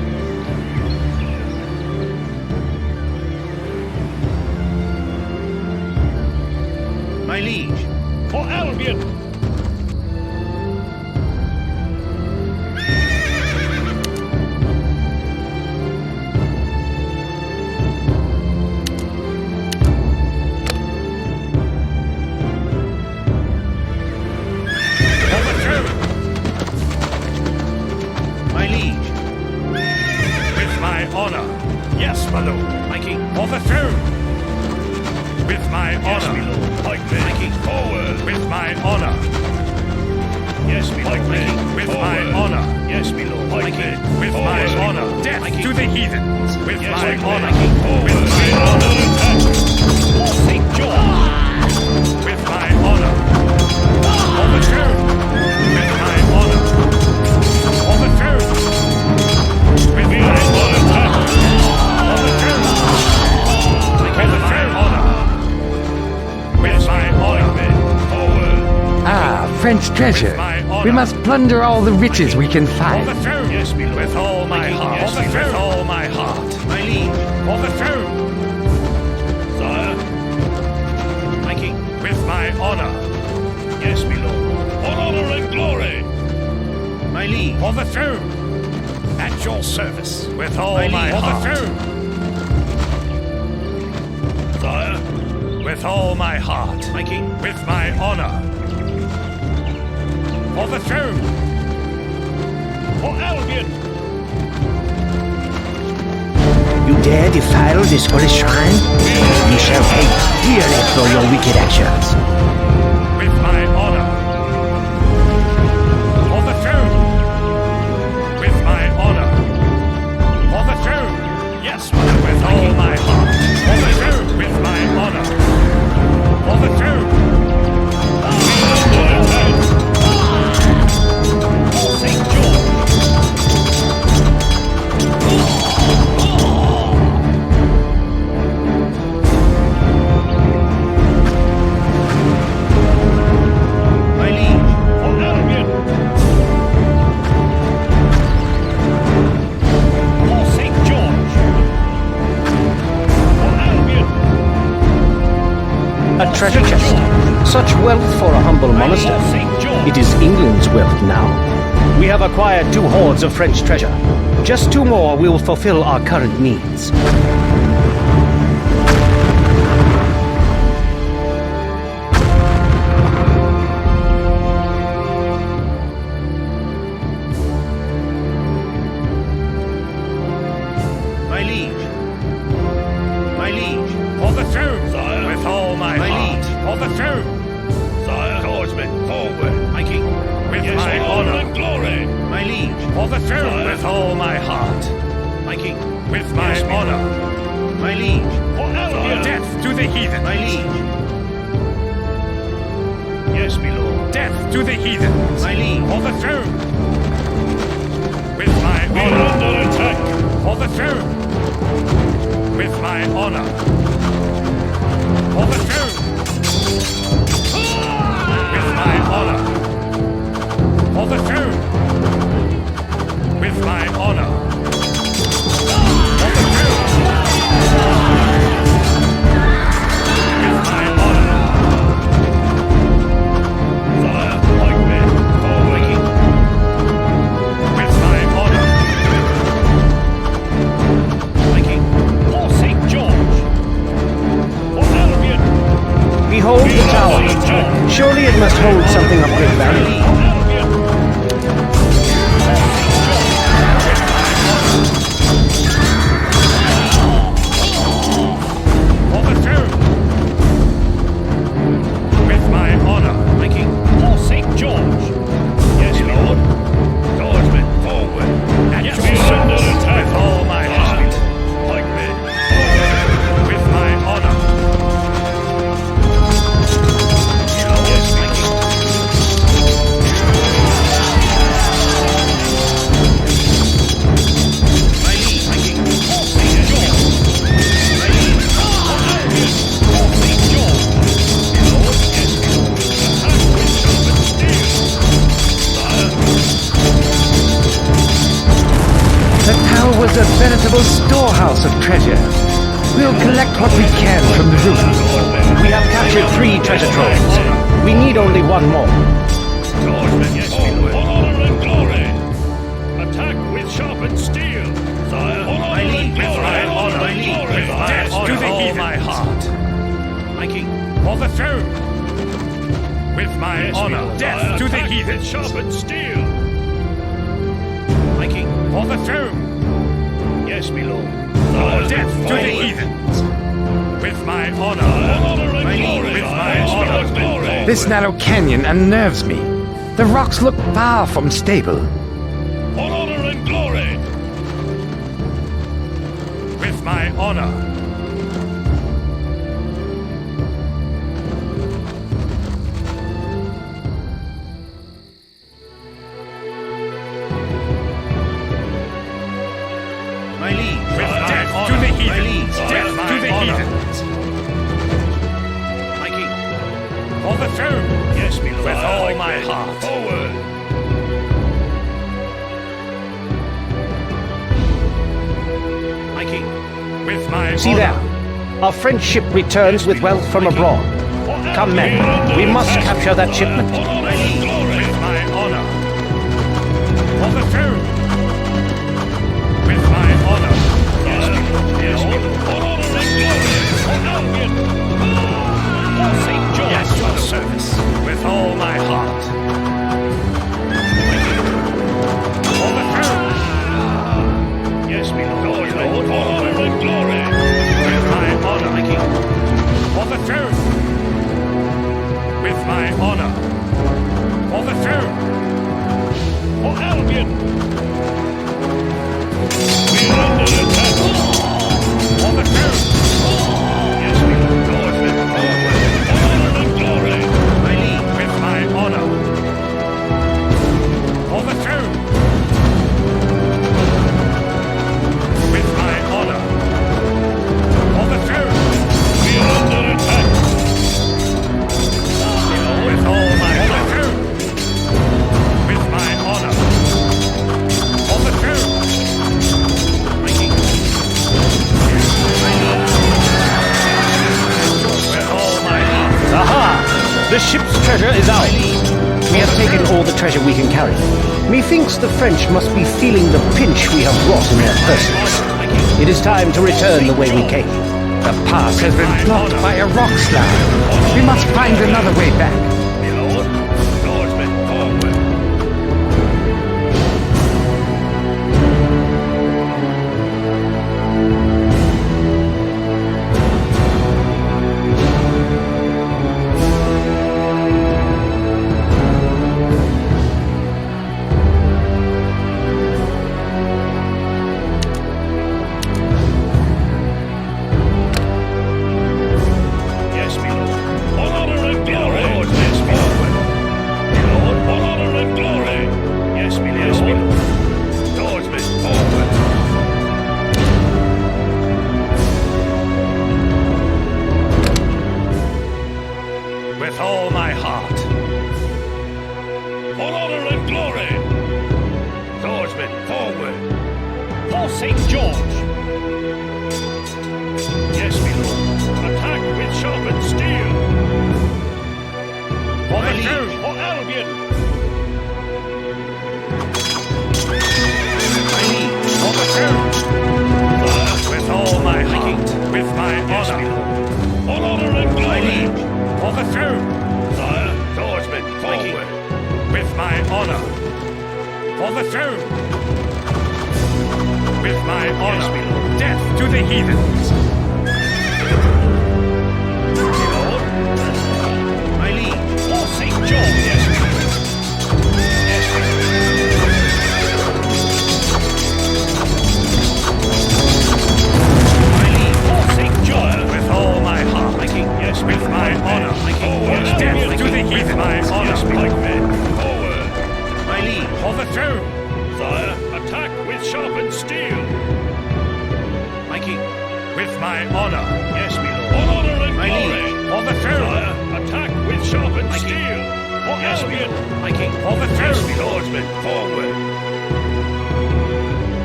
Speaker 2: My liege.
Speaker 3: For Albion! Honor. Yes, my lord. My king. For the throne. With my honor. Yes, my lord. Like me. My king. Forward. With my honor. Yes, my lord. Like me. With my honor. Yes, my lord. Like me. With my honor. Death to the heathens. With my honor. With my honor. St. George. With my honor. For the throne. With my honor. For the throne. With my honor.
Speaker 6: Ah, French treasure. We must plunder all the riches we can find.
Speaker 3: For the throne, yes, me lord. With all my heart. Yes, with all my heart. My liege. For the throne. Sire. My king. With my honor. Yes, me lord. For honor and glory. My liege. For the throne. At your service. With all my heart. For the throne. Sire. With all my heart. My king. With my honor. For the throne! For Albion!
Speaker 2: You dare defile this holy shrine? You shall pay dearly for your wicked actions.
Speaker 3: With my honor! For the throne! With my honor! For the throne! Yes, with all my heart! For the throne! With my honor! For the throne! St. George! My liege, for Albion! For St. George! For Albion!
Speaker 2: A treasure chest. Such wealth for a humble monastery. It is England's wealth now. We have acquired 2 hoards of French treasure. Just 2 more will fulfill our current needs.
Speaker 3: My liege. My liege. For the throne, sire. With all my heart. Liege. For the throne. Sire. Swordsman, forward. My king. With yes, my honor and glory. My liege. For the throne. Sire. With all my heart. My king. With my yes, honor. My liege. For Albion. Death to the heathen. My liege. Yes, my lord. Death to the heathen. My liege. For the throne. With my honor. Under attack. For the throne. With my honor. For the throne. With my honor. For the throne. With my honor.
Speaker 2: Behold the tower. Surely it must hold something of great value.
Speaker 3: With my honor. Making for St. George. Yes, Lord. Swordsmen, forward. And yes, under attack with all my heart. Like men. With my honor. Yes, making. My lead, making for St. George. My lead. For St. George. Lord, yes, attack with sharpened steel.
Speaker 6: The tower was a veritable storehouse of treasure. We'll collect what we can from the ruins.
Speaker 2: We have captured 3 treasure troves. We need only one more.
Speaker 3: Swordsmen, yes, forward. Honor and glory. Attack with sharpened steel. Sire, my lead, with my honor, my lead, with death to the heathen. My heart. My king, for the throne. With my honor, death to the heathen. Sharpened steel. My king, for the throne. Yes, my lord. Death to the heathens. With my honor, my glory. With my honor, glory.
Speaker 6: This narrow canyon unnerves me. The rocks look far from stable.
Speaker 3: Honor and glory. With my honor.
Speaker 2: My liege.
Speaker 3: With death to the heathens. Death to the heathens. My king. For the throne. Yes, my lord. With all my heart. Forward. My king. With my
Speaker 2: See there. Our French ship returns with wealth from abroad. Come, men. We must capture that shipment.
Speaker 3: With my honor. For the throne. With my honor. Yes, yes, honor and glory. For Albion. For St. George. Yes, your service. With all my heart. For the throne. Yes, my lord. Honor and glory. With my honor, my king. For the throne. With my honor. For the throne. For Albion. We're under attack. For the throne. Yes, we lord. Honor and glory. My lead. With my honor. For the throne. With my honor. For the throne. We're under attack. With all my honor. With my honor. For the throne. My king. With all my heart.
Speaker 2: Aha! The ship's treasure is ours. We have taken all the treasure we can carry. Methinks the French must be feeling the pinch we have wrought in their purses. It is time to return the way we came.
Speaker 6: The pass has been blocked by a rock slab. We must find another way back.
Speaker 3: My lord, swordsmen forward. Yes, my lord. Honor and glory. St. George. Yes, my lord. Attack with sharpened steel. For the crown, for Albion. For the crown. With all my heart, with my honor. All honor and glory. For the throne. Sire, swordsman, forward. With my honor. For the throne. With my honor. Death to the heathens. My liege. For St. John. Yes. Yes. My liege. For St. John. With all my heart. My king. Yes. With my honor. My king. Yes. Death to the heathen. My honor. Like men. Forward. My liege. For the throne. Sire, attack with sharpened steel. My king. With my honor. Yes, my lord. All honor and my glory. For the throne. Sire, attack with sharpened steel. For yes, Albion. My king. For the throne. Yes, my lordsmen. Forward.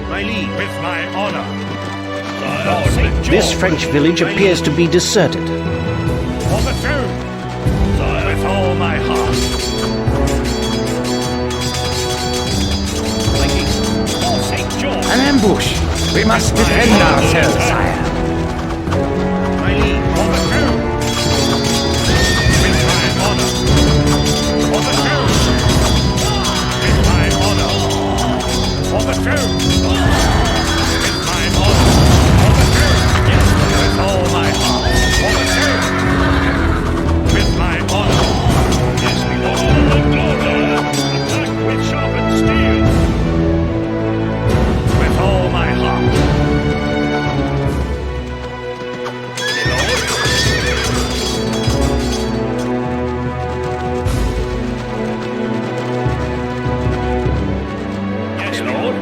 Speaker 3: My liege. With my honor. Sire,
Speaker 2: This French village appears to be deserted.
Speaker 3: For the throne. Sire, with all my heart. My king. For St. George.
Speaker 6: An ambush! We must defend ourselves, sire.
Speaker 3: My liege. For the throne. With my honor. For the throne. With my honor. For the throne. With my honor. For the throne. Yes, with all my heart. For the throne. With my honor. Yes, with all my glory. Attack with sharpened steel. With all my heart. Yes, Lord.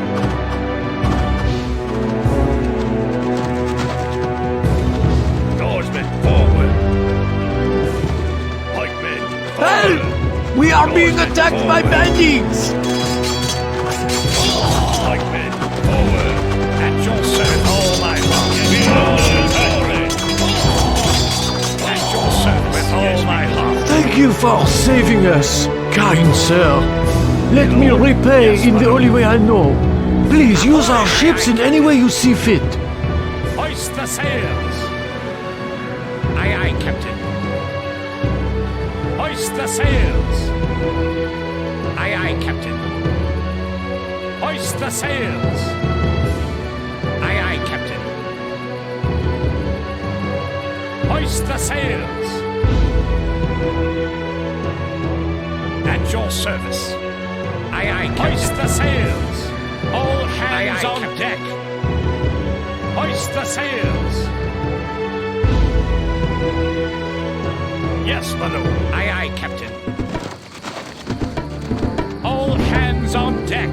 Speaker 3: Swordsmen, forward. Pikemen, forward.
Speaker 6: Help! We are being attacked by bandits!
Speaker 3: Pikemen, forward. At your service, all my heart. Glory. At your service, with all my heart.
Speaker 6: Thank you for saving us, kind sir. Let me repay in the only way I know. Please use our ships in any way you see fit.
Speaker 3: Hoist the sails. Aye, aye, Captain. Hoist the sails. Aye, aye, Captain. Hoist the sails. Aye, aye, Captain. Hoist the sails. At your service. Aye, aye, Captain. Hoist the sails. All hands aye, aye, on Captain. Deck. Hoist the sails. Yes, my lord. Aye, aye, Captain. All hands on deck.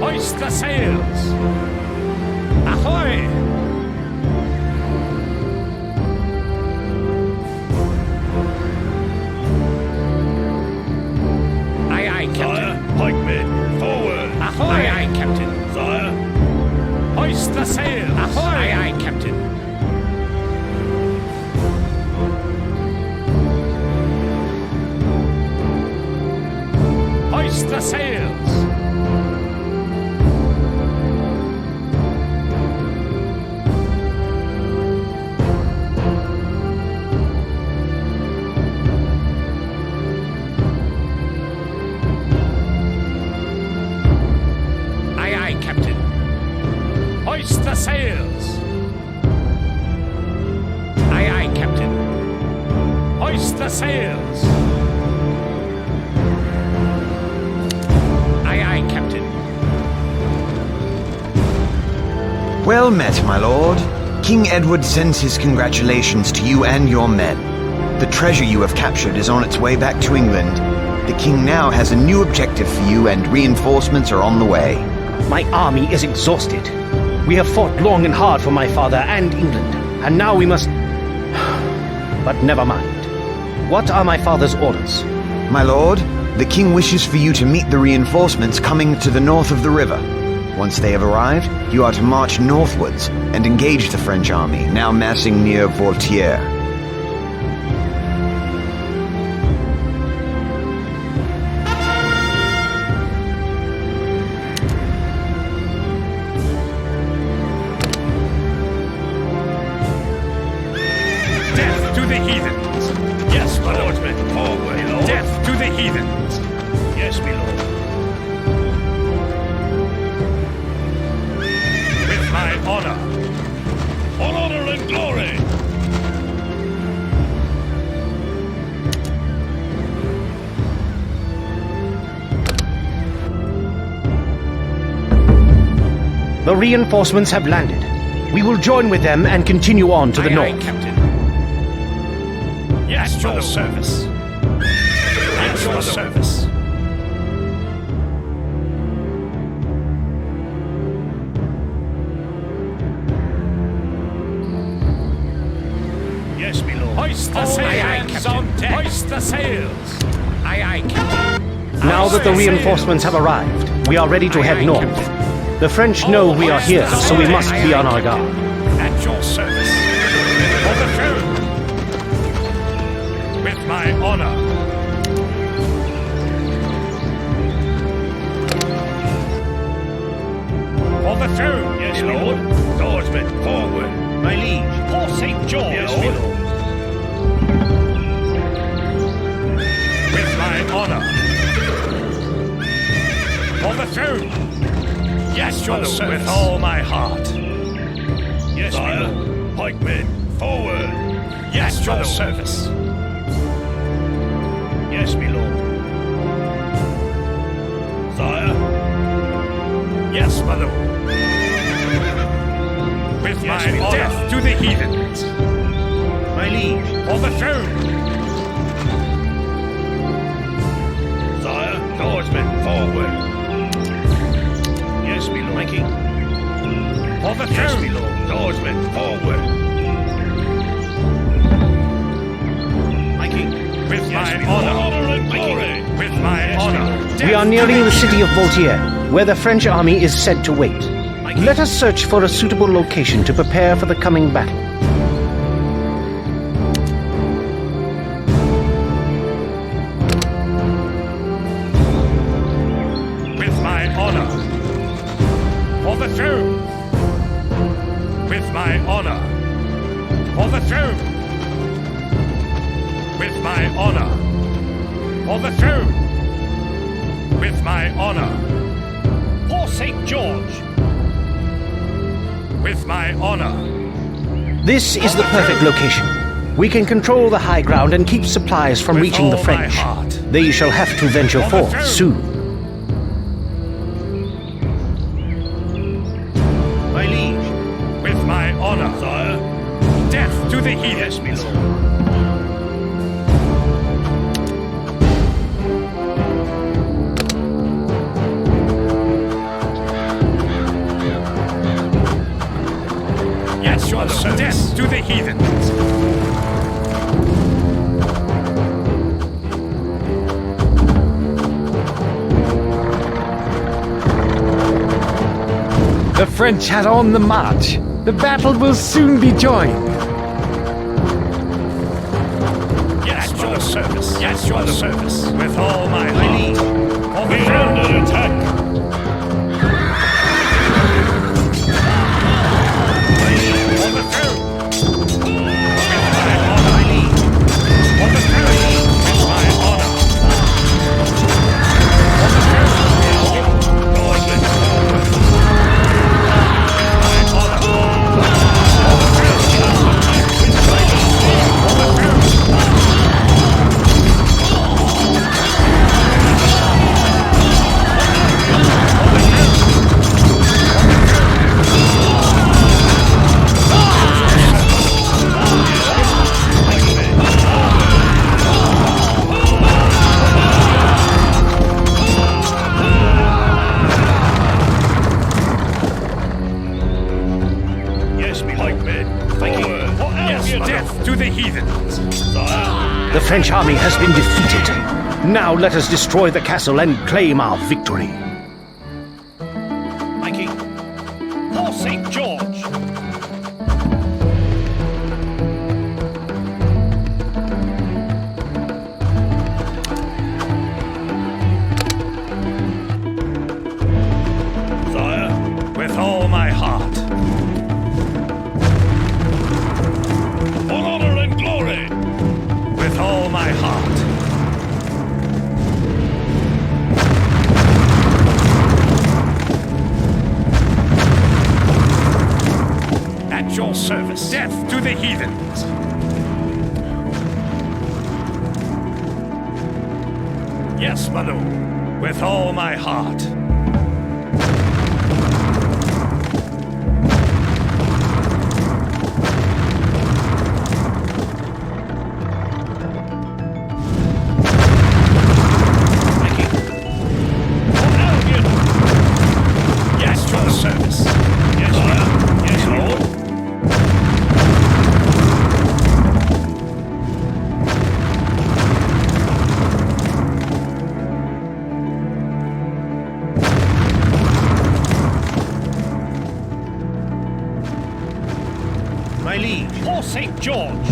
Speaker 3: Hoist the sails. Ahoy! Aye, aye, Captain. Pikemen, forward. Ahoy! Aye, aye, Captain. Sire. Hoist the sails. Ahoy! Aye, aye, Captain. Hoist the sails. Aye, aye, Captain. Hoist the sails. Aye, aye, Captain. Hoist the sails. Aye, aye, Captain.
Speaker 7: Well met, my lord. King Edward sends his congratulations to you and your men. The treasure you have captured is on its way back to England. The king now has a new objective for you, and reinforcements are on the way.
Speaker 2: My army is exhausted. We have fought long and hard for my father and England, and now we must... But never mind. What are my father's orders?
Speaker 7: My lord, the king wishes for you to meet the reinforcements coming to the north of the river. Once they have arrived, you are to march northwards and engage the French army, now massing near Voltiers.
Speaker 3: Death to the heathens! Yes, my lord. Forward, my lord. Death to the heathens! Yes, my lord. With my honor! On honor and glory!
Speaker 2: The reinforcements have landed. We will join with them and continue on to the north.
Speaker 3: Captain. Yes, your service. Yes, your service. Yes, my lord. Hoist the sails on deck. Hoist the sails. Aye, aye, Captain.
Speaker 2: Now that the reinforcements have arrived, we are ready to head north. The French know we are here, so we must be on our guard.
Speaker 3: At your service. For the throne. With my honor. For the throne, yes, my lord. Swordsman, forward. My liege. For St. George, yes, my lord. With my honor. For the throne. Yes, your service. With all my heart. Yes, my lord. Pikemen, forward. Yes, your service. Yes, my lord. Sire. Yes, my lord. With yes, my honor. Death to the heathens. My liege. For the throne. Sire. Swordsman, forward. Yes, my lord. My king. For the throne. Yes, my lord. Swordsman, forward. My king. With yes, my honor and glory. With my yes, honor.
Speaker 2: We are nearing the city of Voltiers, where the French army is said to wait. Let us search for a suitable location to prepare for the coming battle.
Speaker 3: With my honor. For the throne. With my honor. For the throne. With my honor. For the throne. With my honor. For St. George. With my honor.
Speaker 2: This is the perfect location. We can control the high ground and keep supplies from reaching the French. They shall have to venture forth soon.
Speaker 3: My liege. With my honor, sire. Death to the heathens, my lord. Yes, your service. Death to the heathens.
Speaker 6: The French are on the march. The battle will soon be joined.
Speaker 3: Yes, your service. Yes, your service. With all my heart. On the under attack. On the throne. With my honor. On the throne. With my honor. On the throne. To the heathens.
Speaker 2: The French army has been defeated. Now let us destroy the castle and claim our victory.
Speaker 3: My king. St. George! Sire, with all my heart. On honor and glory! With all my heart. At your service. Death to the heathens. Yes, my lord. With all my heart.
Speaker 2: My liege.
Speaker 3: For St. George!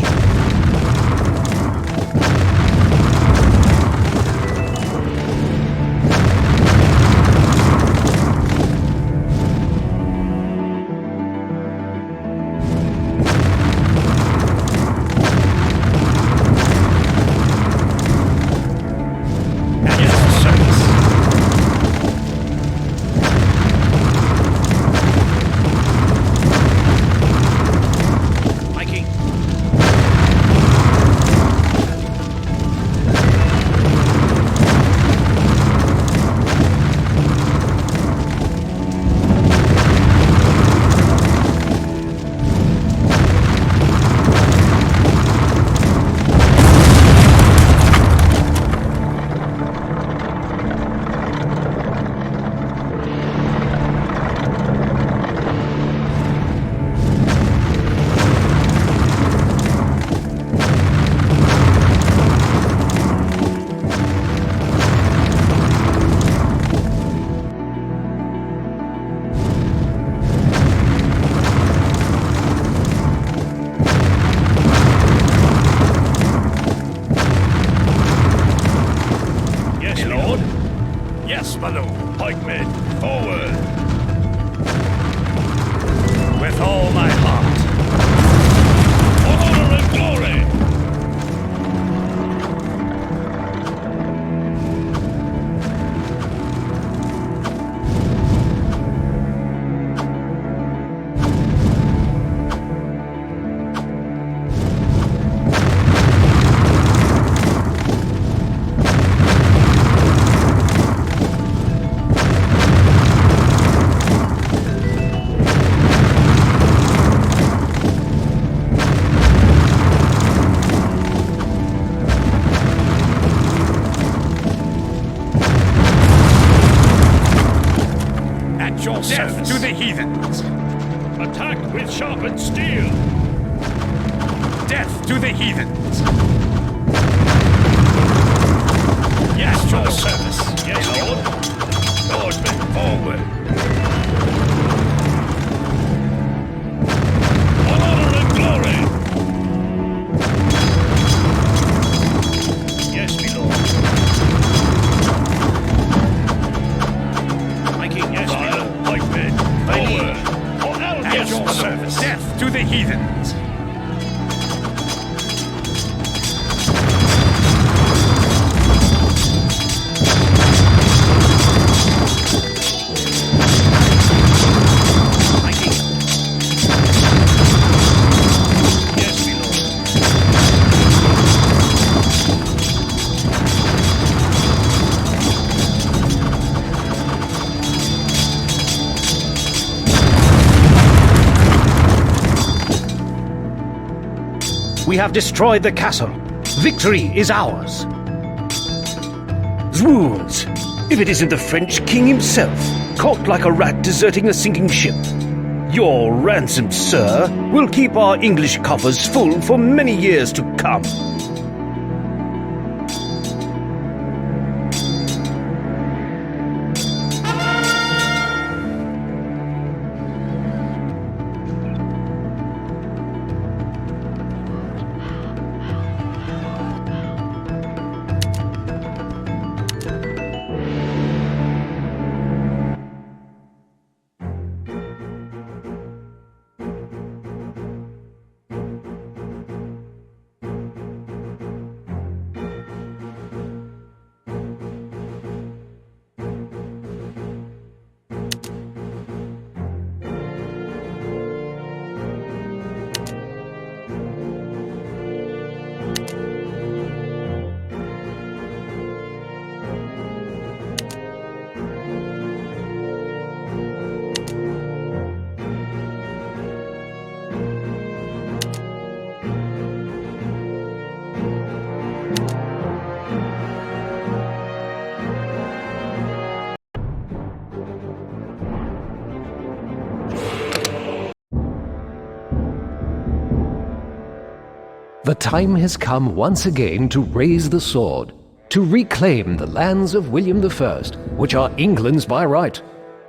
Speaker 3: Yes, my lord. Pikemen, forward. With all my heart. For honor and glory. Death to the heathens! Attack with sharpened steel! Death to the heathens! Yes, your service! Yes, lord! Swordsmen, forward! On honor and glory! Yes, my lord! My king, yes, my lord! Pikemen, forward! At your service! Death to the heathens! My king! Yes, my lord!
Speaker 2: We have destroyed the castle. Victory is ours. Zounds! If it isn't the French king himself, caught like a rat deserting a sinking ship. Your ransom, sir, will keep our English coffers full for many years to come.
Speaker 1: The time has come once again to raise the sword, to reclaim the lands of William I, which are England's by right.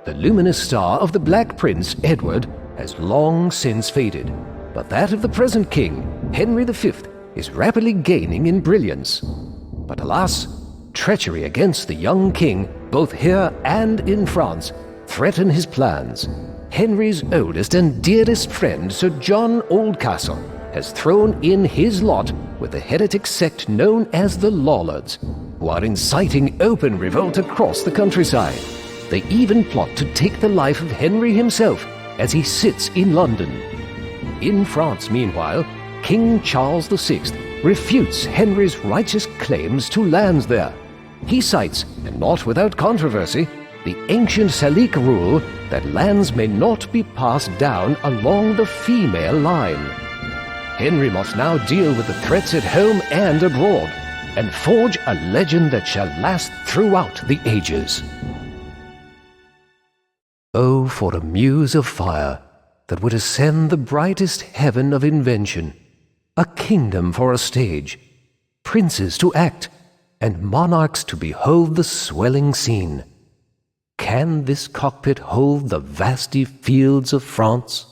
Speaker 1: The luminous star of the Black Prince, Edward, has long since faded, but that of the present king, Henry V, is rapidly gaining in brilliance. But alas, treachery against the young king, both here and in France, threaten his plans. Henry's oldest and dearest friend, Sir John Oldcastle, has thrown in his lot with the heretic sect known as the Lollards, who are inciting open revolt across the countryside. They even plot to take the life of Henry himself as he sits in London. In France, meanwhile, King Charles VI refutes Henry's righteous claims to lands there. He cites, and not without controversy, the ancient Salic rule that lands may not be passed down along the female line. Henry must now deal with the threats at home and abroad, and forge a legend that shall last throughout the ages. Oh, for a muse of fire that would ascend the brightest heaven of invention, a kingdom for a stage, princes to act, and monarchs to behold the swelling scene. Can this cockpit hold the vasty fields of France?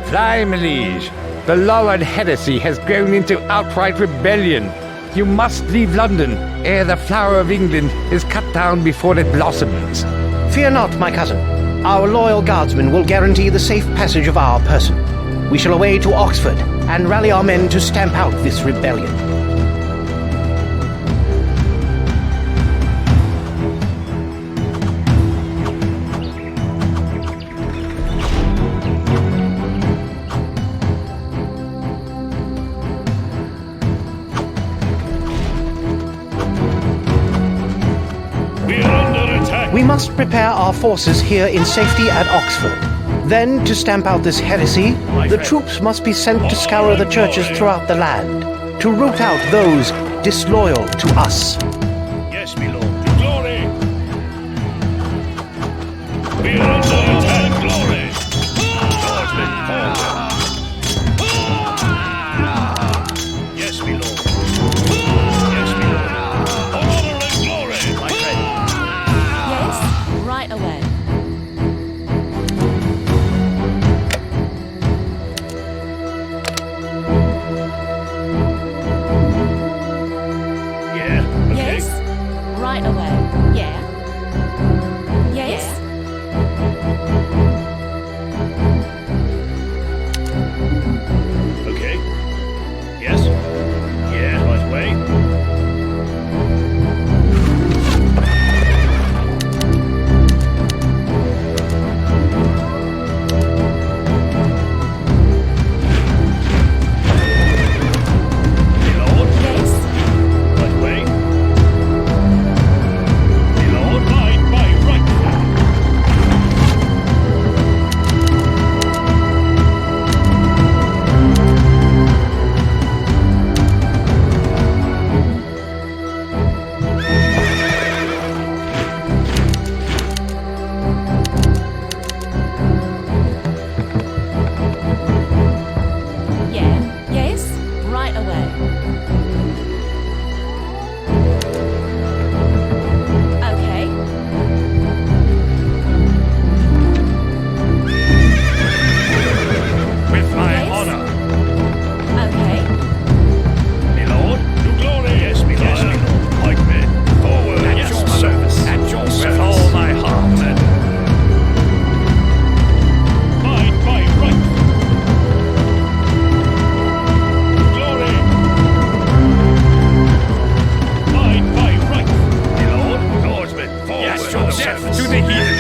Speaker 8: Fly, my liege. The Lollard heresy has grown into outright rebellion. You must leave London ere the flower of England is cut down before it blossoms.
Speaker 2: Fear not, my cousin. Our loyal guardsmen will guarantee the safe passage of our person. We shall away to Oxford and rally our men to stamp out this rebellion. We must prepare our forces here in safety at Oxford. Then, to stamp out this heresy, the troops must be sent to scour the churches throughout the land, to root out those disloyal to us.
Speaker 3: Yes, my lord. Glory! We are under attack. Glory! Swordsman, forward! Yes, my lord. Yes, my lord. Honor and glory, my friend.
Speaker 9: Yes, right away.
Speaker 3: Yeah, okay.
Speaker 9: Yes, right away. Yeah. Yes.
Speaker 3: Okay. Yes. Yeah, right away. My lord,
Speaker 9: Yes.
Speaker 3: right away. My lord, line by right.
Speaker 9: Yeah. Yes, right away. Okay.
Speaker 3: With my
Speaker 9: Yes.
Speaker 3: honor.
Speaker 9: Okay.
Speaker 3: My lord, to glory. Yes, my lord. Yes, my lord. Like men. Forward. At your service. At your service. With all my heart, men. Line by right. To glory. Line by right. My lord, swordsman. Forward. Yes, your death to the heathen.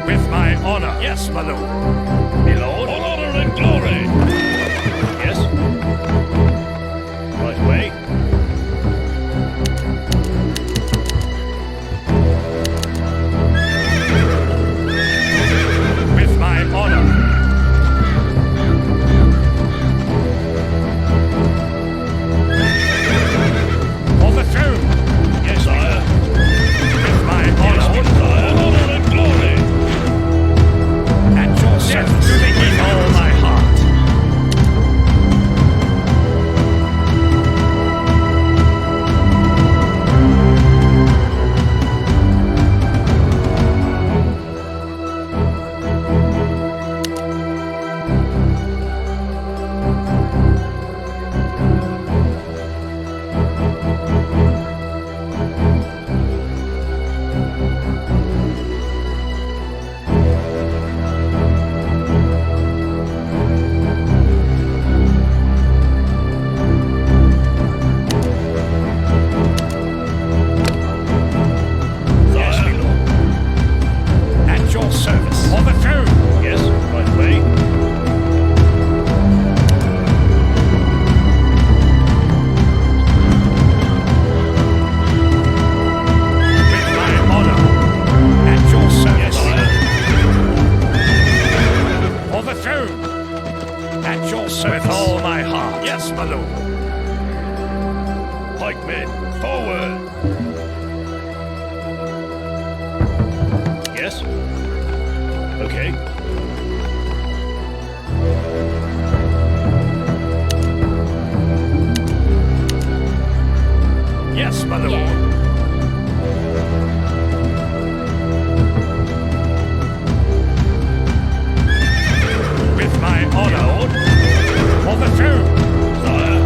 Speaker 3: With my honor. Yes, my lord. My lord. Honor and glory. Yes. my lord. Pikemen, forward! Yes? Okay. Yes, my lord.
Speaker 9: Yeah.
Speaker 3: With my honor, for the throne, sire.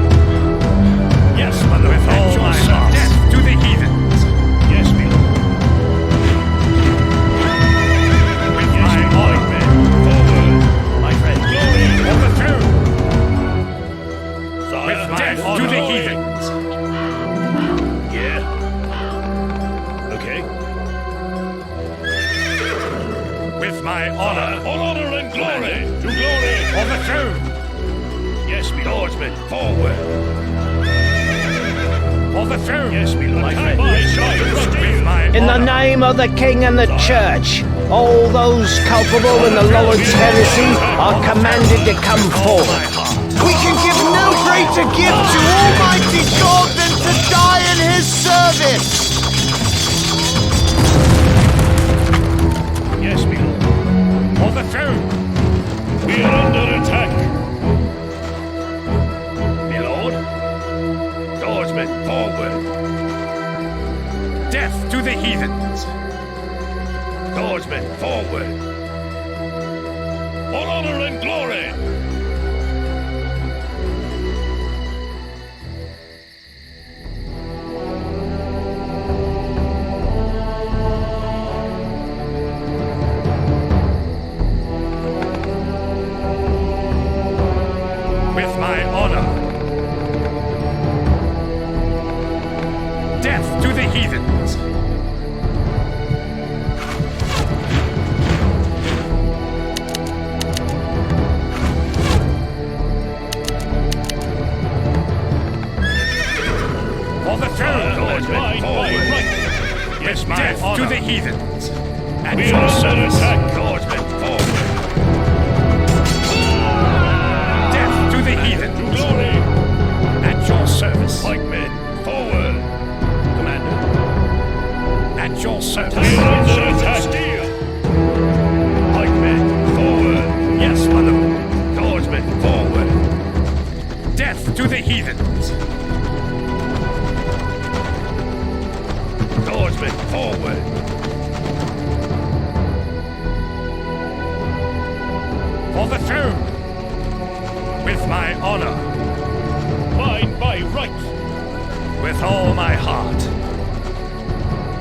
Speaker 3: Yes, my lord. With all my heart. Death to the heathens. Yes, my lord. With my honor, forward, my friend. Glory for the throne, sire. With my death honor to the heathens. Yeah. Okay. With my honor, all honor and glory, to glory for the throne. Yes, me lordsmen, forward. For the throne. Yes, me lord. With my
Speaker 2: In the
Speaker 3: honor.
Speaker 2: name of the King and the Church, all those culpable in the Lord's heresy are commanded to come forward.
Speaker 7: We can give no greater gift to Almighty God than to die in His service!
Speaker 3: Yes, me lord. For the throne. We are under attack. Me lord. Swordsmen, forward. Death to the heathens. Swordsmen, forward. All honor and glory. With my honor. Death to the heathens. For the throne, Lordsmen, forward. Yes, my death honor. To the heathens. At your service, Lordsmen, forward. Death to the heathens. Glory. At your service. Pikemen, forward. Commander. At your service. Under attack. Pikemen, forward. Yes, my lord. Swordsmen, forward. Death to the heathens. Swordsmen, forward. For the throne. With my honor. Mine by right. With all my heart.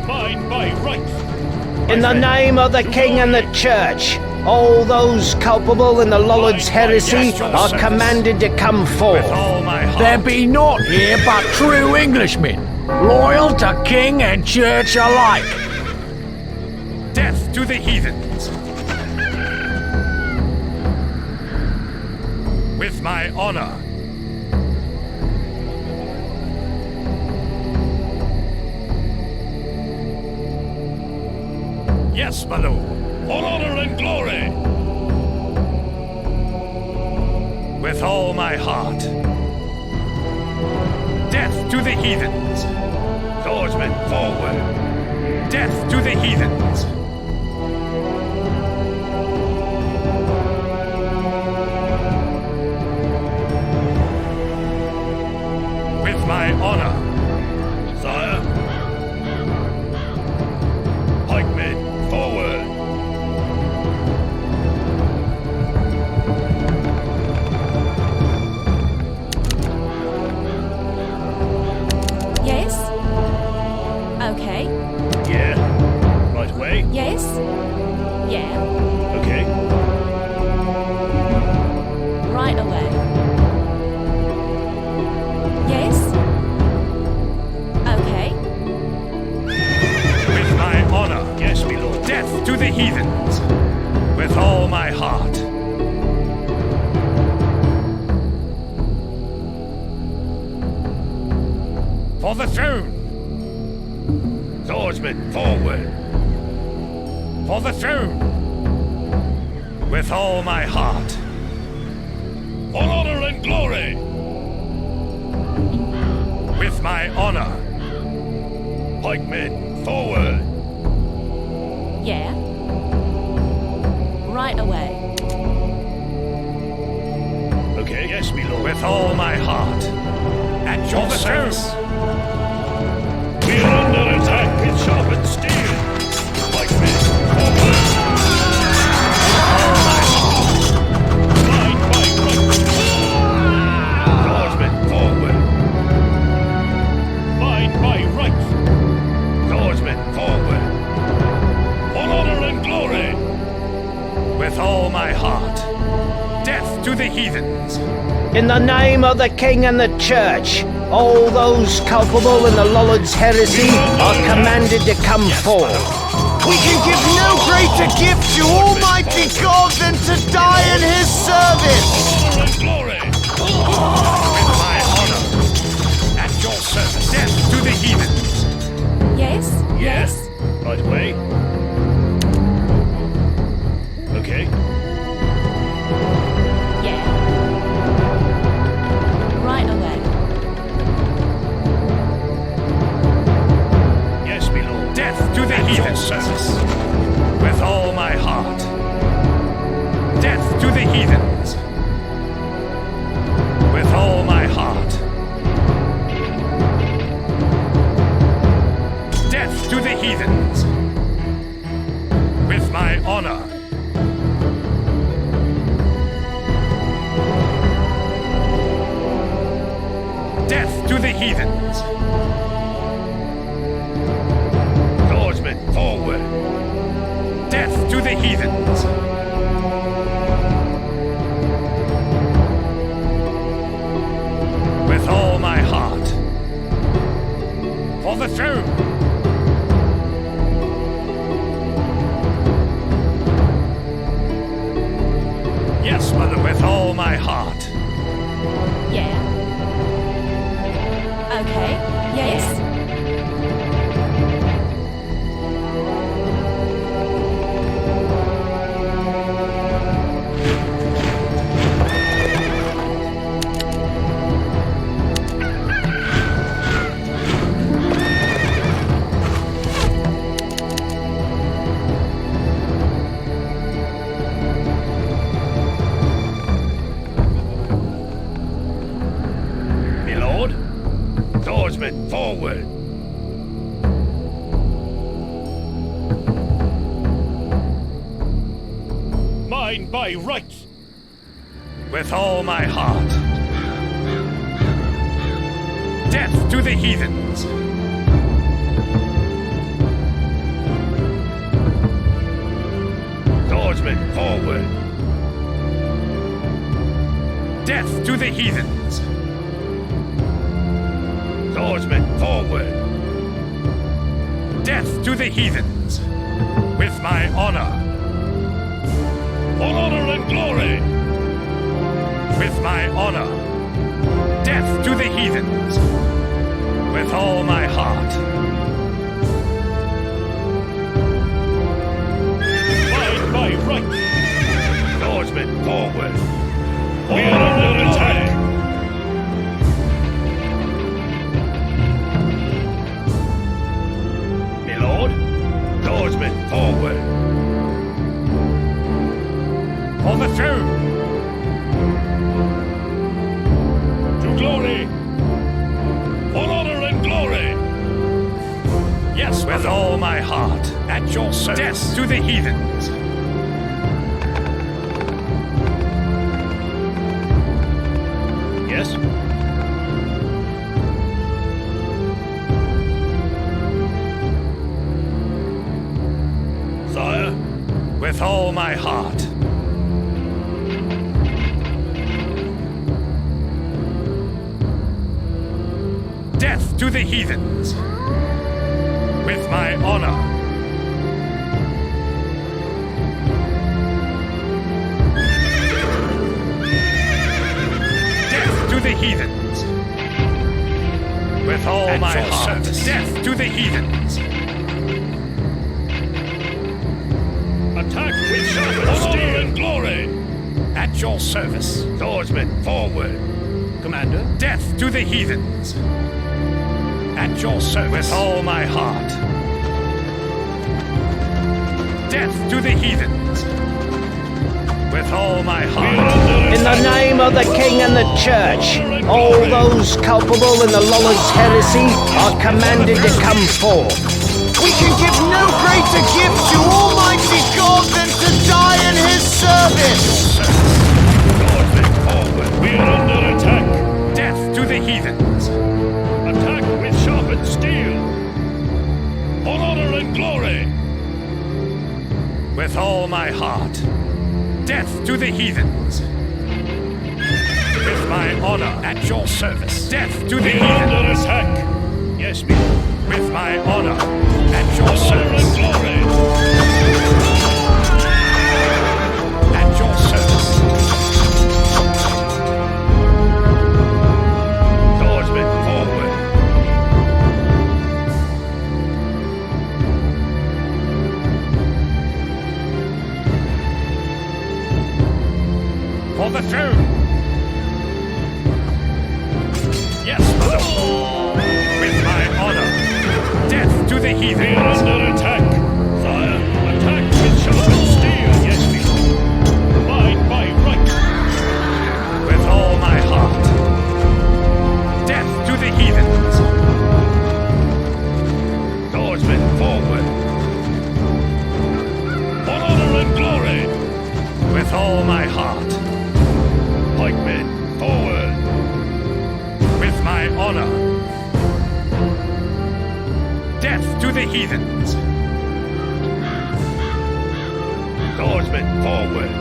Speaker 3: Mine by right.
Speaker 2: In the name of the King and the Church, all those culpable in the Lord's heresy are commanded to come
Speaker 3: With
Speaker 2: forward.
Speaker 3: all my heart.
Speaker 6: There be naught here but true Englishmen, loyal to king and church alike.
Speaker 3: Death to the heathens. With my honor. Yes, my lord. All honor and glory. With all my heart. Death to the heathens. Swordsmen, forward. Death to the heathens. With my honor. Sire. Pikemen, forward.
Speaker 9: Yes? Okay.
Speaker 3: Yeah. Right away.
Speaker 9: Yes? Yeah.
Speaker 3: Okay.
Speaker 9: Right away. Yes? Okay.
Speaker 3: With my honor. Yes, my lord. Death to the heathens. With all my heart. For the throne. Swordsmen, forward. For the throne. With all my heart. For honor and glory. With my honor. Pikemen, forward!
Speaker 9: Yeah. Right away.
Speaker 3: Okay, yes, my lord. With all my heart. At your service. We're under attack with sharpened steel. Pikemen, forward! All my heart. Line by right. Swordsmen, forward. Line by right. Swordsmen, forward. For honor and glory. With all my heart. Death to the heathens.
Speaker 2: In the name of the King and the Church, all those culpable in the Lollard's heresy are commanded to come forth.
Speaker 7: We can give no greater gift to Almighty God than to die in His service!
Speaker 3: Honor and glory! With my honor! At your service! Death to the heathens!
Speaker 9: Yes? Yes?
Speaker 3: Right away. Okay.
Speaker 9: Yeah. Right away.
Speaker 3: Yes, my lord. Death to the heathens! Service. With all my heart. Death to the heathens! With all my heart. Death to the heathens! With my honor. Death to the heathens! Swordsmen, forward! Death to the heathens! With all my heart! For the throne! Yes, mother, with all my heart!
Speaker 9: Yeah. Okay. Yes?
Speaker 3: My lord, swordsmen, forward! Mine by right! With all my heart! Death to the heathens! Swordsmen, forward! Death to the heathens! Swordsmen, forward! Death to the heathens! With my honor! For honor and glory! With my honor! Death to the heathens! With all my heart! Line by right! Swordsmen, forward! We are under attack! My lord, swordsmen, forward! For the throne! To glory! For honor and glory! Yes, with all my heart, at your service! Death to the heathens! Yes? Sire, with all my heart. Death to the heathens! With my honor! Death to the heathens! With all my heart! Death to the heathens! Attack with sharpened steel and glory! At your service! Swordsmen, forward! Commander? Death to the heathens! At your service. With all my heart. Death to the heathens. With all my heart.
Speaker 2: In the name of the King and the Church, all those culpable in the Lollard's heresy are commanded to come forth.
Speaker 7: We can give no greater gift to Almighty God than to die in His service!
Speaker 3: Normandy, forward. We are under attack. Death to the heathens. Attack with sharpened steel. For honor and glory. With all my heart. Death to the heathens. With my honor at your service. Death to the heathens. Under attack. Yes, me. With my honor at your service. Glory. At your service. Swordsman, forward. For the throne. Yes, mother. With my honor. Death to the heathen. We are under attack. Sire, attack with sharpened steel. Yes, me. By right. With all my heart. Death to the heathens. Swordsman, forward. For honor and glory. With all my heart. Pikemen, forward. With my honor. Death to the heathens. Swordsman, forward.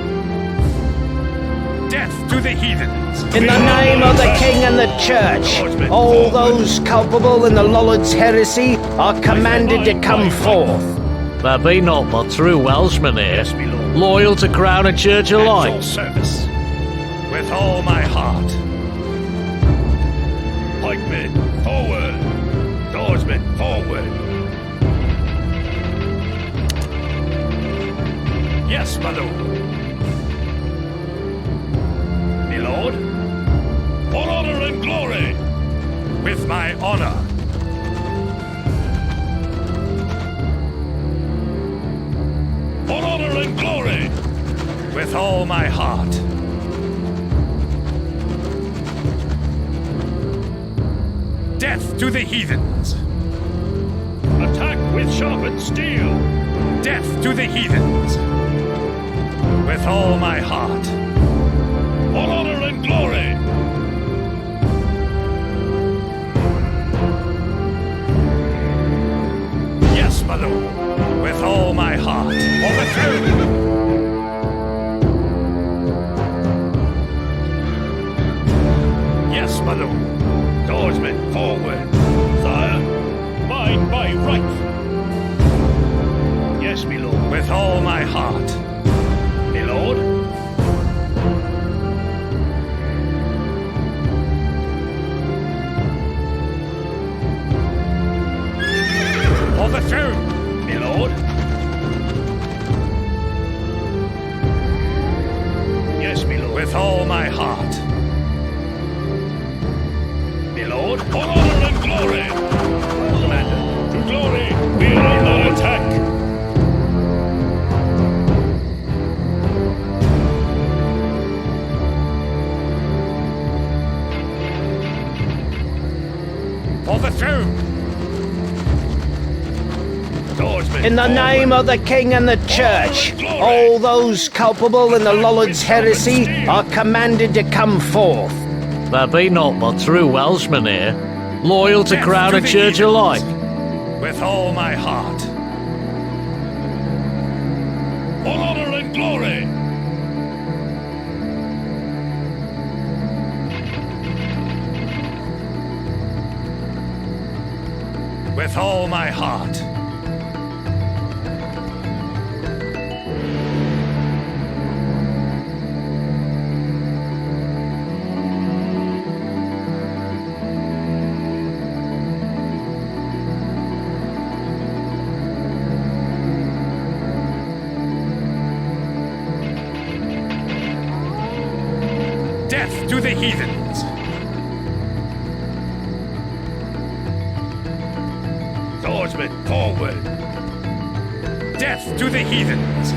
Speaker 3: Death to the heathens.
Speaker 2: In the name of the King and the Church, all those culpable in the Lollard's heresy are commanded to come forth.
Speaker 6: There be not but true Welshmen here, loyal to crown and church
Speaker 3: At
Speaker 6: alike.
Speaker 3: your service. With all my heart. Pikemen, forward. Swordsman, forward. Yes, my lord. My lord. For honor and glory. With my honor. For honor and glory. With all my heart. Death to the heathens. Attack with sharpened steel. Death to the heathens. With all my heart. For honor and glory. Yes, my lord. With all my heart. For the throne. Yes, my lord. Swordsman, forward. Sire, by right. Yes, my lord. With all my heart. My lord. For the throne, my lord. Yes, my lord. With all my heart. Lord, for honor and glory! Commander, to glory! We are under attack! For the throne! Swordsman,
Speaker 2: In the name of the King and the Church, all those culpable in the Lollard's heresy are commanded to come forth.
Speaker 6: There be not but true Welshmen here, loyal to crown and church alike.
Speaker 3: with all my heart. For honor and glory! With all my heart. Death to the heathens! Swordsman, forward! Death to the heathens!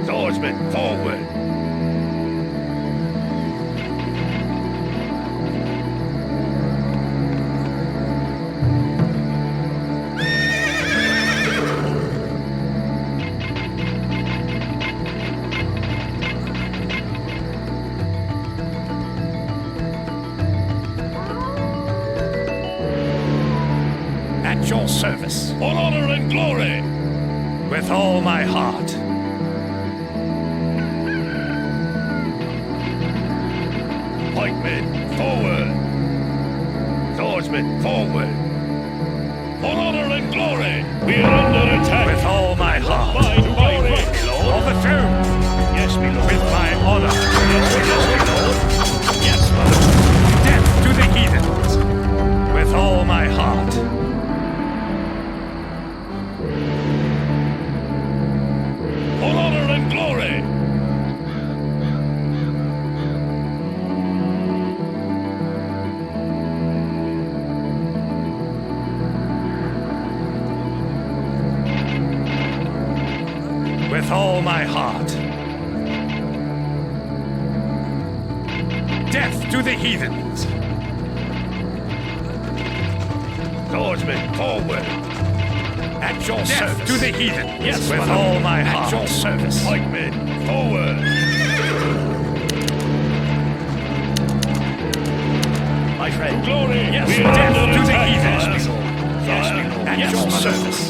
Speaker 3: Swordsman, forward! At your service. All honor and glory! With all my heart. Pikemen, forward! Swordsmen, forward! All honor and glory! We are under attack! With all my heart! By glory! Yes, my lord! Of the tomb! Yes, my lord! With my honor! Yes, my lord! Yes, my lord! Death to the heathens! With all my heart! All honor and glory! With all my heart. Death to the heathens! Swordsman, forward! At your service! Death to the heathen! Yes, with all my heart! At your service! Pikemen, forward! My friend! Glory! Yes, death to the heathen! Yes, my lord! At your service!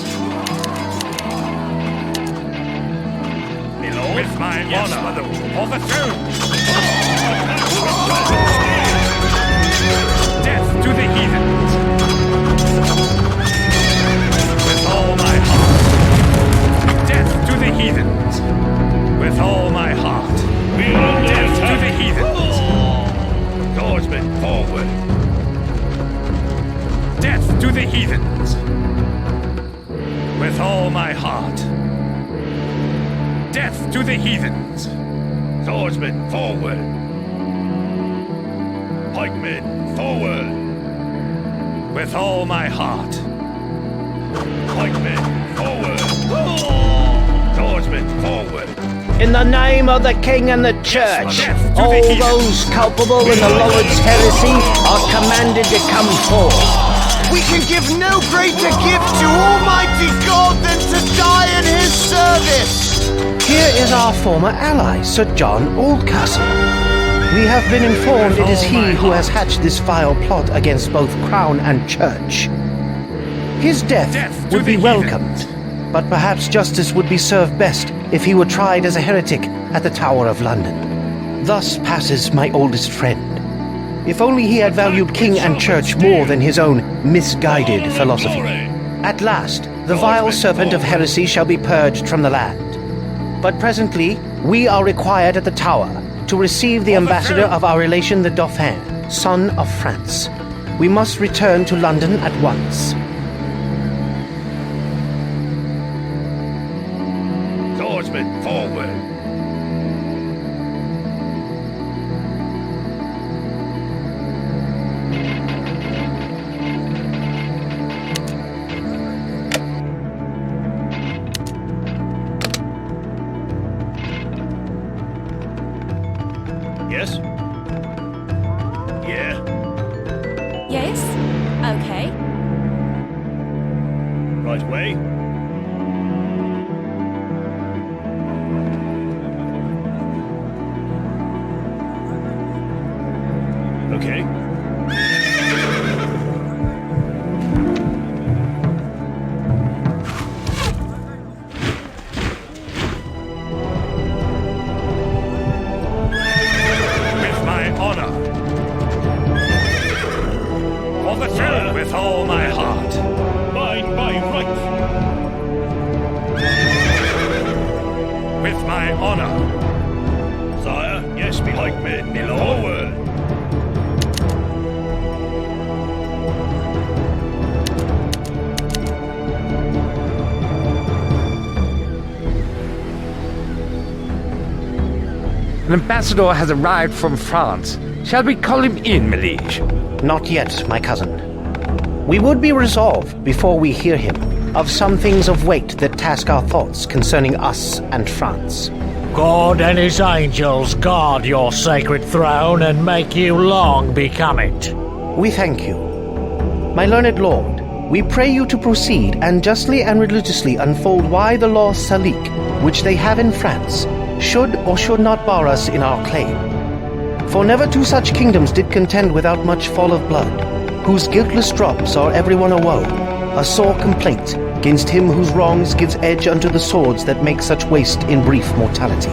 Speaker 3: With my honor for the tomb! Death to the heathens! With all my heart! Death to the heathens! With all my heart! Death to the heathens! Swordsman, forward! Death to the heathens! With all my heart! Death to the heathens! Swordsmen, forward! Pikemen, forward! With all my heart! Pikemen, forward! Swordsmen, forward!
Speaker 2: In the name of the King and the Church, all those culpable in the Lord's heresy are commanded to come forth.
Speaker 7: We can give no greater gift to Almighty God than to die in His service!
Speaker 2: Here is our former ally, Sir John Oldcastle. We have been informed it is he who has hatched this vile plot against both Crown and Church. His death would be welcomed, but perhaps justice would be served best if he were tried as a heretic at the Tower of London. Thus passes my oldest friend. If only he had valued King and Church more than his own misguided philosophy. At last, the vile serpent of heresy shall be purged from the land. But presently, we are required at the Tower to receive the ambassador of our relation the Dauphin, son of France. We must return to London at once.
Speaker 3: Swordsman, forward! Yes? Yeah?
Speaker 9: Yes? Okay.
Speaker 3: Right away? Okay. With my honor. For the throne with all my heart. Mine by right. With my honor. Sire, yes, me like men, me lord. Forward.
Speaker 8: An ambassador has arrived from France. Shall we call him in, my liege?
Speaker 2: Not yet, my cousin. We would be resolved, before we hear him, of some things of weight that task our thoughts concerning us and France.
Speaker 6: God and his angels guard your sacred throne and make you long become it.
Speaker 2: We thank you. My learned lord, we pray you to proceed and justly and religiously unfold why the law Salique, which they have in France, should or should not bar us in our claim. For never two such kingdoms did contend without much fall of blood, whose guiltless drops are every one a woe, a sore complaint against him whose wrongs gives edge unto the swords that make such waste in brief mortality.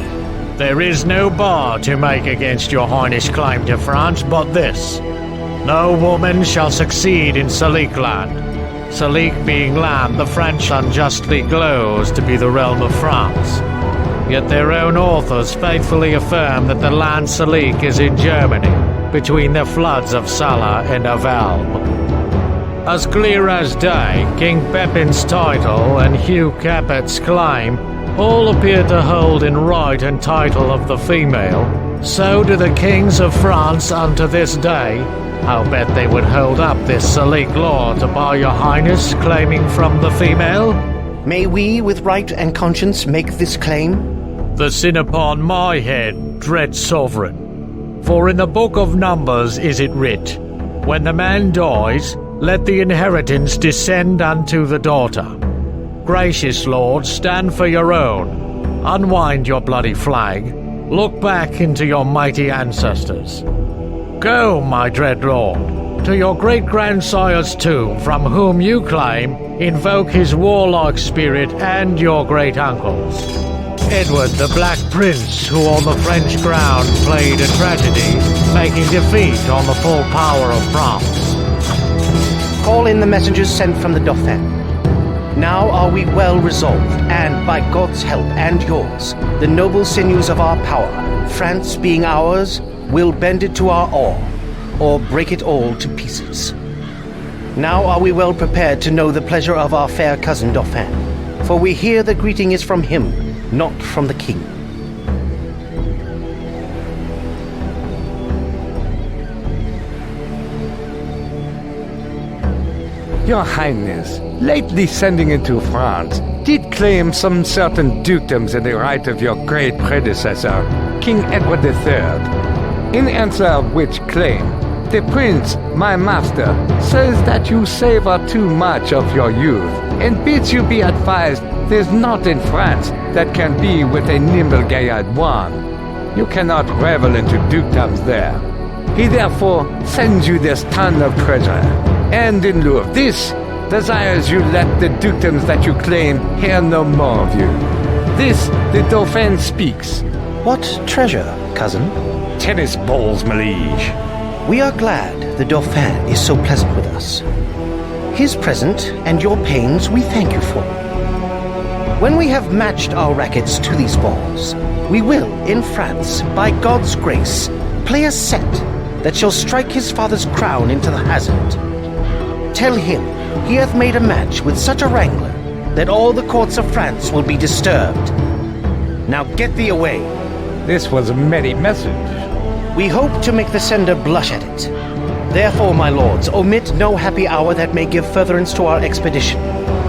Speaker 6: There is no bar to make against your highness' claim to France but this. No woman shall succeed in Salique land. Salique being land the French unjustly gloze to be the realm of France. Yet their own authors faithfully affirm that the land Salique is in Germany, between the floods of Sala and of Elbe. As clear as day, King Pepin's title and Hugh Capet's claim all appear to hold in right and title of the female. So do the kings of France unto this day. I'll bet they would hold up this Salique law to bar your highness claiming from the female.
Speaker 2: May we, with right and conscience, make this claim?
Speaker 6: The sin upon my head, dread sovereign. For in the book of Numbers is it writ, when the man dies, let the inheritance descend unto the daughter. Gracious lord, stand for your own. Unwind your bloody flag. Look back into your mighty ancestors. Go, my dread lord, to your great-grandsire's tomb, from whom you claim, invoke his warlike spirit and your great-uncle's. Edward the Black Prince, who on the French ground played a tragedy, making defeat on the full power of France.
Speaker 2: Call in the messengers sent from the Dauphin. Now are we well resolved, and by God's help and yours, the noble sinews of our power, France being ours, will bend it to our awe, or break it all to pieces. Now are we well prepared to know the pleasure of our fair cousin Dauphin, for we hear the greeting is from him, not from the king.
Speaker 8: Your Highness, lately sending into France, did claim some certain dukedoms in the right of your great predecessor, King Edward III. In answer of which claim, the prince, my master, says that you savor too much of your youth, and bids you be advised there's naught in France that can be with a nimble Gaillard one. You cannot revel into dukedoms there. He therefore sends you this ton of treasure, and in lieu of this, desires you let the dukedoms that you claim hear no more of you. This the Dauphin speaks.
Speaker 2: What treasure, cousin?
Speaker 3: Tennis balls, my liege.
Speaker 2: We are glad the Dauphin is so pleasant with us. His present and your pains we thank you for. When we have matched our rackets to these balls, we will, in France, by God's grace, play a set that shall strike his father's crown into the hazard. Tell him he hath made a match with such a wrangler that all the courts of France will be disturbed. Now get thee away.
Speaker 8: This was a merry message.
Speaker 2: We hope to make the sender blush at it. Therefore, my lords, omit no happy hour that may give furtherance to our expedition.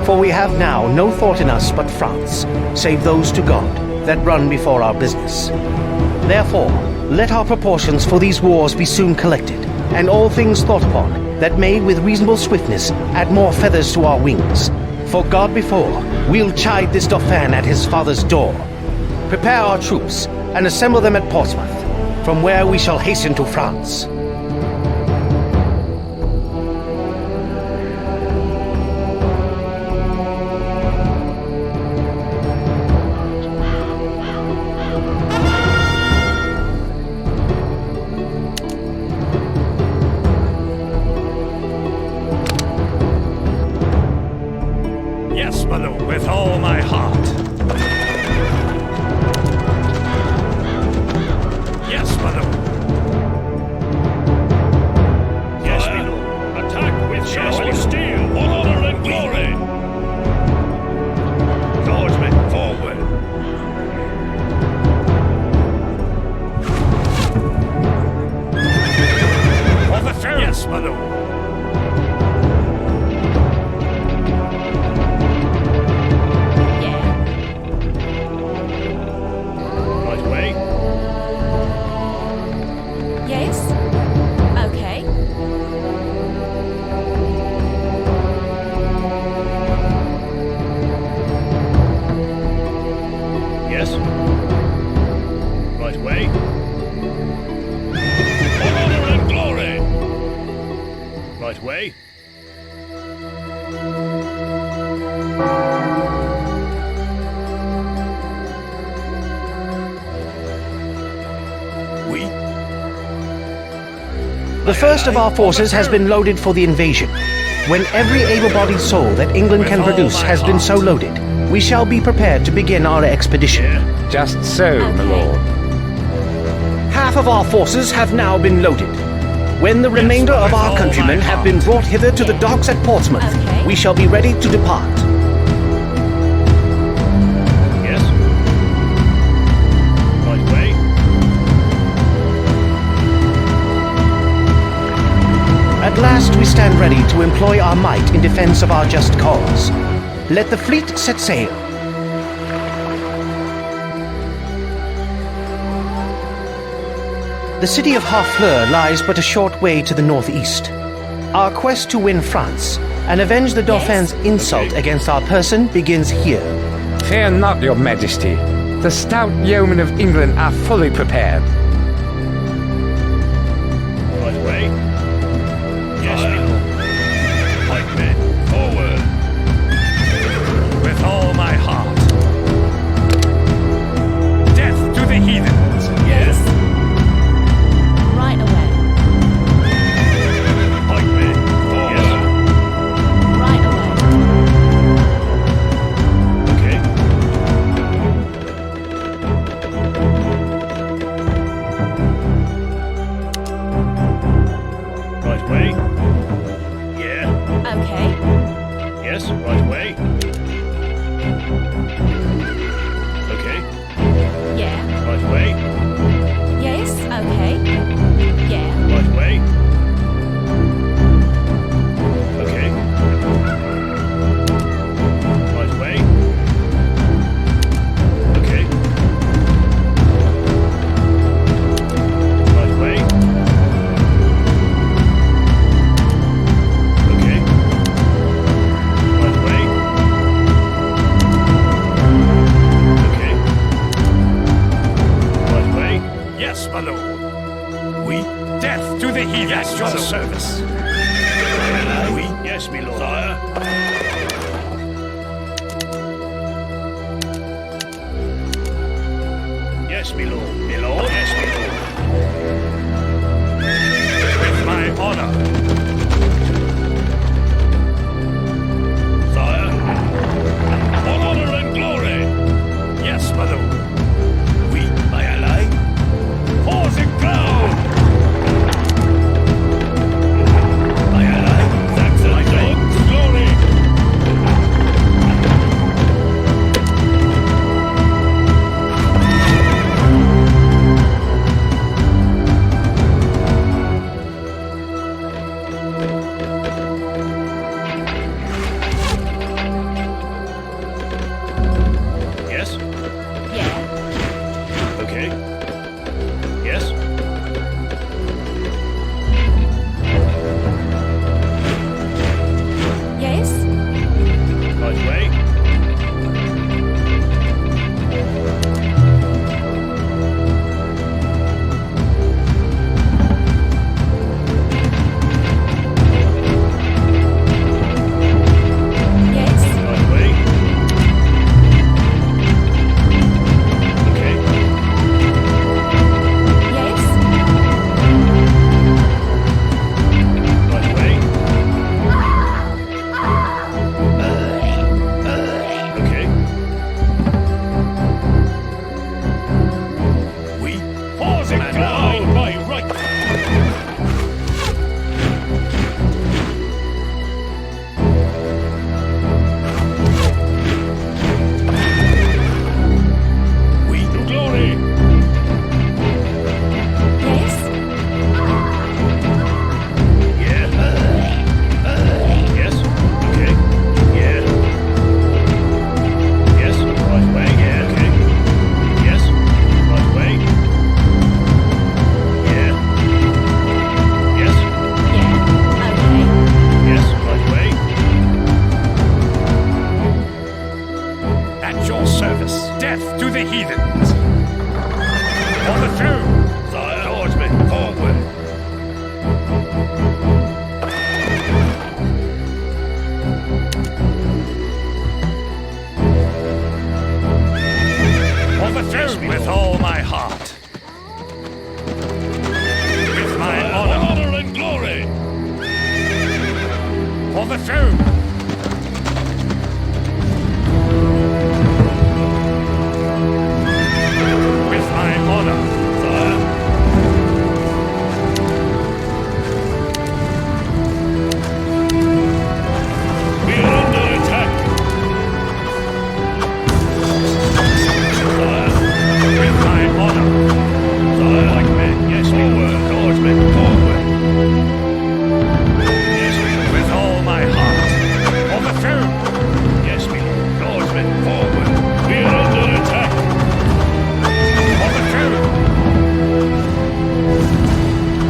Speaker 2: For we have now no thought in us but France, save those to God, that run before our business. Therefore, let our proportions for these wars be soon collected, and all things thought upon, that may with reasonable swiftness add more feathers to our wings. For God before, we'll chide this Dauphin at his father's door. Prepare our troops, and assemble them at Portsmouth, from where we shall hasten to France.
Speaker 3: Yes, my lord, with all my heart. Yes, my lord. Yes, my lord. Attack with shining steel, for honor and glory. Swordsmen, forward. For the fair. Yes, my lord.
Speaker 2: The first of our forces has been loaded for the invasion. When every able-bodied soul that England can produce has been so loaded, we shall be prepared to begin our expedition.
Speaker 8: Just so, my lord.
Speaker 2: Half of our forces have now been loaded. When the remainder of our countrymen have been brought hither to the docks at Portsmouth, we shall be ready to depart.
Speaker 3: Yes. Right way.
Speaker 2: At last we stand ready to employ our might in defense of our just cause. Let the fleet set sail. The city of Harfleur lies but a short way to the northeast. Our quest to win France and avenge the Dauphin's insult against our person begins here.
Speaker 8: Fear not, your majesty. The stout yeomen of England are fully prepared.
Speaker 3: Right way. Yes, my lord. White men, forward. With all my heart. Death to the heathens. Yes.
Speaker 9: Right away.
Speaker 3: White men, forward.
Speaker 9: Right away.
Speaker 3: Okay. Right way. Yeah.
Speaker 9: Okay.
Speaker 3: Yes, right way. Okay.
Speaker 9: Yeah.
Speaker 3: Right way.
Speaker 9: Yes. Okay. Yeah.
Speaker 3: Right way. Okay. Right way. Okay. Right way. Okay. Right way. Okay. Right way. Yes, my lord. We death to the heathen. Yes, your service. We yes, my lord. Sire. Yes, my lord. My lord. Yes, my lord. With my honor. Sire. For honor and glory. Yes, my lord. We, my ally. Force and ground. My ally. That's my lord. Glory. Yes.
Speaker 9: Yeah.
Speaker 3: Okay. Yes.
Speaker 9: Yes.
Speaker 3: Right way.
Speaker 9: Yes.
Speaker 3: Right way. Okay.
Speaker 9: Yes.
Speaker 3: Right way. Okay. We pause and ground by right. We do glory.
Speaker 9: Yes.
Speaker 3: Yeah. Yes. Okay. Yeah. Yes. Right way. Yeah. Okay. Yes. Right way. Yeah. Yes.
Speaker 9: Yeah. Okay.
Speaker 3: Yes. Right way. At your service. Death to the heathens. On the throne. Sire. Swordsman, forward. On the throne with all my heart. With my honor and glory. Overthrown! With my honor, sire. We're under attack. Sire. With my honor. Sire, like men, yes, forward, swordsmen, forward. Yes, with all my heart. Overthrown. Yes, my lord, swordsmen, forward. We're under attack. Overthrown.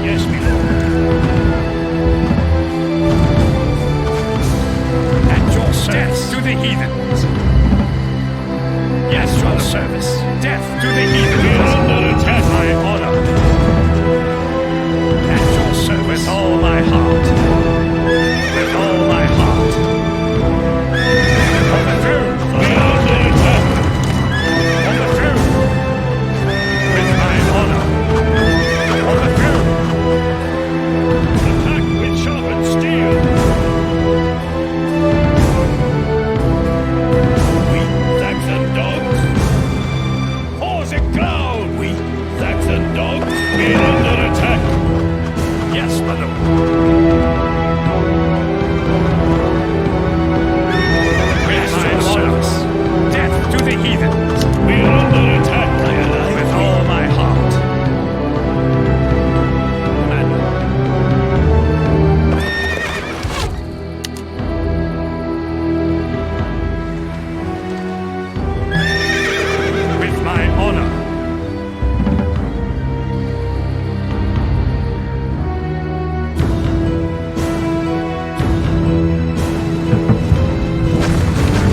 Speaker 3: Yes, my lord. At your service. Death to the heathens. Yes, your service. Death to the heathens. We're under attack. My honor. At your service. With all my heart. With all my heart. Overthrown. We're under attack. Overthrown. With my honor. Overthrown. Attack with sharpened steel. We Saxon dogs. Pausing ground. We Saxon dogs. We're under attack. Yes, my lord. With my service. Death to the heathens. We're under attack. With all my heart. Commander. With my honor.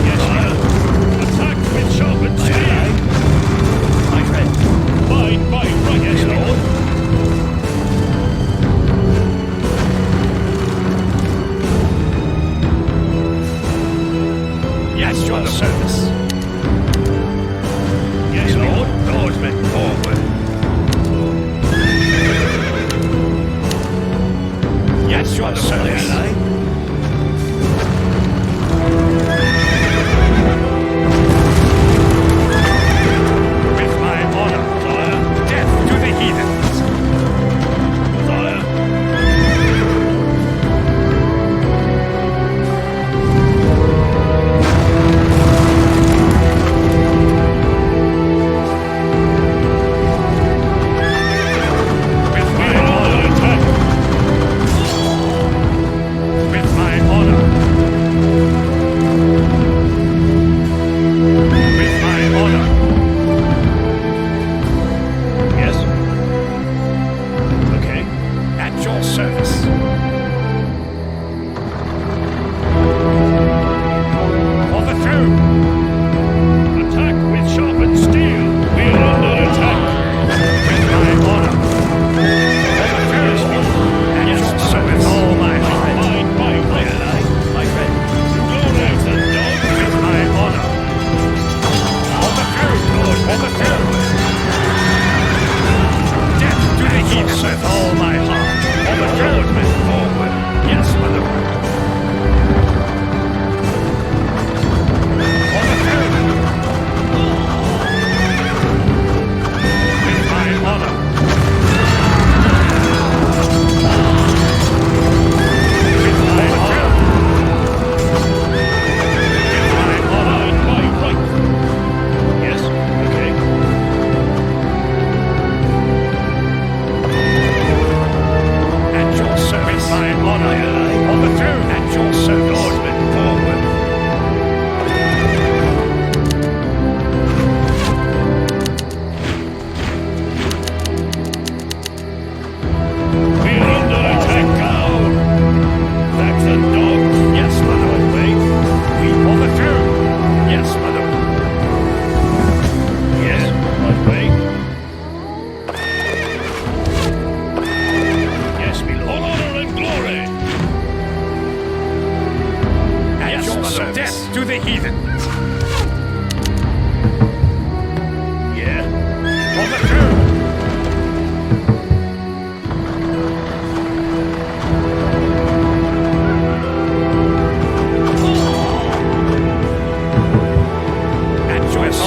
Speaker 3: Yes, sir. Attack with sharpened steel. My friend. By right, yes, lord. Yes, your service. Yes, lord. Swordsmen forward. Yes, your service. With my honor, sire. Death to the heathens. Sire. With my honor, attack.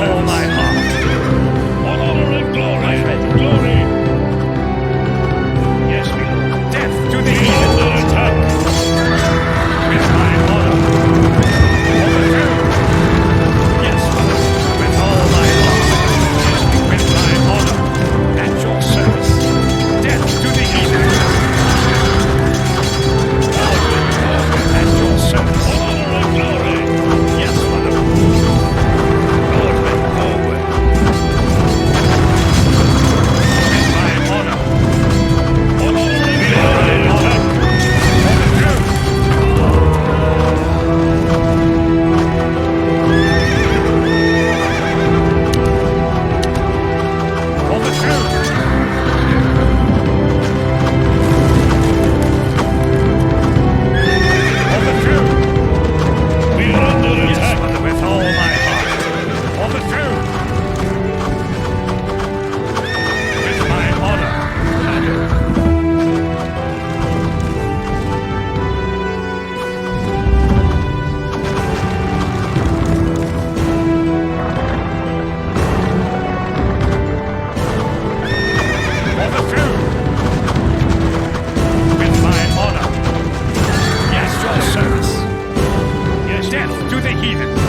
Speaker 3: all my heart. On honor and glory. My friend. Glory. Yes, my lord. Death to the evil attack. With my honor. Overthrow. Yes, with all my heart. With my honor. At your service. Death to the evil. At your service. On honor and glory. Yes, my lord. Lordman, forward. With my honor. On honor and glory. Attack. Overthrow. Overthrow. We are under attack. With all my heart. Overthrow. With my honor. Overthrow. With my honor. Yes, your service. Yes, death to the heathens.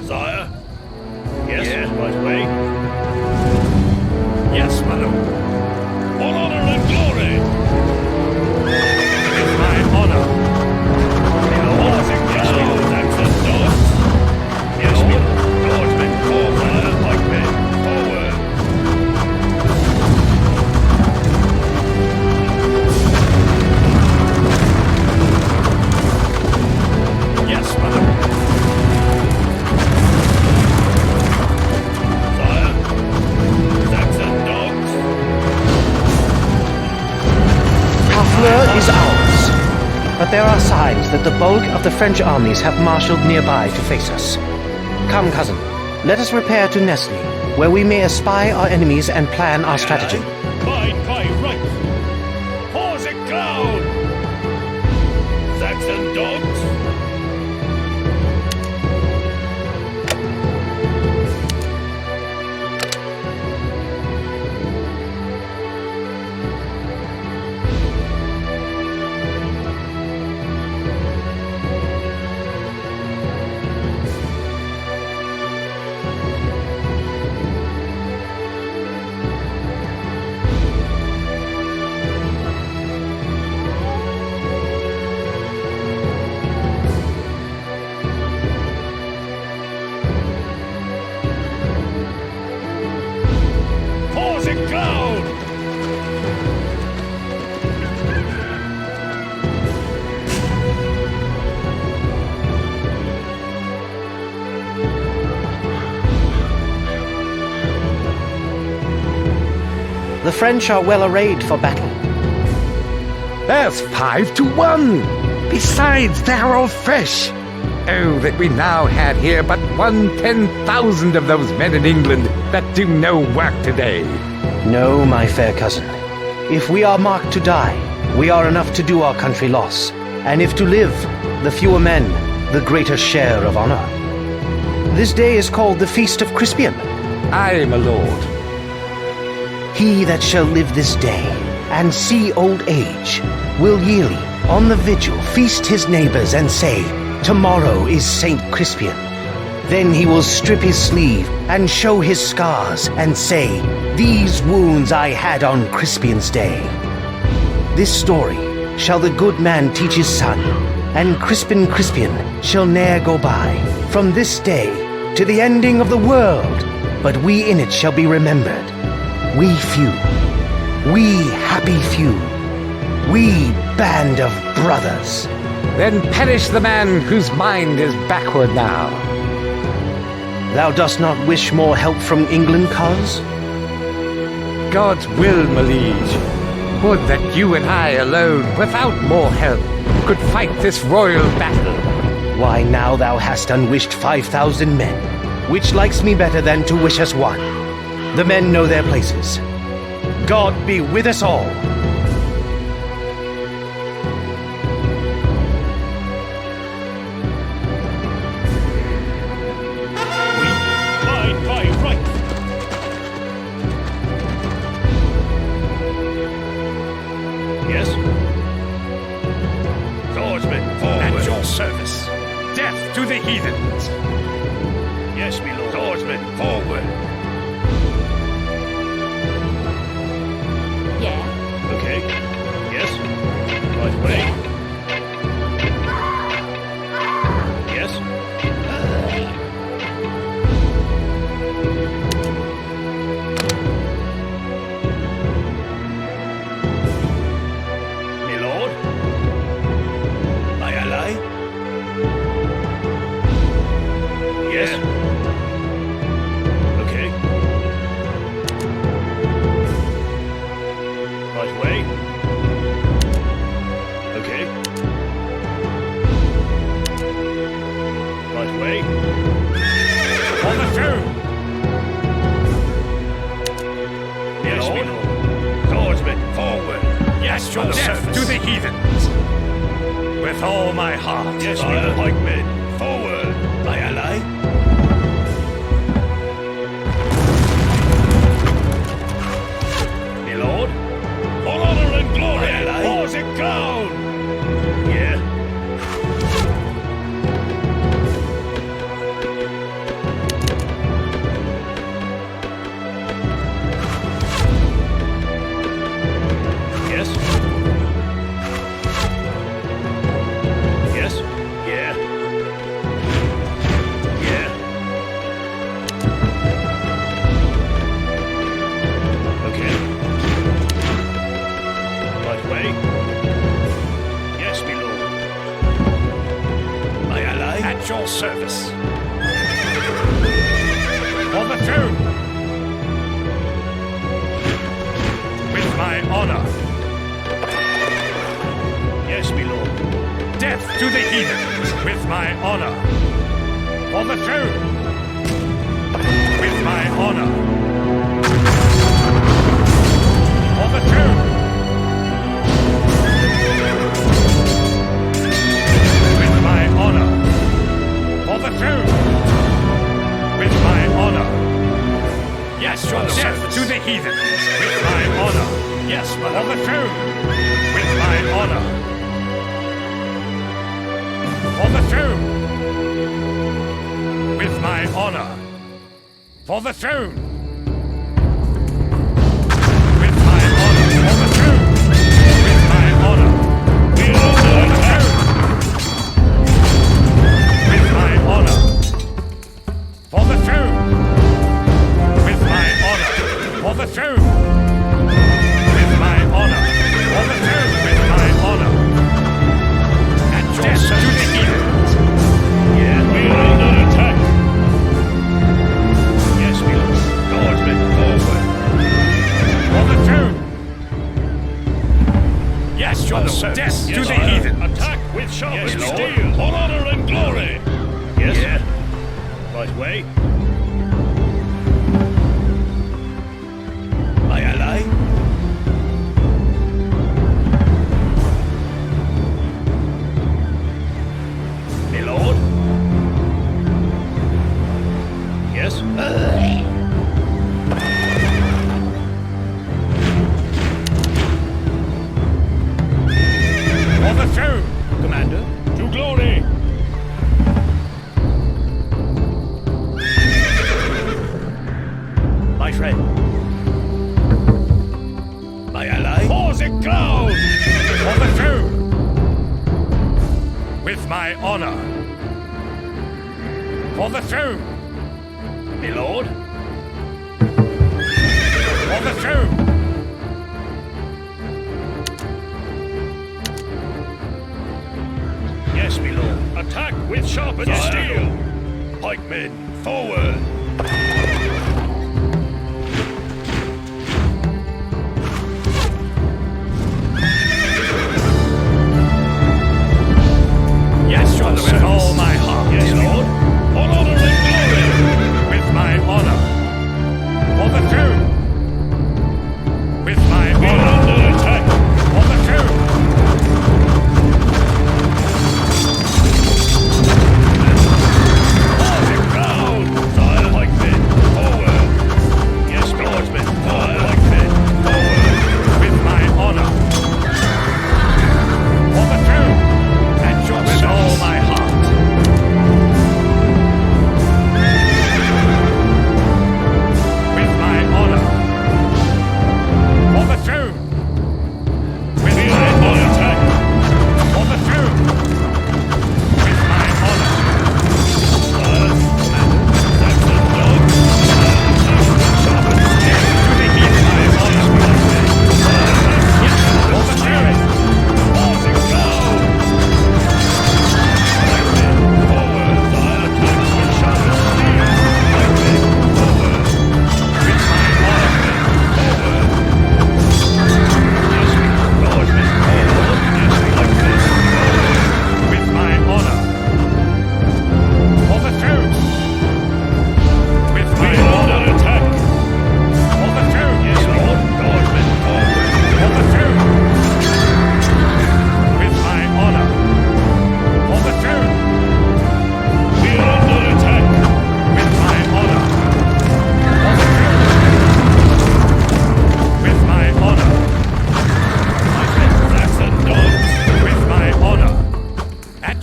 Speaker 3: Sire? Yes, right way. Yes, my lord. On honor and glory. With my honor. Yes, my lord. Access doors. Yes, my lord. Lordsmen, forward, like men. Forward. Yes, my lord. Sire. Saxon dogs.
Speaker 2: Waterloo is ours. But there are signs that the bulk of the French armies have marshaled nearby to face us. Come, cousin, let us repair to Nestle, where we may espy our enemies and plan our strategy.
Speaker 3: By right. Pause it cloud. Saxon dogs. Pause it cloud.
Speaker 2: The French are well arrayed for battle.
Speaker 8: There's 5-1. Besides, they're all fresh. Oh, that we now had here but 1/10,000 of those men in England that do no work today.
Speaker 2: No, my fair cousin. If we are marked to die, we are enough to do our country loss. And if to live, the fewer men, the greater share of honor. This day is called the Feast of Crispian.
Speaker 8: Aye, my lord.
Speaker 2: He that shall live this day and see old age will yearly, on the vigil, feast his neighbors and say, "Tomorrow is Saint Crispian." Then he will strip his sleeve and show his scars and say, "These wounds I had on Crispian's day." This story shall the good man teach his son, and Crispian shall ne'er go by, from this day to the ending of the world. But we in it shall be remembered. We few, we happy few, we band of brothers.
Speaker 8: Then perish the man whose mind is backward now.
Speaker 2: Thou dost not wish more help from England, cuz?
Speaker 8: God's will, my liege. Would that you and I alone, without more help, could fight this royal battle.
Speaker 2: Why, now thou hast unwished 5,000 men, which likes me better than to wish us one. The men know their places. God be with us all.
Speaker 3: to the heathens. Yes, my lord. Swordsmen, forward.
Speaker 9: Yeah.
Speaker 3: Okay. Yes. Right way. Yes. My lord. Aye, aye, aye. Yes. Okay. Right way. Okay. Right way. On the throne! Yes, my lord. Swordsmen, forward! Yes, your service. To the heathens! With all my heart. Yes, my lord. Pikemen, forward! Aye, aye, aye. My lord? For honor and glory! Aye, aye. Pause it down! Yeah. Yes. Yes. Yeah. Yeah. Okay. Right way. Yes, my lord. Aye, aye, aye. At your service. On the throne. With my honor. Yes, my lord. Death to the heathens. With my honor. On the throne. With my honor. On the throne. With my honor. On the throne. With my honor. Yes, your death to the heathens. With my honor. Yes, my on the throne. With my honor. On the throne. With my honor. For the throne. With my honor. On the throne. With my honor. We are on the throne. With my honor. For the throne. With my honor. For the throne. With my honor. For the throne. With my honor. And your service. To the heathens. Yeah, we are under attack. Yes, we are. Swordsmen, forward. For the throne. Yes, your service. Death to the heathen. Attack with sharpened steel. For honor and glory. Yes. Yeah. Right way. Aye, aye, aye. My lord? Yes? For the throne, Commander. To glory! My friend. My ally. For the crown! For the throne! With my honor. For the throne! My lord. For the throne! Yes, my lord. Attack with sharpened steel! Pikemen, forward! Yes, your service. With all my heart. Yes, lord. For honor and glory. With my honor. For the throne. With my honor. Under attack. For the throne. For the ground. Sire Pikemen.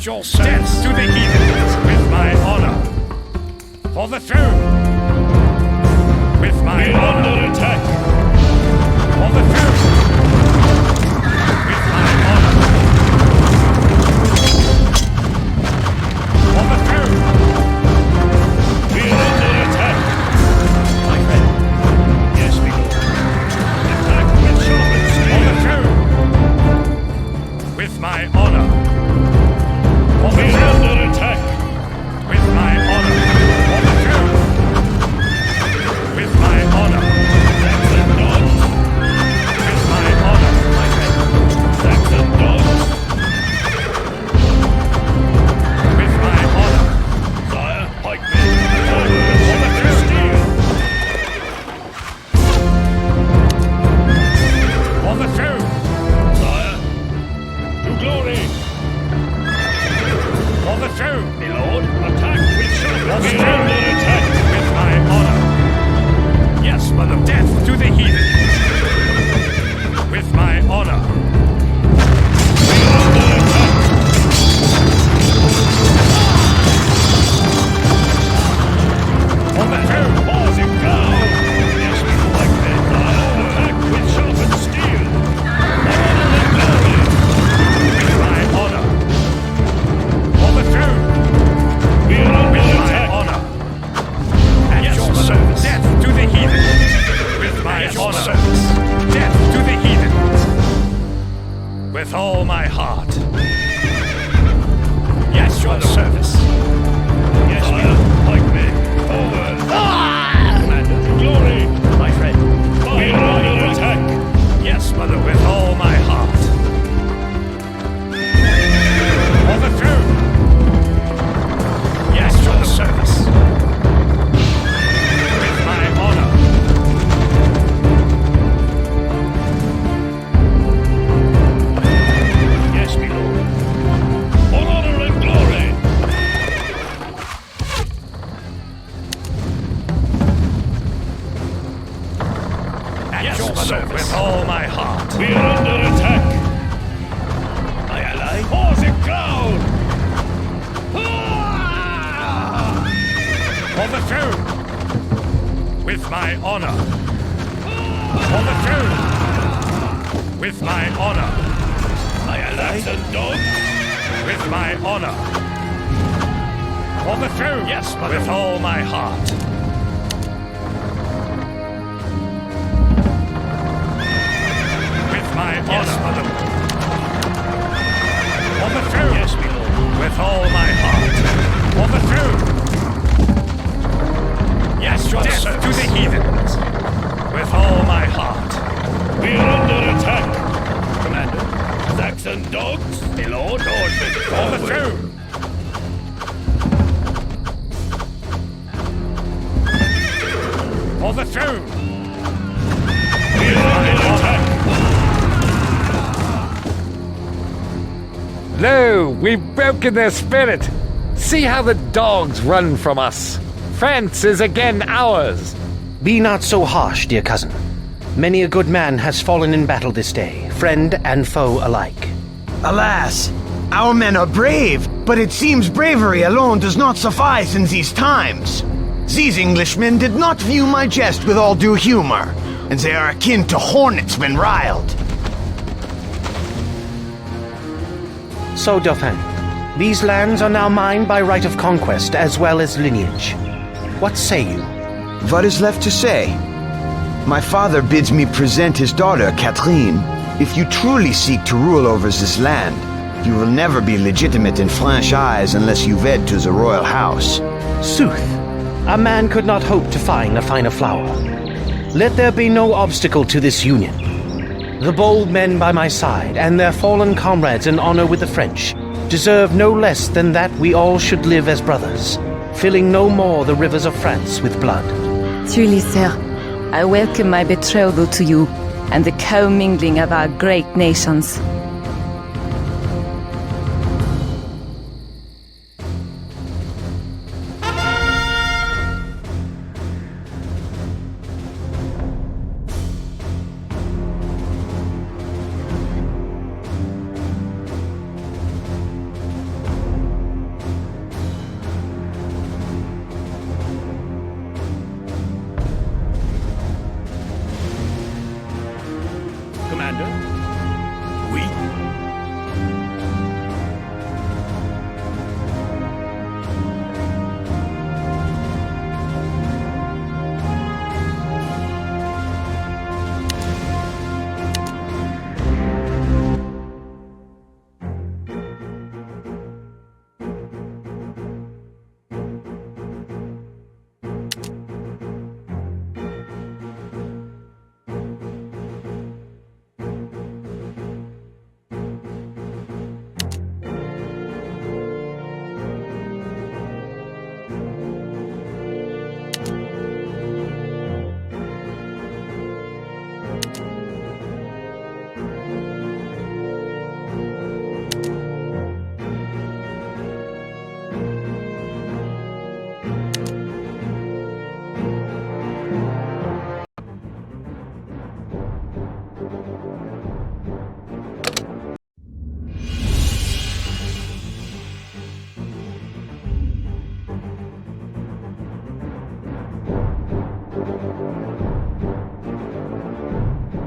Speaker 3: At your service. Death to the heathens with my honor. For the throne. With my honor. Under attack. For the throne. With my honor. For the throne. We are under attack. My friend. Yes, we will. Attack with sharpened steel. For the throne. With my honor. For the throne. Under attack. With my honor. For the throne. With my honor. Saxon dogs. With my honor. My friend. Saxon dogs. With my honor. Sire, pikemen. For the throne. For the throne. Sire. To glory. For the throne, my lord. Attack with sharpened steel. Under attack with my honor. Yes, mother. Death to the heathens. With my honor. We are under attack. For the throne. Pausing down. Yes, we like that. Attack with sharpened steel. Honor and glory. With my honor. For the throne. We are under attack. Honor. At yes, your service. Death to the heathens. With my honor. Service. Death to the heathens. With all my heart. Yes, your service. Yes, we are. Pikemen. Forward. Commander. Glory. My friend. We are under attack. Yes, mother, with all my heart. For the throne. Yes, your service. With my honor. Yes, my lord. For honor and glory. At yes, your service. With all my heart. We are under attack. My ally. Pausing ground. For the throne. With my honor. For the throne. With my honor. My ally. Saxon dogs. With my honor. For the throne. Yes, mother. With all my heart. With my honor. Mother. For the throne. Yes, my lord. With all my heart. For the throne. Yes, your death service. To the heathens. With all my heart. We are under attack. Commander. Saxon dogs. My lord. Normandy. For the throne. For the throne. We are under attack.
Speaker 8: Lo, we've broken their spirit. See how the dogs run from us. France is again ours.
Speaker 2: Be not so harsh, dear cousin. Many a good man has fallen in battle this day, friend and foe alike.
Speaker 7: Alas, our men are brave, but it seems bravery alone does not suffice in these times. These Englishmen did not view my jest with all due humor, and they are akin to hornets when riled.
Speaker 2: So, Dauphin, these lands are now mine by right of conquest as well as lineage. What say you?
Speaker 7: What is left to say? My father bids me present his daughter, Catherine. If you truly seek to rule over this land, you will never be legitimate in French eyes unless you wed to the royal house.
Speaker 2: Sooth, a man could not hope to find a finer flower. Let there be no obstacle to this union. The bold men by my side and their fallen comrades in honor with the French deserve no less than that we all should live as brothers, filling no more the rivers of France with blood.
Speaker 5: Truly, sir, I welcome my betrothal to you and the commingling of our great nations.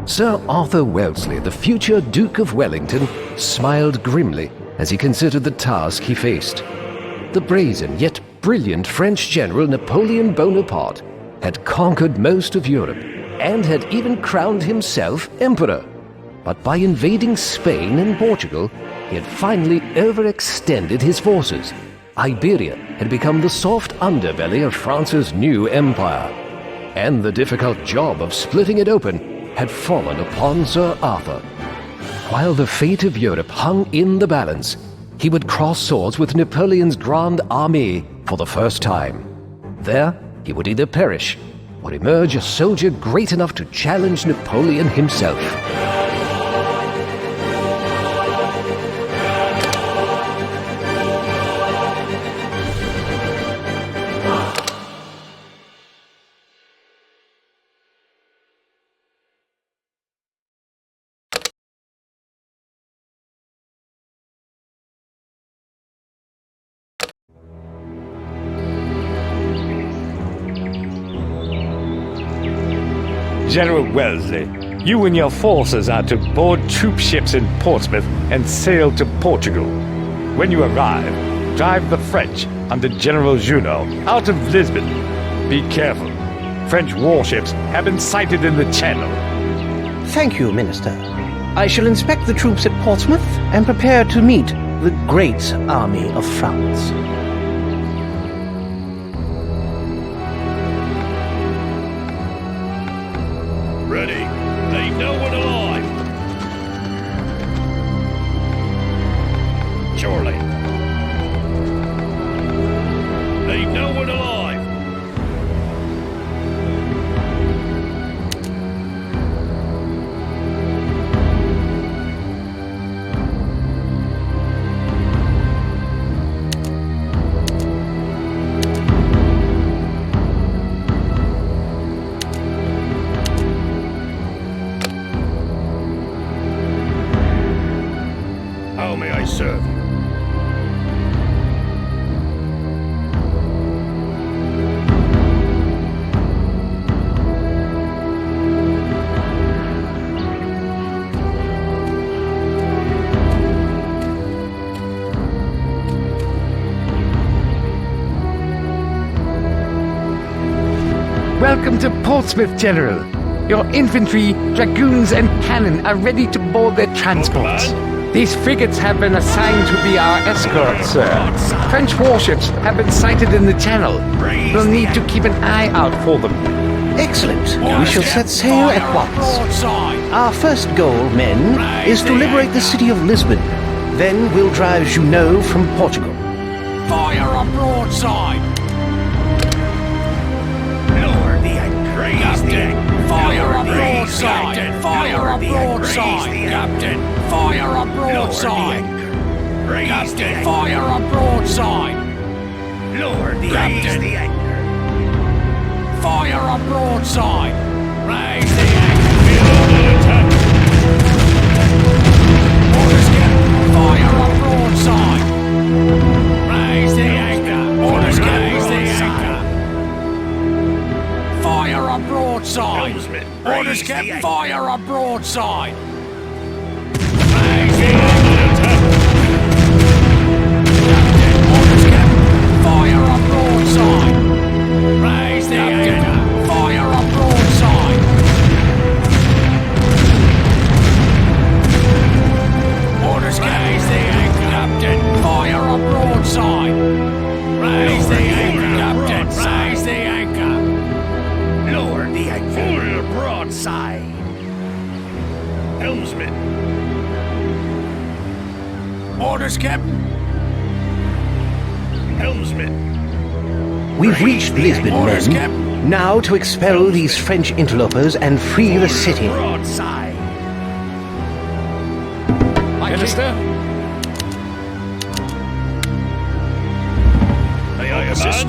Speaker 1: Sir Arthur Wellesley, the future Duke of Wellington, smiled grimly as he considered the task he faced. The brazen yet brilliant French general Napoleon Bonaparte had conquered most of Europe and had even crowned himself emperor. But by invading Spain and Portugal, he had finally overextended his forces. Iberia had become the soft underbelly of France's new empire, and the difficult job of splitting it open had fallen upon Sir Arthur. While the fate of Europe hung in the balance, he would cross swords with Napoleon's Grande Armée for the first time. There, he would either perish or emerge a soldier great enough to challenge Napoleon himself.
Speaker 3: General Wellesley, you and your forces are to board troop ships in Portsmouth and sail to Portugal. When you arrive, drive the French under General Junot out of Lisbon. Be careful. French warships have been sighted in the channel.
Speaker 2: Thank you, Minister. I shall inspect the troops at Portsmouth and prepare to meet the great army of France.
Speaker 3: Ready. Leave no one alive. Surely. Leave no one alive. How may I serve you?
Speaker 8: Welcome to Portsmouth, General. Your infantry, dragoons, and cannon are ready to board their transports. These frigates have been assigned to be our escorts, sir. French warships have been sighted in the channel. We'll need to keep an eye out for them.
Speaker 2: Excellent. We shall set sail at once. Our first goal, men, is to liberate the city of Lisbon. Then we'll drive Junot from Portugal.
Speaker 6: Fire a broadside!
Speaker 3: Lower the anchor. Captain,
Speaker 6: Fire a broadside! Fire a broadside!
Speaker 3: Captain.
Speaker 6: Fire a broadside! Captain, fire a broadside!
Speaker 3: Lower the anchor.
Speaker 6: Fire a broadside!
Speaker 3: Raise the anchor. Below attack.
Speaker 6: Orders, Captain! Fire a broadside!
Speaker 3: Raise the anchor.
Speaker 6: Orders, Captain!
Speaker 3: Raise the
Speaker 6: anchor! Fire a broadside!
Speaker 3: Helmsman,
Speaker 6: Orders,
Speaker 3: raise the
Speaker 6: Captain!
Speaker 3: anchor.
Speaker 6: Fire a broadside!
Speaker 3: Raise Helmsman. Orders, Captain. Helmsman.
Speaker 2: We've reached Lisbon,
Speaker 3: Orders,
Speaker 2: men.
Speaker 3: Captain.
Speaker 2: Now to expel these French interlopers and free the city.
Speaker 3: Broadside.
Speaker 6: Minister?
Speaker 3: May I assist?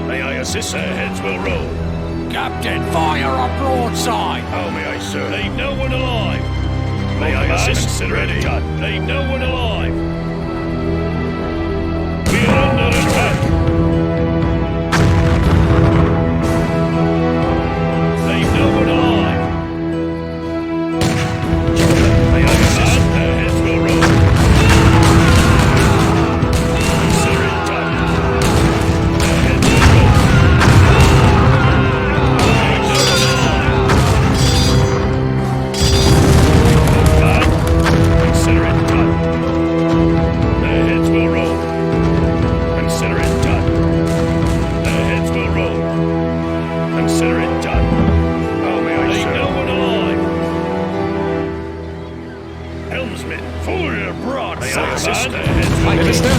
Speaker 3: May I assist? Their heads will roll. Captain, fire up broadside. How may I serve? Leave no one alive. May I assist? Ready. Leave no one alive. We are under attack. Leave no one alive. May I assist? Their heads will roll. Consider it done. Their heads will roll. Leave no one alive. Consider it done. Their heads will roll. Consider it done. Their heads will roll. Consider it done. How may I serve? No one alive. Helmsman, full broadside. Their heads will roll.
Speaker 6: Minister?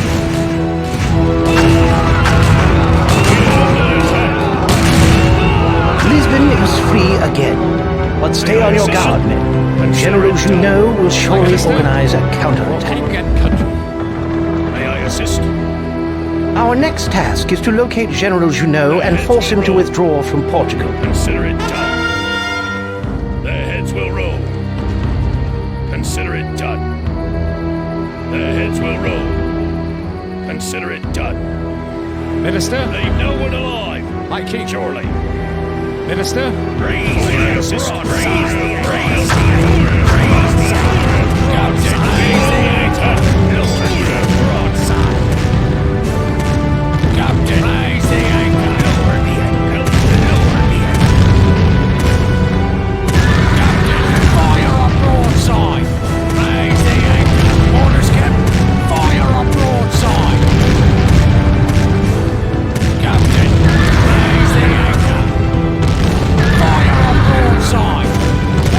Speaker 2: Lisbon is free again. But stay on your guard, men. General Junot will surely organize a counterattack.
Speaker 6: King and country.
Speaker 3: May I assist?
Speaker 2: Our next task is to locate General Junot and force him to withdraw from Portugal.
Speaker 3: Consider it done. Their heads will roll. Consider it done. Their heads will roll. Consider it done.
Speaker 6: Minister?
Speaker 3: Leave no one alive.
Speaker 6: My king.
Speaker 3: Surely.
Speaker 6: Minister?
Speaker 3: Raise the assist. Raise the Captain, raise the anchor. Broadside. Captain, raise the anchor. Lower the anchor. Lower the anchor. Captain, fire up broadside. Raise the anchor. Orders, Captain. Fire up broadside. Captain, raise the anchor. Fire up broadside.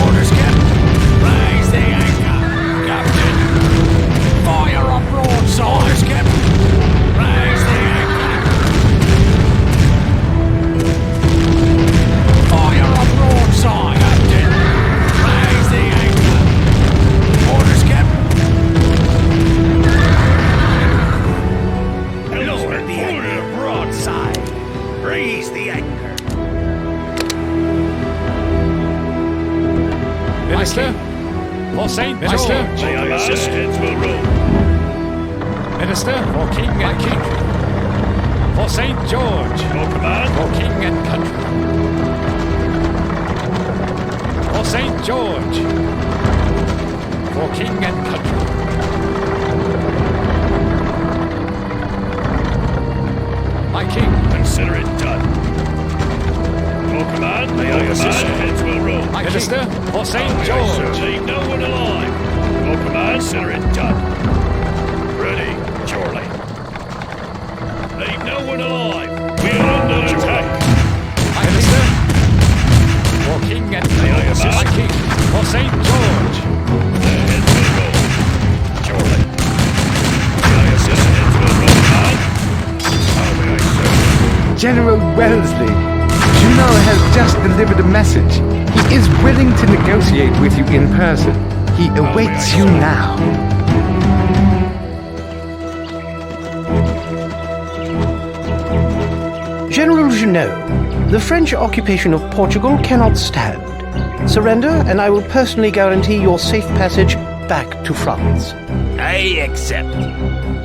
Speaker 3: Orders, Captain. Raise the anchor. Captain. Fire up broadside. Orders, Captain. Raise the anchor. Fire up broadside. Captain. Raise the anchor. Orders, Captain. Lower the anchor. Broadside. Raise the anchor.
Speaker 6: Minister? For Saint Minister?
Speaker 3: May I assist? Heads will roll.
Speaker 6: Minister? For king and country. For Saint George.
Speaker 3: Your command.
Speaker 6: For king and country. For Saint George. For king and country. My king.
Speaker 3: Consider it done. Your command. May I assist? Heads will roll.
Speaker 6: My Minister? For Saint
Speaker 3: May I
Speaker 6: George.
Speaker 3: serve? Leave no one alive. Your command. Consider it done. Ready, surely. Leave no one alive. We are under attack.
Speaker 6: My Minister? For king and
Speaker 3: May I assist?
Speaker 6: My king. For Saint George.
Speaker 3: Their heads will roll. Surely. May I assist? Heads will roll. Command. How may I serve?
Speaker 10: General Wellesley, Junot has just delivered a message. He is willing to negotiate with you in person. He awaits you now.
Speaker 2: General Junot, the French occupation of Portugal cannot stand. Surrender, and I will personally guarantee your safe passage back to France.
Speaker 4: I accept.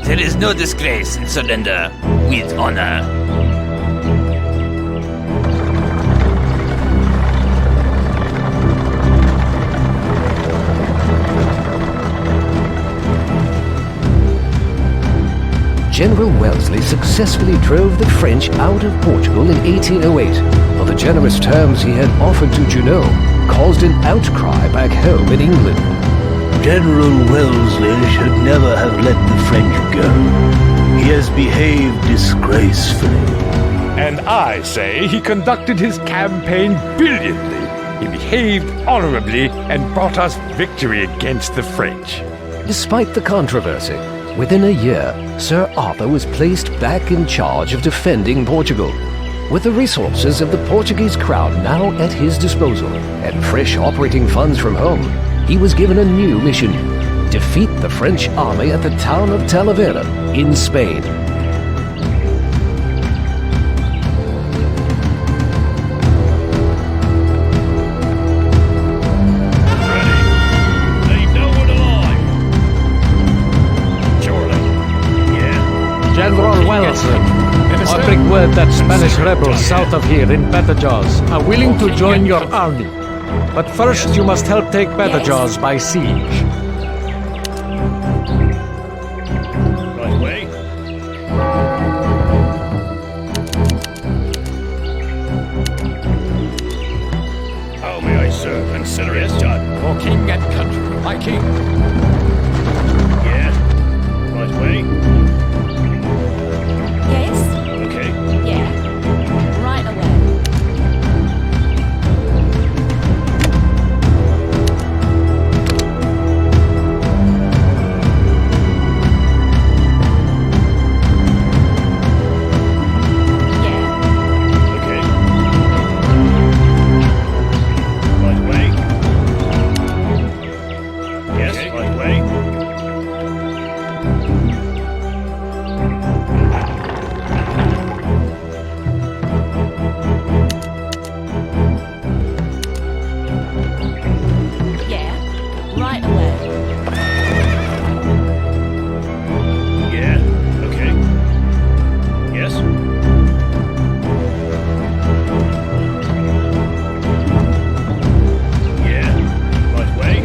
Speaker 4: There is no disgrace in surrender with honor.
Speaker 1: General Wellesley successfully drove the French out of Portugal in 1808, but the generous terms he had offered to Junot caused an outcry back home in England.
Speaker 2: General Wellesley should never have let the French go. He has behaved disgracefully.
Speaker 8: And I say he conducted his campaign brilliantly. He behaved honorably and brought us victory against the French.
Speaker 1: Despite the controversy, within a year, Sir Arthur was placed back in charge of defending Portugal. With the resources of the Portuguese crown now at his disposal and fresh operating funds from home, he was given a new mission: defeat the French army at the town of Talavera in Spain.
Speaker 6: General Wilson, I bring word that Spanish rebels south of here in Badajoz are willing to join your army. But first you must help take Badajoz by siege.
Speaker 3: Right way. How may I serve? Consider it done.
Speaker 8: For king and country, my king.
Speaker 3: Yeah. Right way.
Speaker 9: Yes?
Speaker 3: Okay.
Speaker 9: Yeah. Right away. Yeah.
Speaker 3: Okay. Right way. Yes, right way.
Speaker 9: Yeah. Right away.
Speaker 3: Yeah. Okay. Yes. Yeah. Right way.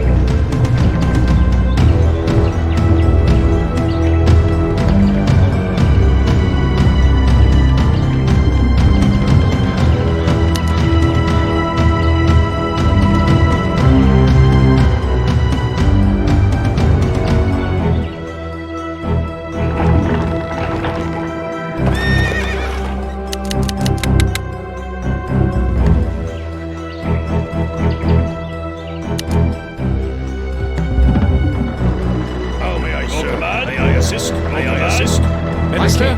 Speaker 3: How may I serve? May I assist? May I assist?
Speaker 8: Minister,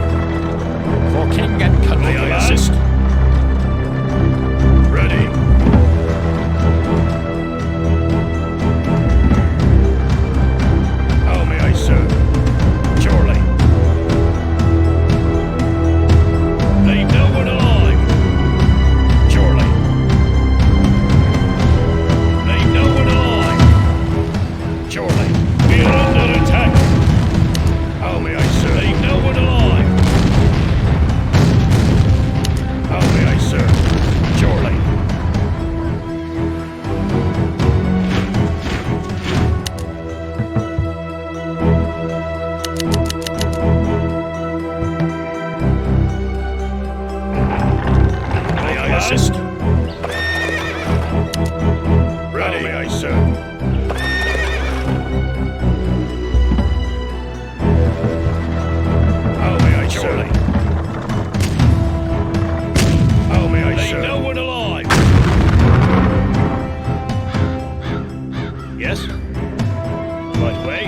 Speaker 8: for king and country.
Speaker 3: May I assist? Ready. How may I serve? Surely. They know we're alive. Surely. They know we're alive. Surely. We are under attack. How may I serve? They know we're alive. How may I serve? Surely. May I assist? Ready. How may I serve? How may I serve? How may I serve? They know we're alive. Yes? Right way?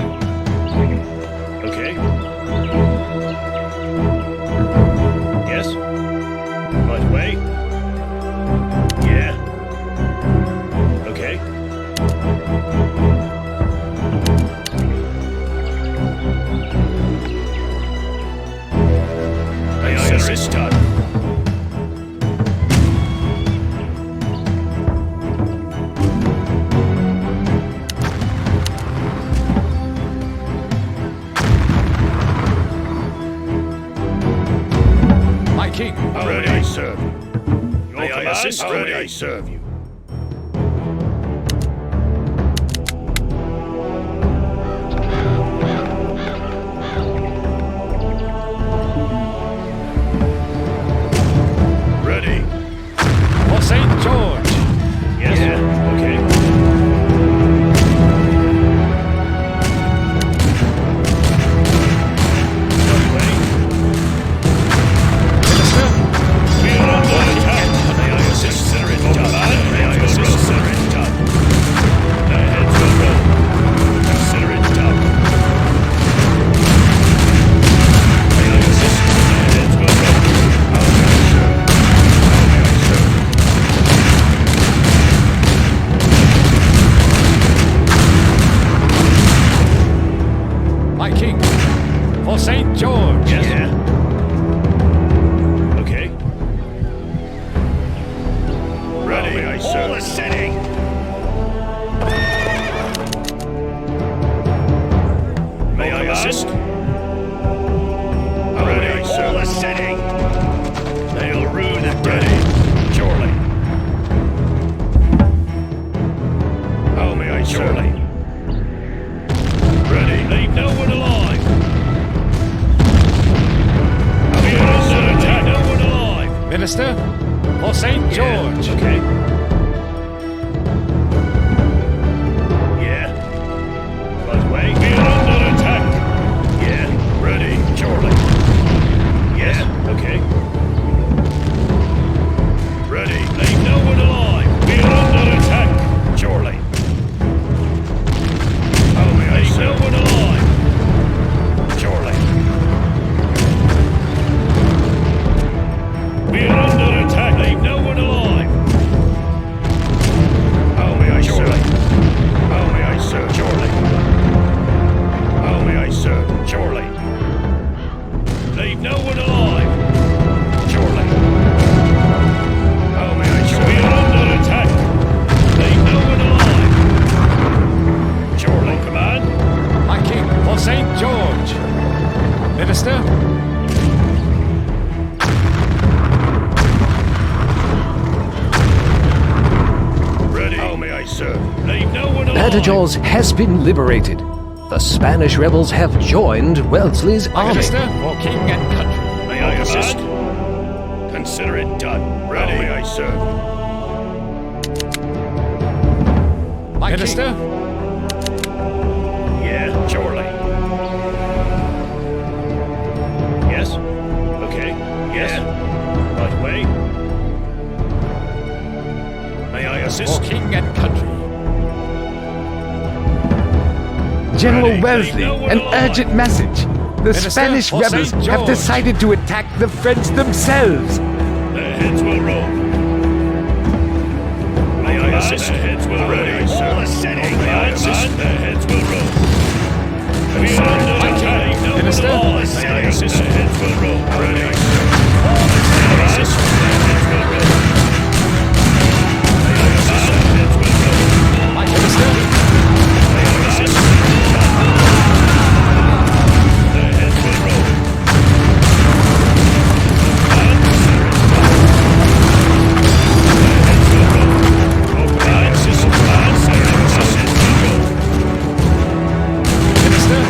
Speaker 3: Okay. Yes? Right way? Yeah. Okay. May I assist? Done.
Speaker 8: My king.
Speaker 3: How may I serve? May I assist? How may I serve you? Ready.
Speaker 8: For St. George.
Speaker 3: Yes. Yeah. Okay. Right way.
Speaker 8: Minister,
Speaker 3: aye, sir. All the city! May I assist? Ready, sir. All the city! They'll rue the day. Surely. How may I, surely? Ready. Leave no one alive. We are under attack. No one alive.
Speaker 11: Minister, for St. George.
Speaker 3: Yeah, okay. Yeah. Right way. We are under attack. Yeah. Ready. Surely. Yes. Okay. Ready. Leave no one alive. We are under attack. Surely. How may I leave no one alive. Surely. We are under attack. Leave no one alive. How may I, surely? How may I serve? Surely. How may I serve? Surely. Leave no one alive. Surely. How may I serve? We are under attack. Leave no one alive. Surely. Command.
Speaker 11: My king, for St. George. Minister,
Speaker 3: Ready. How may I serve? Leave no one alive.
Speaker 1: Badajoz has been liberated. The Spanish rebels have joined Wellesley's army.
Speaker 11: Minister, for king and country.
Speaker 3: May I assist? Consider it done. Ready. How may I serve?
Speaker 11: My
Speaker 3: Minister?
Speaker 11: king,
Speaker 3: Yeah, surely. Yes? Okay. Yes? Right way. May I assist?
Speaker 11: for king and country.
Speaker 10: General
Speaker 3: Ready.
Speaker 10: Wellesley,
Speaker 3: No one
Speaker 10: an
Speaker 3: alive.
Speaker 10: urgent message. The
Speaker 11: Minister,
Speaker 10: Spanish
Speaker 11: for
Speaker 10: rebels
Speaker 11: St.
Speaker 10: have
Speaker 11: George.
Speaker 10: decided to attack the French themselves.
Speaker 3: Their heads will roll. May I assist? Their heads will roll. Ready, sir. All the city. May I assist? Their heads will roll. We are under attack. No
Speaker 11: Minister?
Speaker 3: all the city. May I assist? Their heads will roll. Ready. All the city. May I assist? Their heads will roll. May I assist? Their heads will roll.
Speaker 11: My minister,
Speaker 3: May I assist? Their heads will roll.
Speaker 11: minister.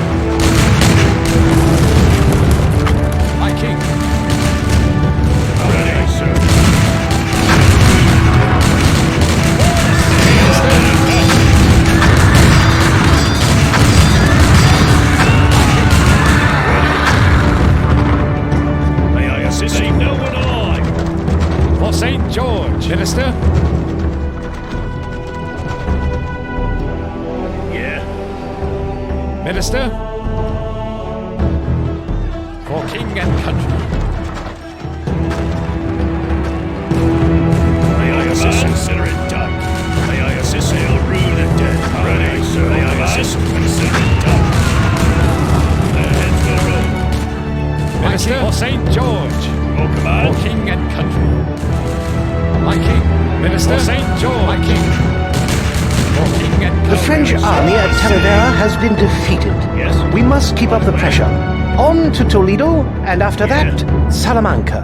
Speaker 11: My king,
Speaker 3: Ready, sir. May I assist? Leave no one alive.
Speaker 11: for St. George. Minister,
Speaker 3: Yeah.
Speaker 11: minister, for king and country.
Speaker 3: May I assist? Consider it done. May I assist? They'll rue the dead. Ready, sir. May I assist? Consider it done. Their heads will roll.
Speaker 11: My king, for St. George.
Speaker 3: Your
Speaker 11: For
Speaker 3: command.
Speaker 11: king and country. My king, minister, for St. George. My king, for king and country.
Speaker 2: The French army at Talavera has been defeated.
Speaker 3: Yes.
Speaker 2: We must keep up the pressure. On to Toledo, and after
Speaker 3: Yeah.
Speaker 2: that, Salamanca.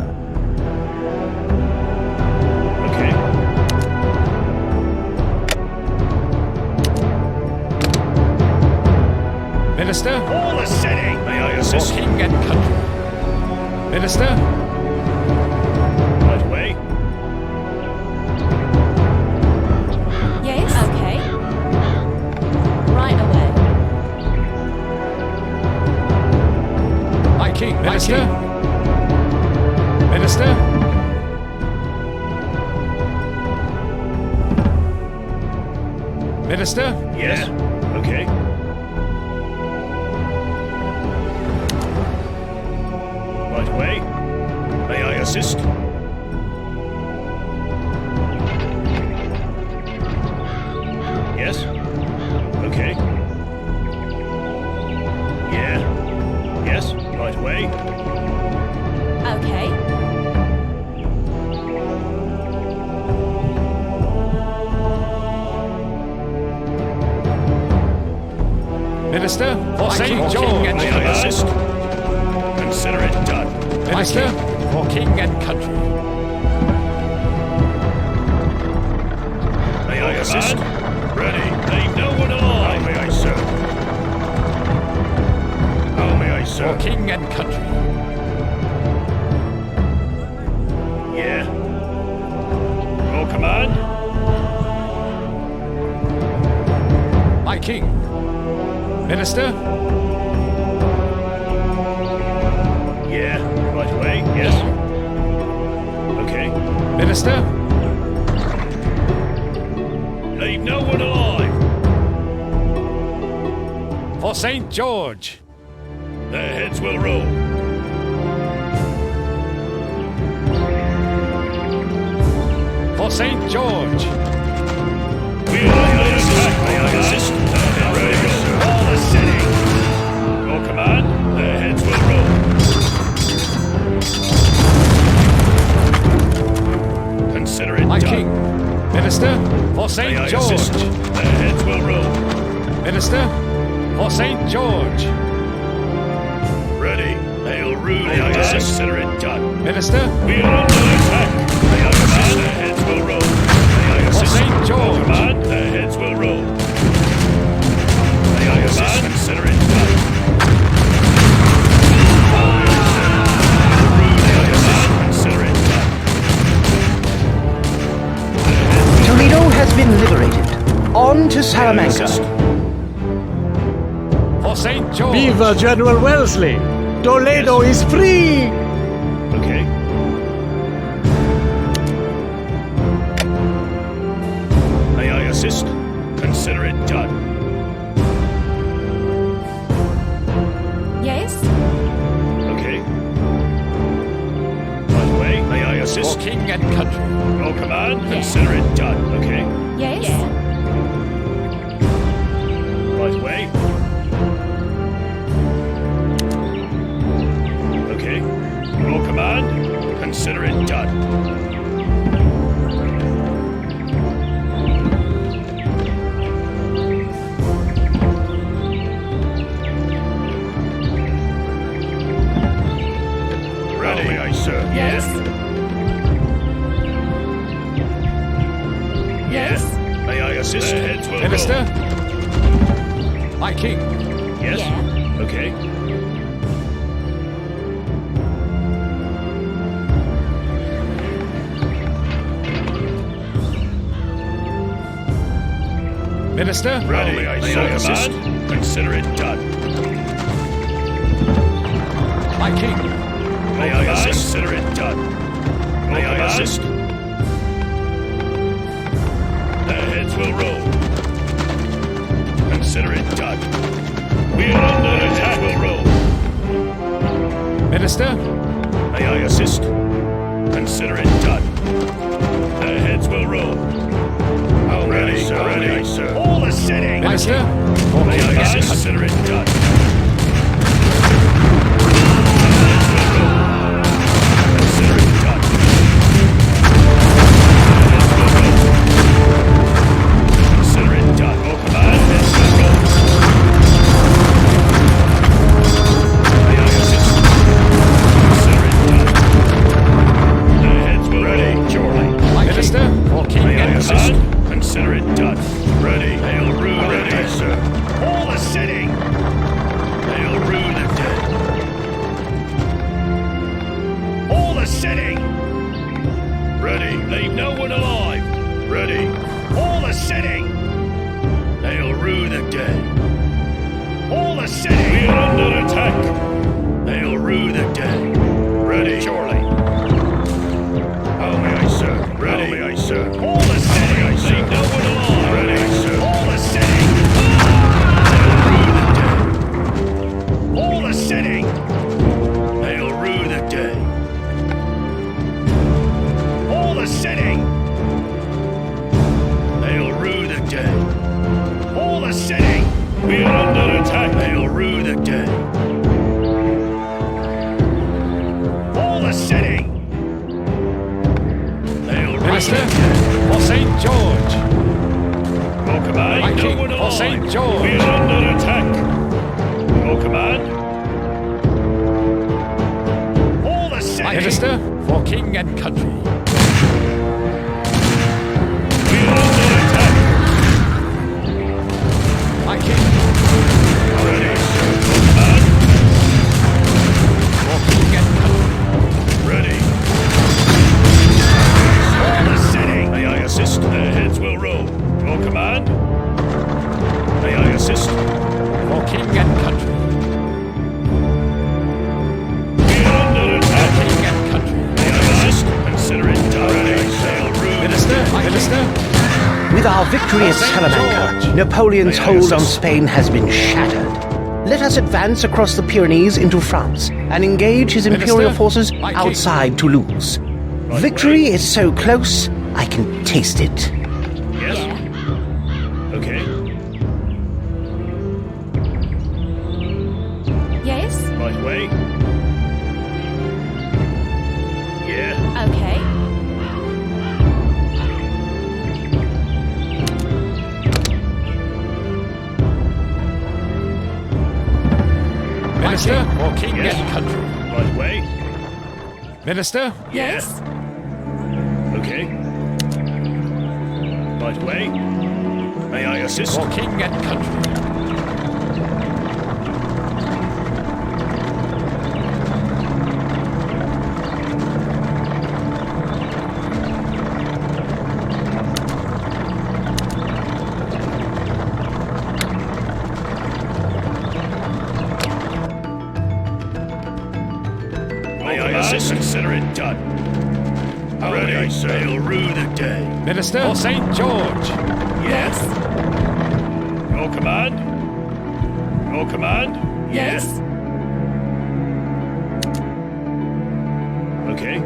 Speaker 3: Okay.
Speaker 11: Minister,
Speaker 3: All the city. May I
Speaker 11: for
Speaker 3: assist?
Speaker 11: king and country. Minister,
Speaker 3: Right way.
Speaker 9: Yes? Okay. Right away.
Speaker 11: my king, minister, minister, minister,
Speaker 3: Yes. Okay. Right way. May I assist? Yes. Okay. Yeah. Yes. Right way.
Speaker 9: Okay.
Speaker 11: Minister, for
Speaker 3: My
Speaker 11: St.
Speaker 3: King
Speaker 11: George.
Speaker 3: and May I assist? Consider it done.
Speaker 11: Minister, for King and country.
Speaker 3: May I assist? Ready. Leave no one alive. How may I serve? How may I
Speaker 11: For
Speaker 3: serve?
Speaker 11: King and country.
Speaker 3: Yeah. Your command?
Speaker 11: My King. Minister,
Speaker 3: Yeah. Right away. Yes. Okay.
Speaker 11: Minister,
Speaker 3: Leave no one alive.
Speaker 11: for St. George.
Speaker 3: Their heads will roll.
Speaker 11: For St. George.
Speaker 3: We are under attack. May I assist? Ready. All the city. Your command? Their heads will roll. Consider it
Speaker 11: My
Speaker 3: done.
Speaker 11: King. Minister, for
Speaker 3: May
Speaker 11: St.
Speaker 3: I
Speaker 11: George.
Speaker 3: assist? Their heads will roll.
Speaker 11: Minister, for St. George.
Speaker 3: Ready. They'll rule. May I assist? Consider it done.
Speaker 11: Minister,
Speaker 3: We are under attack. May I assist? Their heads will roll. May I
Speaker 11: for
Speaker 3: assist?
Speaker 11: St.
Speaker 3: Your
Speaker 11: George.
Speaker 3: command? Their heads will roll. May I assist? Consider it done. May I assist? Consider it done.
Speaker 2: Toledo has been liberated. On to Salamanca.
Speaker 11: For St. George.
Speaker 6: Viva General Wellesley! Toledo is free!
Speaker 3: Okay. May I assist? Consider it done.
Speaker 9: Yes?
Speaker 3: Okay. Right away. May I
Speaker 11: For
Speaker 3: assist?
Speaker 11: King and country.
Speaker 3: Your command? Consider it done. Okay.
Speaker 9: Yes?
Speaker 3: Right away. Okay. Your command? Consider it done. Ready. How may I serve?
Speaker 9: Yes?
Speaker 3: Yes. May I assist? Their heads will
Speaker 11: Minister,
Speaker 3: roll.
Speaker 11: my King.
Speaker 3: Yes.
Speaker 9: Yeah.
Speaker 3: Okay.
Speaker 11: Minister,
Speaker 3: Ready. May I assist? Consider it done.
Speaker 11: my King.
Speaker 3: May I assist? Consider it done. May I assist? Their heads will roll. Consider it done. We are under attack. Will roll.
Speaker 11: Minister,
Speaker 3: May I assist? Consider it done. Their heads will roll. How ready, sir? Ready, sir. All the city.
Speaker 11: Minister, for
Speaker 3: May
Speaker 11: King
Speaker 3: I
Speaker 11: and
Speaker 3: assist?
Speaker 11: country.
Speaker 3: Consider it done. Consider it done. Consider it done. Oh, command. Heads will roll. May I assist? Consider it done. Their heads will roll. Surely.
Speaker 11: My Minister, for King
Speaker 3: May I
Speaker 11: and
Speaker 3: assist?
Speaker 11: country.
Speaker 3: Consider it done. Ready. Hail rue. Ready, sir. All the city. Hail rue the dead. All the city. Ready. Leave no one alive. Ready. All the city. Hail rue the dead. All the city. We are under attack. Hail rue the dead. Ready. Surely. How may I serve? Ready. How may I serve? All the city. Leave no one alive. Ready, sir. All the city. Hail rue the dead. All the city. Hail rue the dead. All the city. Hail rue the dead. All the city. We are under attack. Hail rue the dead. All the city. Hail rue
Speaker 11: Minister,
Speaker 3: the dead.
Speaker 11: for St. George.
Speaker 3: Your command.
Speaker 11: My
Speaker 3: No
Speaker 11: King,
Speaker 3: one
Speaker 11: for
Speaker 3: alive.
Speaker 11: St. George.
Speaker 3: We are under attack. Your command? All the same.
Speaker 11: Minister, for king and country.
Speaker 3: We are under attack.
Speaker 11: My king.
Speaker 3: Ready. Your command?
Speaker 11: For king and country.
Speaker 3: Ready. All the city. May I assist? Their heads will roll. Your command? May I assist?
Speaker 11: For king and country.
Speaker 3: We are under attack.
Speaker 11: King and country.
Speaker 3: May I assist? Consider it done. Ready. Sail room.
Speaker 11: Minister, Minister.
Speaker 2: With our victory at Salamanca, Napoleon's hold on Spain has been shattered. Let us advance across the Pyrenees into France and engage his imperial forces outside Toulouse. Victory is so close, I can taste it.
Speaker 3: Yes? Okay.
Speaker 9: Yes?
Speaker 3: Right way. Yeah.
Speaker 9: Okay.
Speaker 11: Minister, for king
Speaker 3: Yes.
Speaker 11: and country.
Speaker 3: Right way.
Speaker 11: Minister,
Speaker 9: Yes?
Speaker 3: Okay. Right way. May I assist?
Speaker 11: for king and country.
Speaker 3: May I assist? Consider it done. Ready. Sail rue the day.
Speaker 11: Minister, for St. George.
Speaker 3: Yes. Your command? Your command?
Speaker 9: Yes?
Speaker 3: Okay.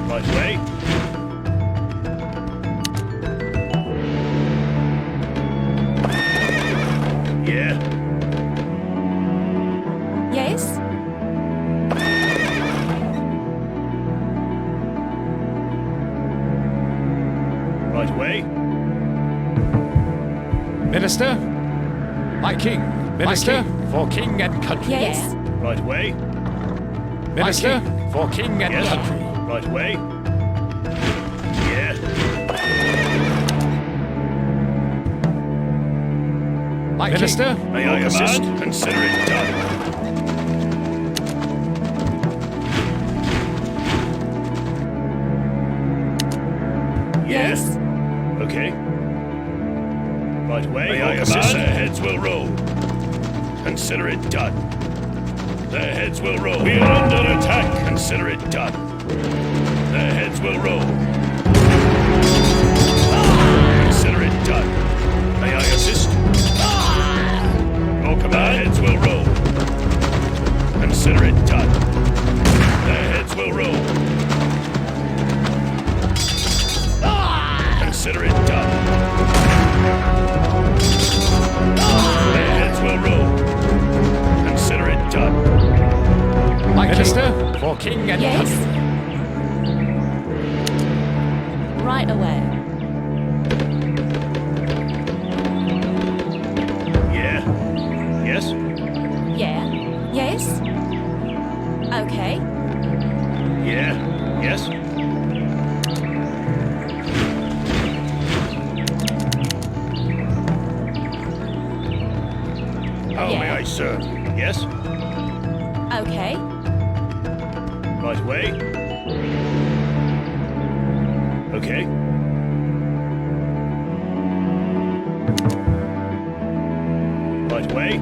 Speaker 3: Right way. Yeah.
Speaker 9: Yes?
Speaker 3: Right way.
Speaker 11: Minister, my king. Minister,
Speaker 9: king.
Speaker 11: for king and country.
Speaker 9: Yes?
Speaker 3: Right way.
Speaker 11: Minister, for king and
Speaker 3: Yes.
Speaker 11: country.
Speaker 3: Right way. Yeah.
Speaker 11: My
Speaker 8: Minister?
Speaker 11: king.
Speaker 3: May I assist? Consider it done.
Speaker 9: Yes?
Speaker 3: Okay. Right way.
Speaker 11: May
Speaker 3: Your
Speaker 11: I
Speaker 3: command?
Speaker 11: assist?
Speaker 3: Their heads will roll. Consider it done. Their heads will roll. We are under attack. Consider it done. Their heads will roll. Consider it done. May I assist? Your command? Their heads will roll. Consider it done. Their heads will roll. Consider it done. Their heads will roll. Consider it done.
Speaker 11: My
Speaker 8: Minister?
Speaker 11: king. For king and
Speaker 9: Yes?
Speaker 11: country.
Speaker 9: Right away.
Speaker 3: Yeah. Yes?
Speaker 9: Yeah? Yes? Okay.
Speaker 3: Yeah. Yes? How may I serve? Yes?
Speaker 9: Okay.
Speaker 3: Right way? Okay. Right way?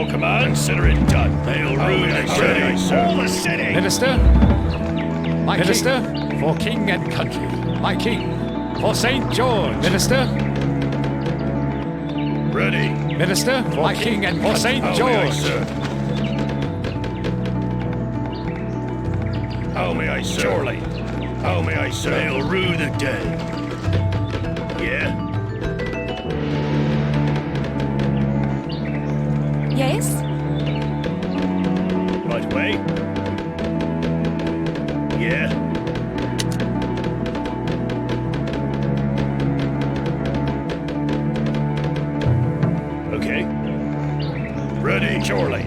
Speaker 3: Your command. Consider it done. Hail Rood, sir. All the city.
Speaker 11: Minister? My Minister? King. For king and country. My king. For St. George. Minister?
Speaker 3: Ready.
Speaker 11: Minister? For my king and for St. George.
Speaker 3: Sir. How may I serve? Surely. How may I serve? Hail rue the day. Yeah?
Speaker 9: Yes?
Speaker 3: Right way? Yeah? Okay. Ready? Surely.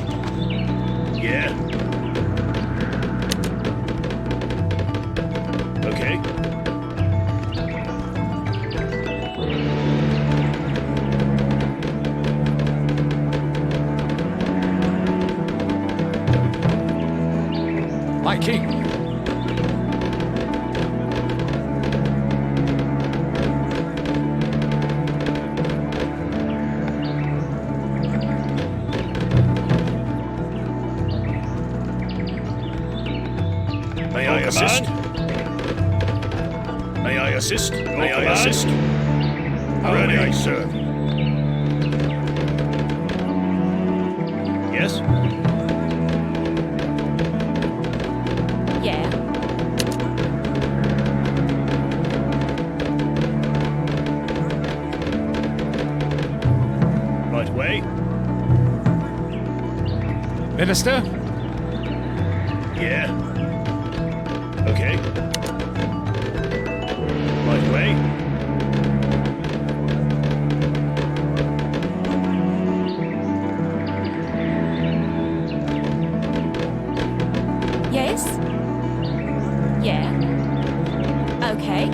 Speaker 3: Yeah? Okay.
Speaker 11: My king.
Speaker 3: May I assist? May I assist? May I assist? How may I serve? Yes?
Speaker 9: Yeah.
Speaker 3: Right way?
Speaker 11: Minister?
Speaker 3: Yeah? Okay. Right way?
Speaker 9: Yes? Yeah. Okay.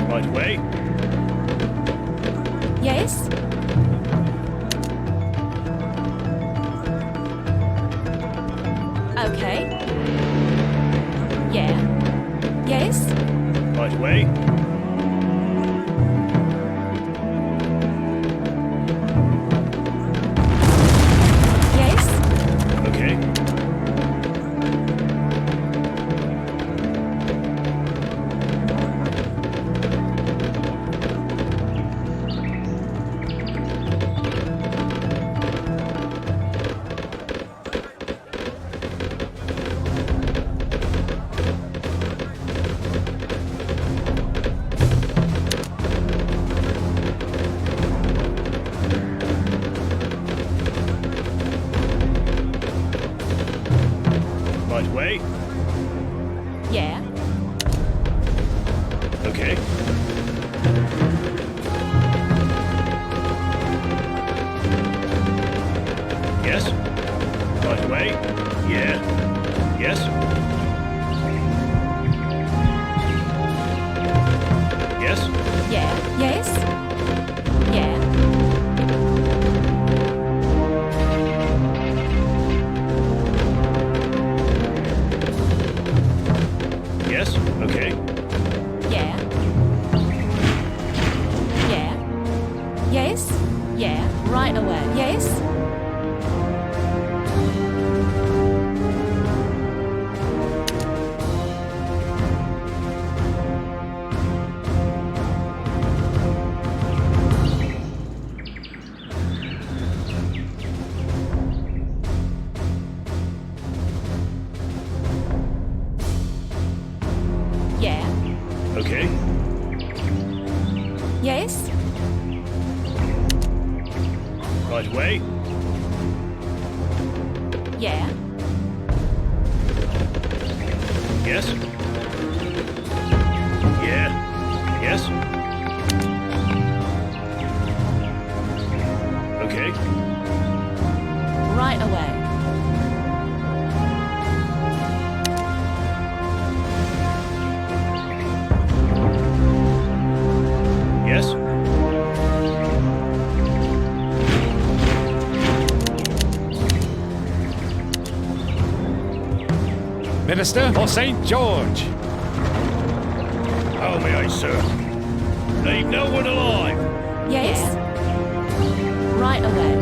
Speaker 3: Right way?
Speaker 9: Yes? Okay. Yeah. Yes?
Speaker 3: Right way?
Speaker 9: Yes?
Speaker 3: Okay. Right way?
Speaker 9: Yeah.
Speaker 3: Okay. Yes? Right way? Yeah. Yes? Yes?
Speaker 9: Yeah. Yes? Yeah.
Speaker 3: Yes? Okay.
Speaker 9: Yeah. Yeah. Yes? Yeah. Right away. Yes? Yeah.
Speaker 3: Okay.
Speaker 9: Yes?
Speaker 3: Right way?
Speaker 9: Yeah.
Speaker 3: Yes? Yeah. Yes? Okay.
Speaker 9: Right away.
Speaker 3: Yes?
Speaker 11: Minister? For St. George.
Speaker 3: How may I serve? Leave no one alive.
Speaker 9: Yes? Right away.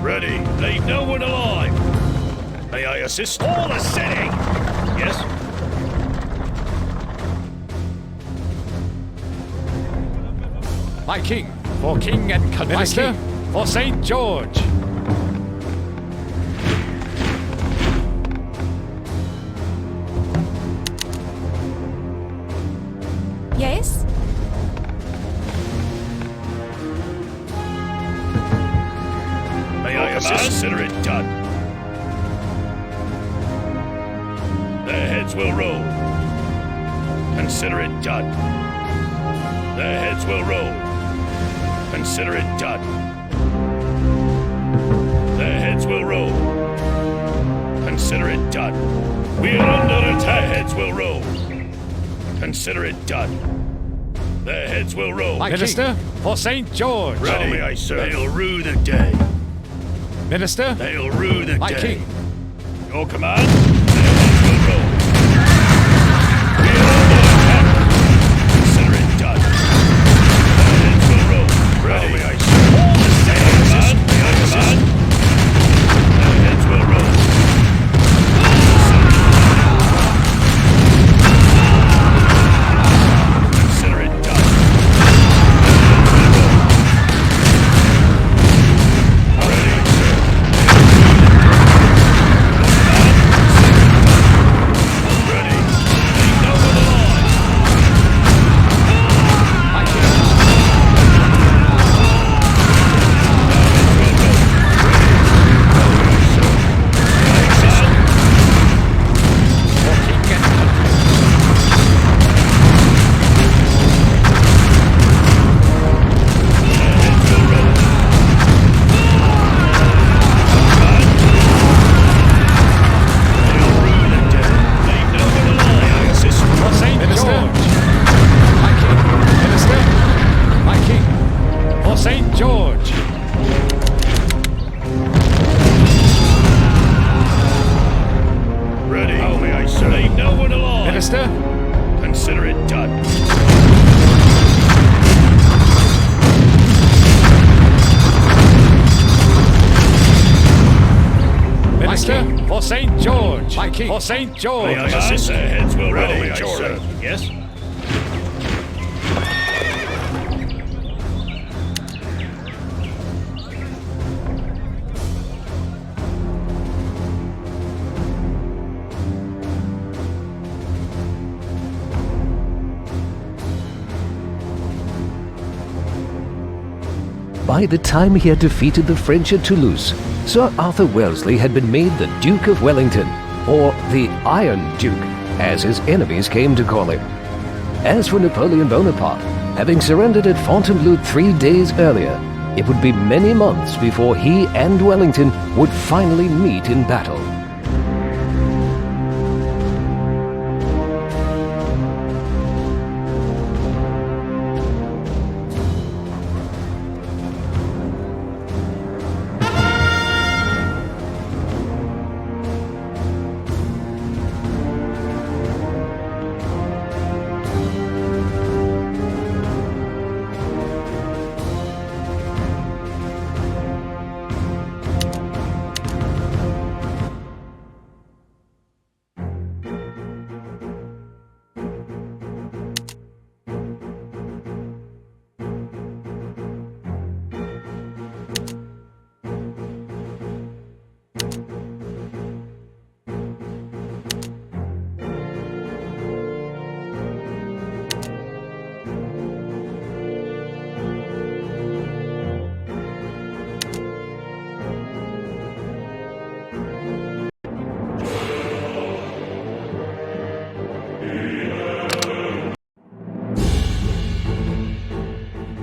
Speaker 3: Ready. Leave no one alive. May I assist? All the city! Yes?
Speaker 11: My king, for king and country. Minister, for St. George.
Speaker 9: Yes?
Speaker 3: May I assist? Consider it done. Their heads will roll. Consider it done. Their heads will roll. Consider it done. Their heads will roll. Consider it done. We are under attack. Their heads will roll. Consider it done. Their heads will roll.
Speaker 11: My Minister, for St. George.
Speaker 3: Ready, may I serve? They'll rue the day.
Speaker 11: Minister,
Speaker 3: They'll rue the
Speaker 11: my
Speaker 3: day.
Speaker 11: king.
Speaker 3: Your command? Their heads will roll. We are under attack. Consider it done. Their heads will roll. Ready, may I serve? All the same, command. May I command? Their heads will roll. Consider it done.
Speaker 11: Minister?
Speaker 3: Consider it done.
Speaker 11: Minister, for St. George. My king. For St. George.
Speaker 3: May I assist? Their heads will roll. May I serve? Yes?
Speaker 1: By the time he had defeated the French at Toulouse, Sir Arthur Wellesley had been made the Duke of Wellington, or the Iron Duke, as his enemies came to call him. As for Napoleon Bonaparte, having surrendered at Fontainebleau 3 days earlier, it would be many months before he and Wellington would finally meet in battle.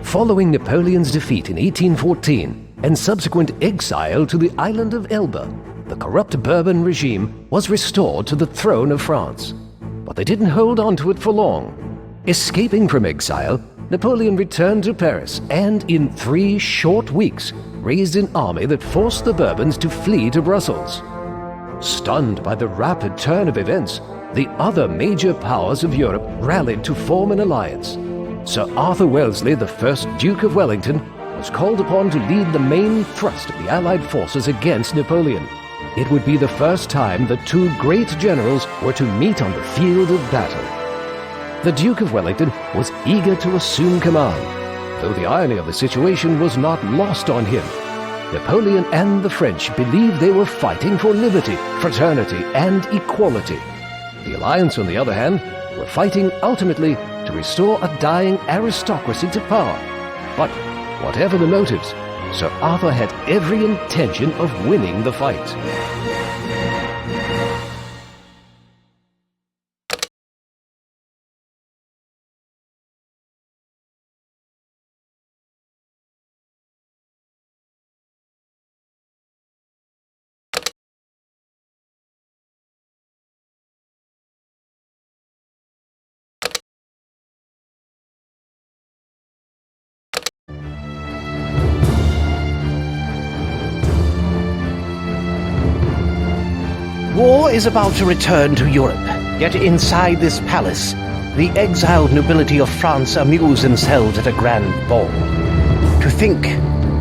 Speaker 1: Following Napoleon's defeat in 1814 and subsequent exile to the island of Elba, the corrupt Bourbon regime was restored to the throne of France. But they didn't hold on to it for long. Escaping from exile, Napoleon returned to Paris and, in 3 short weeks, raised an army that forced the Bourbons to flee to Brussels. Stunned by the rapid turn of events, the other major powers of Europe rallied to form an alliance. Sir Arthur Wellesley, the first Duke of Wellington, was called upon to lead the main thrust of the Allied forces against Napoleon. It would be the first time that two great generals were to meet on the field of battle. The Duke of Wellington was eager to assume command, though the irony of the situation was not lost on him. Napoleon and the French believed they were fighting for liberty, fraternity, and equality. The Alliance, on the other hand, were fighting ultimately to restore a dying aristocracy to power. But whatever the motives, Sir Arthur had every intention of winning the fight.
Speaker 2: War is about to return to Europe, yet inside this palace, the exiled nobility of France amuse themselves at a grand ball. To think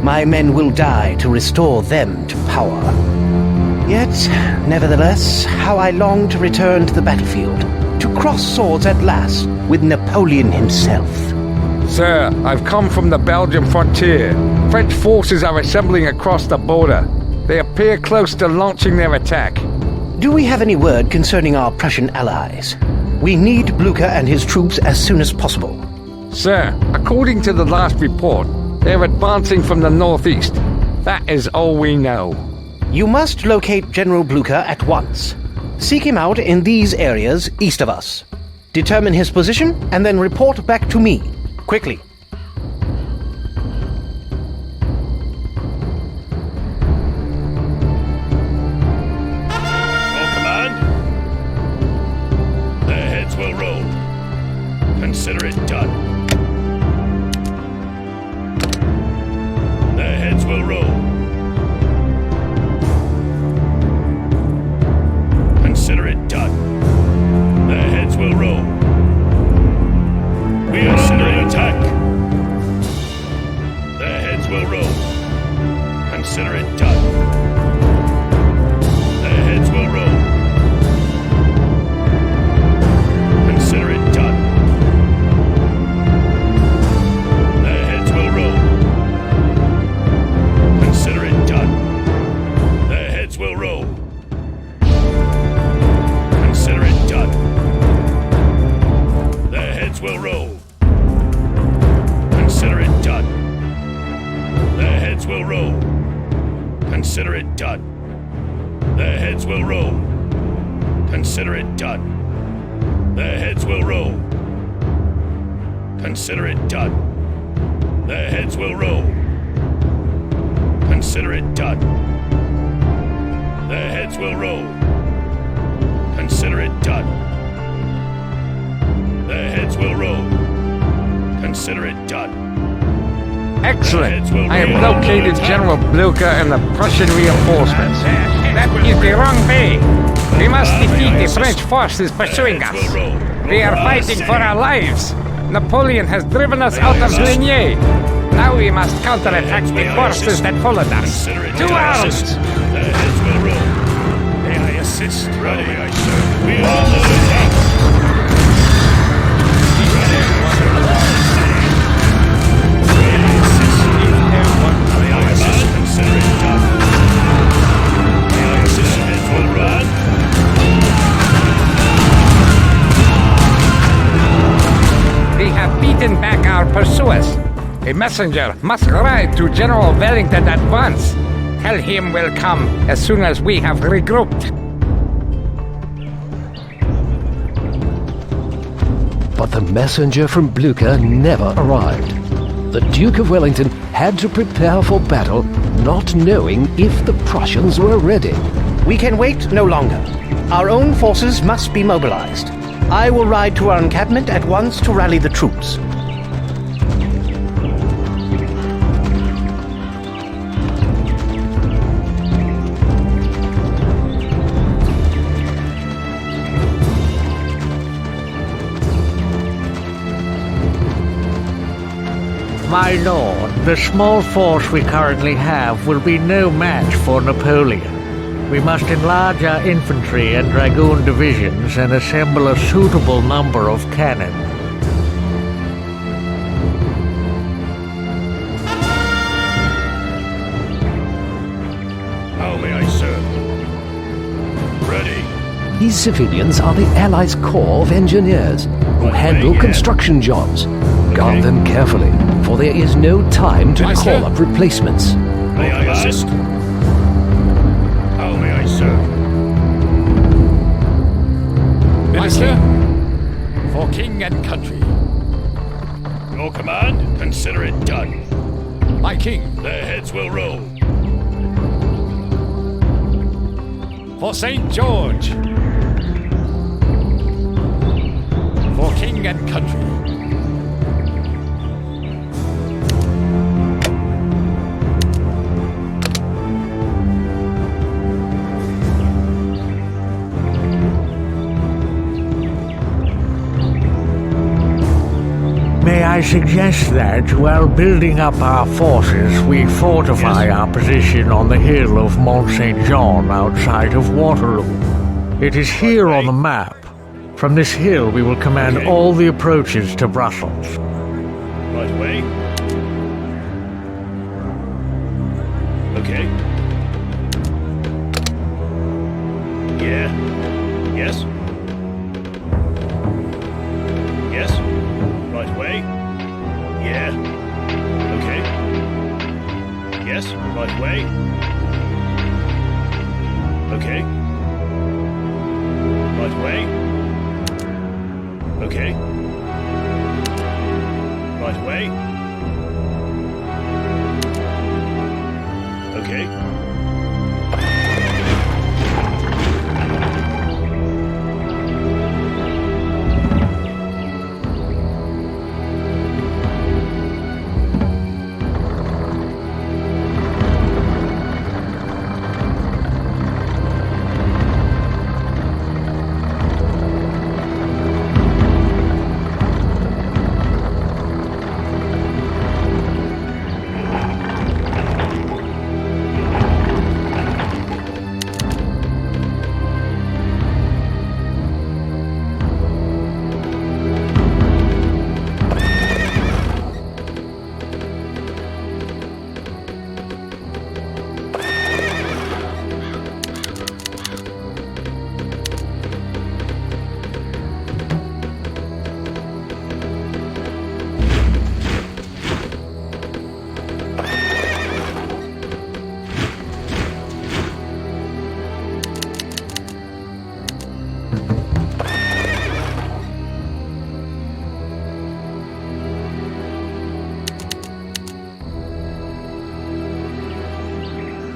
Speaker 2: my men will die to restore them to power. Yet, nevertheless, how I long to return to the battlefield, to cross swords at last with Napoleon himself.
Speaker 8: Sir, I've come from the Belgian frontier. French forces are assembling across the border. They appear close to launching their attack.
Speaker 2: Do we have any word concerning our Prussian allies? We need Blucher and his troops as soon as possible.
Speaker 8: Sir, according to the last report, they're advancing from the northeast. That is all we know.
Speaker 2: You must locate General Blucher at once. Seek him out in these areas east of us. Determine his position and then report back to me. Quickly.
Speaker 3: Consider it done. The heads will roll. Consider it done. The heads will roll. We are under attack. The heads will roll. Consider it done. The heads will roll. Consider it done. Consider it done. The heads will roll. Consider it done. The heads will roll. Consider it done. The heads will roll. Consider it done. The heads will roll. Consider it done. The heads will roll. Consider it done. The heads will roll. Consider it done. The heads will roll. Consider it done. The heads will roll. Consider it done.
Speaker 8: Excellent. I have located General Blucher and the Prussian reinforcements.
Speaker 12: That is the wrong way. We must defeat the French forces pursuing us. We are fighting for our lives. Napoleon has driven us out of Ligny. Now we must counterattack the forces that followed us. To arms!
Speaker 3: The heads will roll. May I assist? Ready, I serve. We are under attack. May I assist? Consider it done. May I assist? The heads will run.
Speaker 12: They have beaten back our pursuers. A messenger must ride to General Wellington at once. Tell him we'll come as soon as we have regrouped.
Speaker 1: But the messenger from Blucher never arrived. The Duke of Wellington had to prepare for battle, not knowing if the Prussians were ready.
Speaker 2: We can wait no longer. Our own forces must be mobilized. I will ride to our encampment at once to rally the troops.
Speaker 6: My lord, the small force we currently have will be no match for Napoleon. We must enlarge our infantry and dragoon divisions and assemble a suitable number of cannon.
Speaker 3: How may I serve? Ready.
Speaker 1: These civilians are the Allies' Corps of Engineers, who handle construction jobs. Guard them carefully, for there is no time to call up replacements.
Speaker 3: May I assist? How may I serve?
Speaker 11: Minister, for king and country.
Speaker 3: Your command, consider it done.
Speaker 11: My king.
Speaker 3: Their heads will roll.
Speaker 11: For St. George. For king and country.
Speaker 6: May I suggest that, while building up our forces, we fortify our position on the hill of Mont Saint Jean outside of Waterloo. It is here on the map. From this hill we will command all the approaches to Brussels.
Speaker 3: Right way. Okay. Yeah. Yes. Yes. Right way. Yeah. Okay. Yes. Right way. Okay. Right way. Okay. Right way. Okay.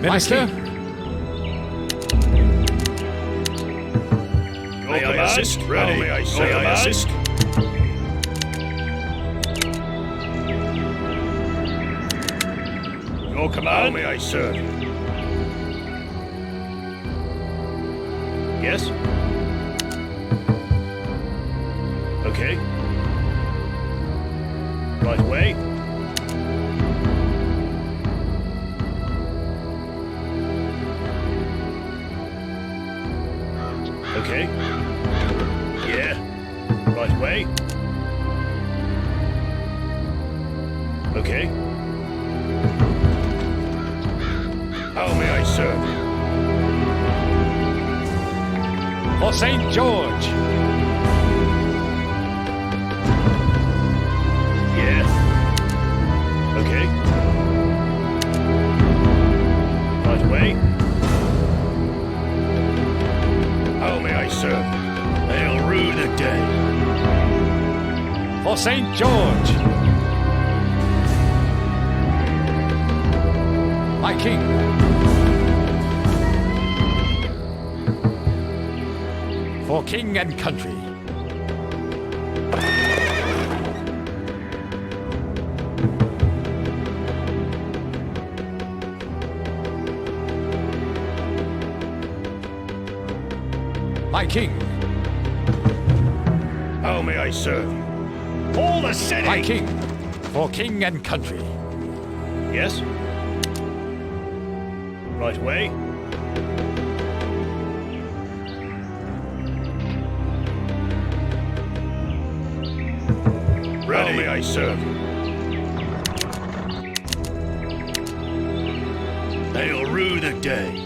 Speaker 11: Minister?
Speaker 3: May I assist? Ready. May I assist? Your command. How may I serve? Yes? Okay. Right way. Okay. Yeah. Right way. Okay. How may I serve?
Speaker 11: For St. George.
Speaker 3: Yeah. Okay. Right way. How may I serve? They'll rue the day.
Speaker 11: For St. George. My king. For king and country. My king.
Speaker 3: How may I serve? All the city!
Speaker 11: My king. For king and country.
Speaker 3: Yes? Right away. Ready. How may I serve? They'll rue the day.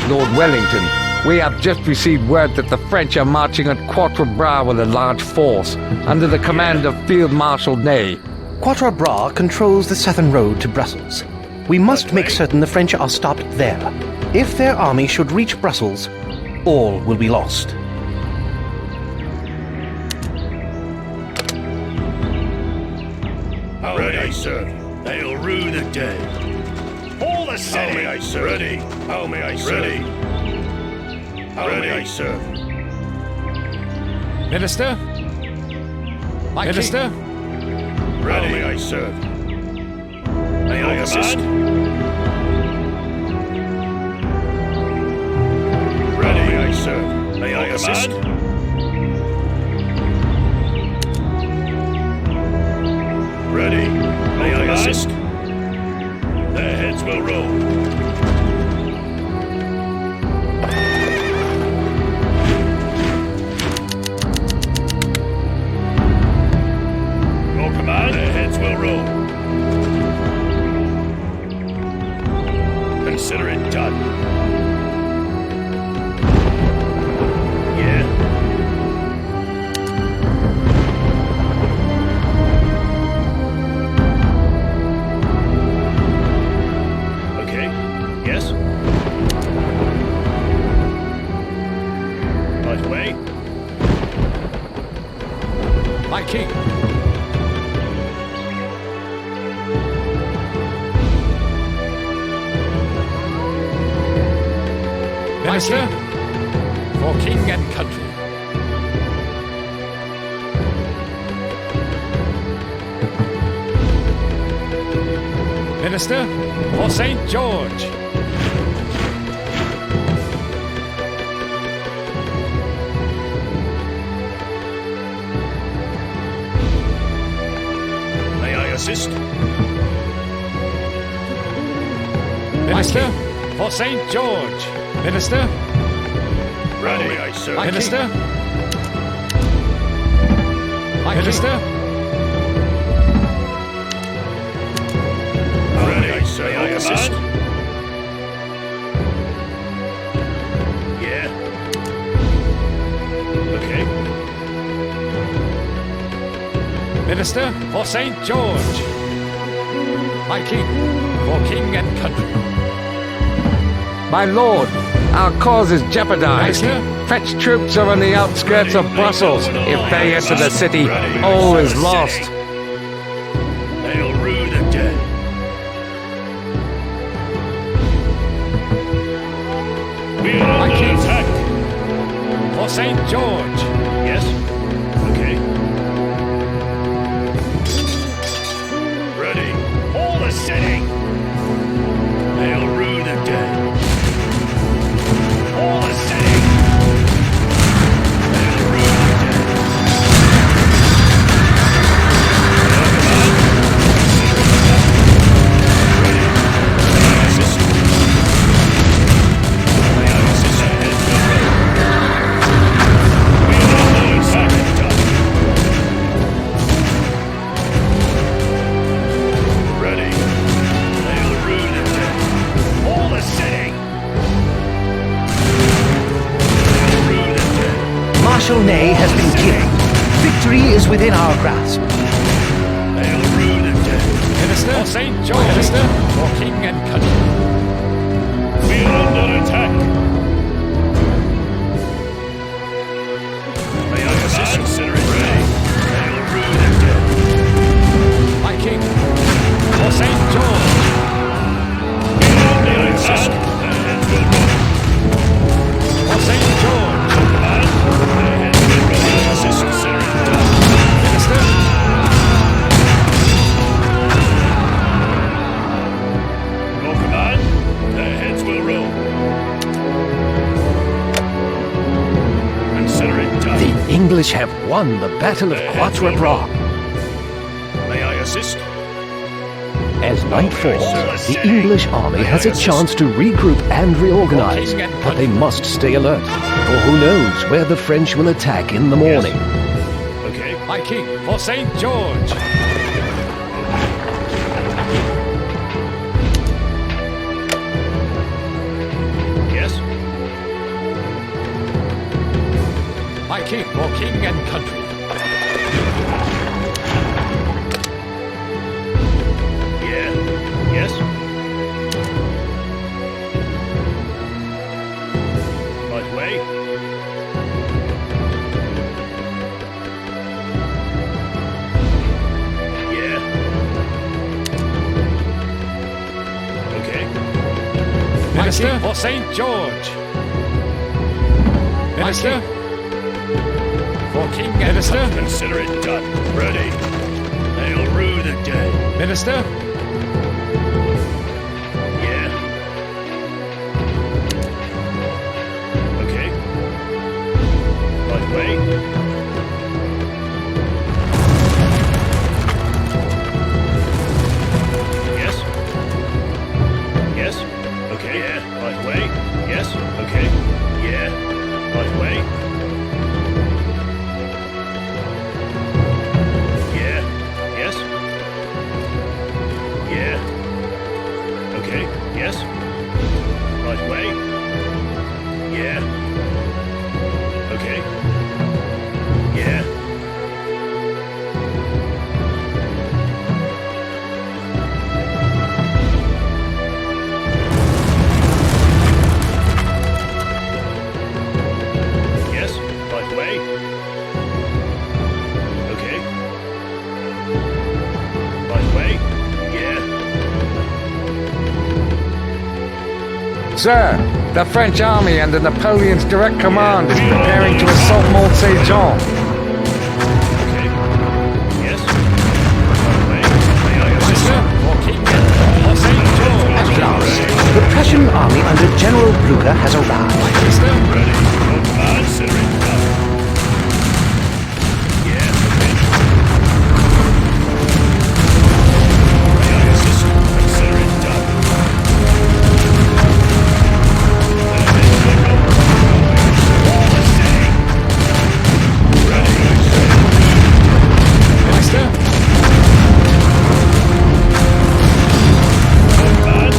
Speaker 8: Lord Wellington, we have just received word that the French are marching at Quatre Bras with a large force, under the command of Field Marshal Ney.
Speaker 2: Quatre Bras controls the southern road to Brussels. We must make certain the French are stopped there. If their army should reach Brussels, all will be lost.
Speaker 3: How may I serve? They'll rue the day. All the city! How may I serve? Ready. How may I serve? Ready. How may I serve?
Speaker 11: Minister? My Minister?
Speaker 3: Ready. How may I serve? May I assist? Ready. How may I serve? May I assist? Ready. May I assist? Their heads will roll. Your command? Their heads will roll. Consider it done. Yeah. Okay. Yes? Right away.
Speaker 11: My king. Minister? For king and country. Minister? For St. George.
Speaker 3: May I assist?
Speaker 11: Minister? For St. George. Minister?
Speaker 3: Ready. May I serve?
Speaker 11: Minister? Minister?
Speaker 3: Ready. May I assist? Yeah. Okay.
Speaker 11: Minister? For St. George. My king. For king and country.
Speaker 8: My lord, our cause is jeopardized. French troops are on the outskirts of Brussels. If they enter the city, all is lost.
Speaker 3: They'll rue the dead. We are under attack.
Speaker 11: For St. George.
Speaker 3: Yes. Okay. Ready. All the city. They'll rue the dead. All the city. They'll rue the dead. Ready. May I assist? May I assist? We are under attack. Ready. They'll rue the dead. All the city. They'll rue the dead.
Speaker 2: Marshal Ney has been killed. Victory is within our grasp.
Speaker 3: They'll rue the dead.
Speaker 11: Minister? For St. George. Minister? For king and country.
Speaker 3: We are under attack. May I assist? Consider it ready. They'll rue the dead.
Speaker 11: My king. For St. George.
Speaker 3: May I assist? Their heads will roll.
Speaker 11: For St. George.
Speaker 3: Their heads will roll. May I assist? Consider it done.
Speaker 11: Minister?
Speaker 3: Your command.
Speaker 1: English have won the Battle of Quatre Bras.
Speaker 3: May I assist?
Speaker 1: As night falls, the English army has a chance to regroup and reorganize, but they must stay alert, for who knows where the French will attack in the morning.
Speaker 3: Okay.
Speaker 11: My king, for St. George!
Speaker 3: Yes?
Speaker 11: My king, for king and country.
Speaker 3: Yeah. Yes? Right way? Yeah. Okay.
Speaker 11: Minister, for St. George! Minister? For king and Minister?
Speaker 3: Consider it done. Ready. They'll rue the day.
Speaker 11: Minister?
Speaker 3: Yeah. Okay. Right way. Yes. Yes. Okay. Yeah. Right way. Yes. Okay. Yeah. Right way. Yeah. Yes. Yeah. Okay. Yes. Right way. Yeah. Okay. Yeah. Yes. Right way. Okay. Right way. Yeah.
Speaker 12: Sir, the French army under Napoleon's direct command is preparing to assault Mont Saint-Jean.
Speaker 3: Okay. Yes. Right way. May I assist?
Speaker 11: For king and for St. George!
Speaker 2: At last, the Prussian army under General Blucher has arrived.
Speaker 11: Minister?
Speaker 3: Ready. Consider it done. Yeah. Okay. May I assist? Consider it done. All the same. Ready.
Speaker 11: Minister?
Speaker 3: Bad.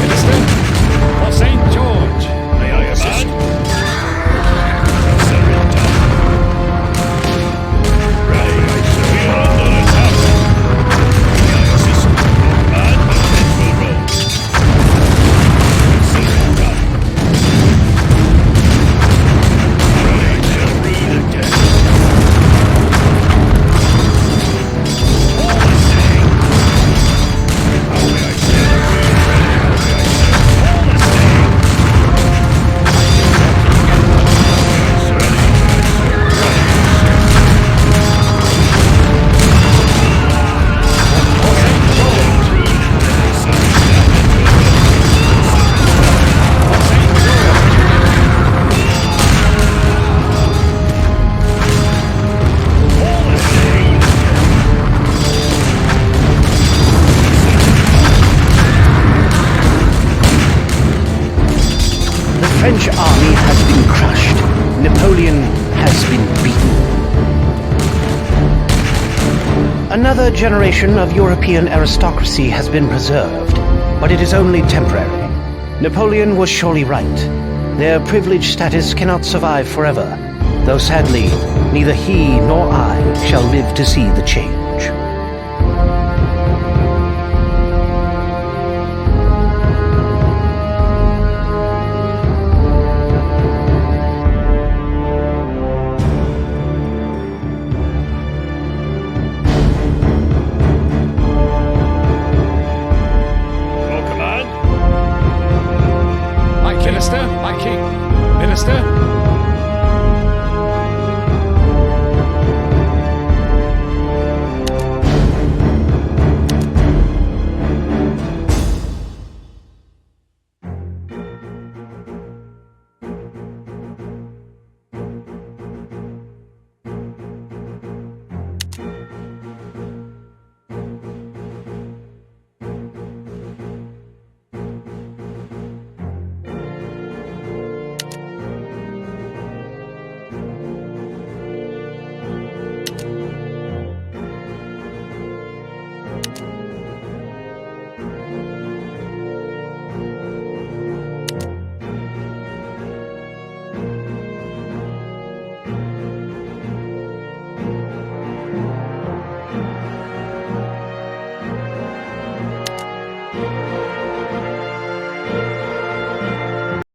Speaker 11: Minister? For St. George!
Speaker 3: May I assist? Consider it done. Ready. We are under attack. May I assist? And it will roll. Consider it done. Ready. Shall rue the day. All the same. How may I say? How may I say? All the same.
Speaker 2: The French army has been crushed. Napoleon has been beaten. Another generation of European aristocracy has been preserved, but it is only temporary. Napoleon was surely right. Their privileged status cannot survive forever, though sadly, neither he nor I shall live to see the change.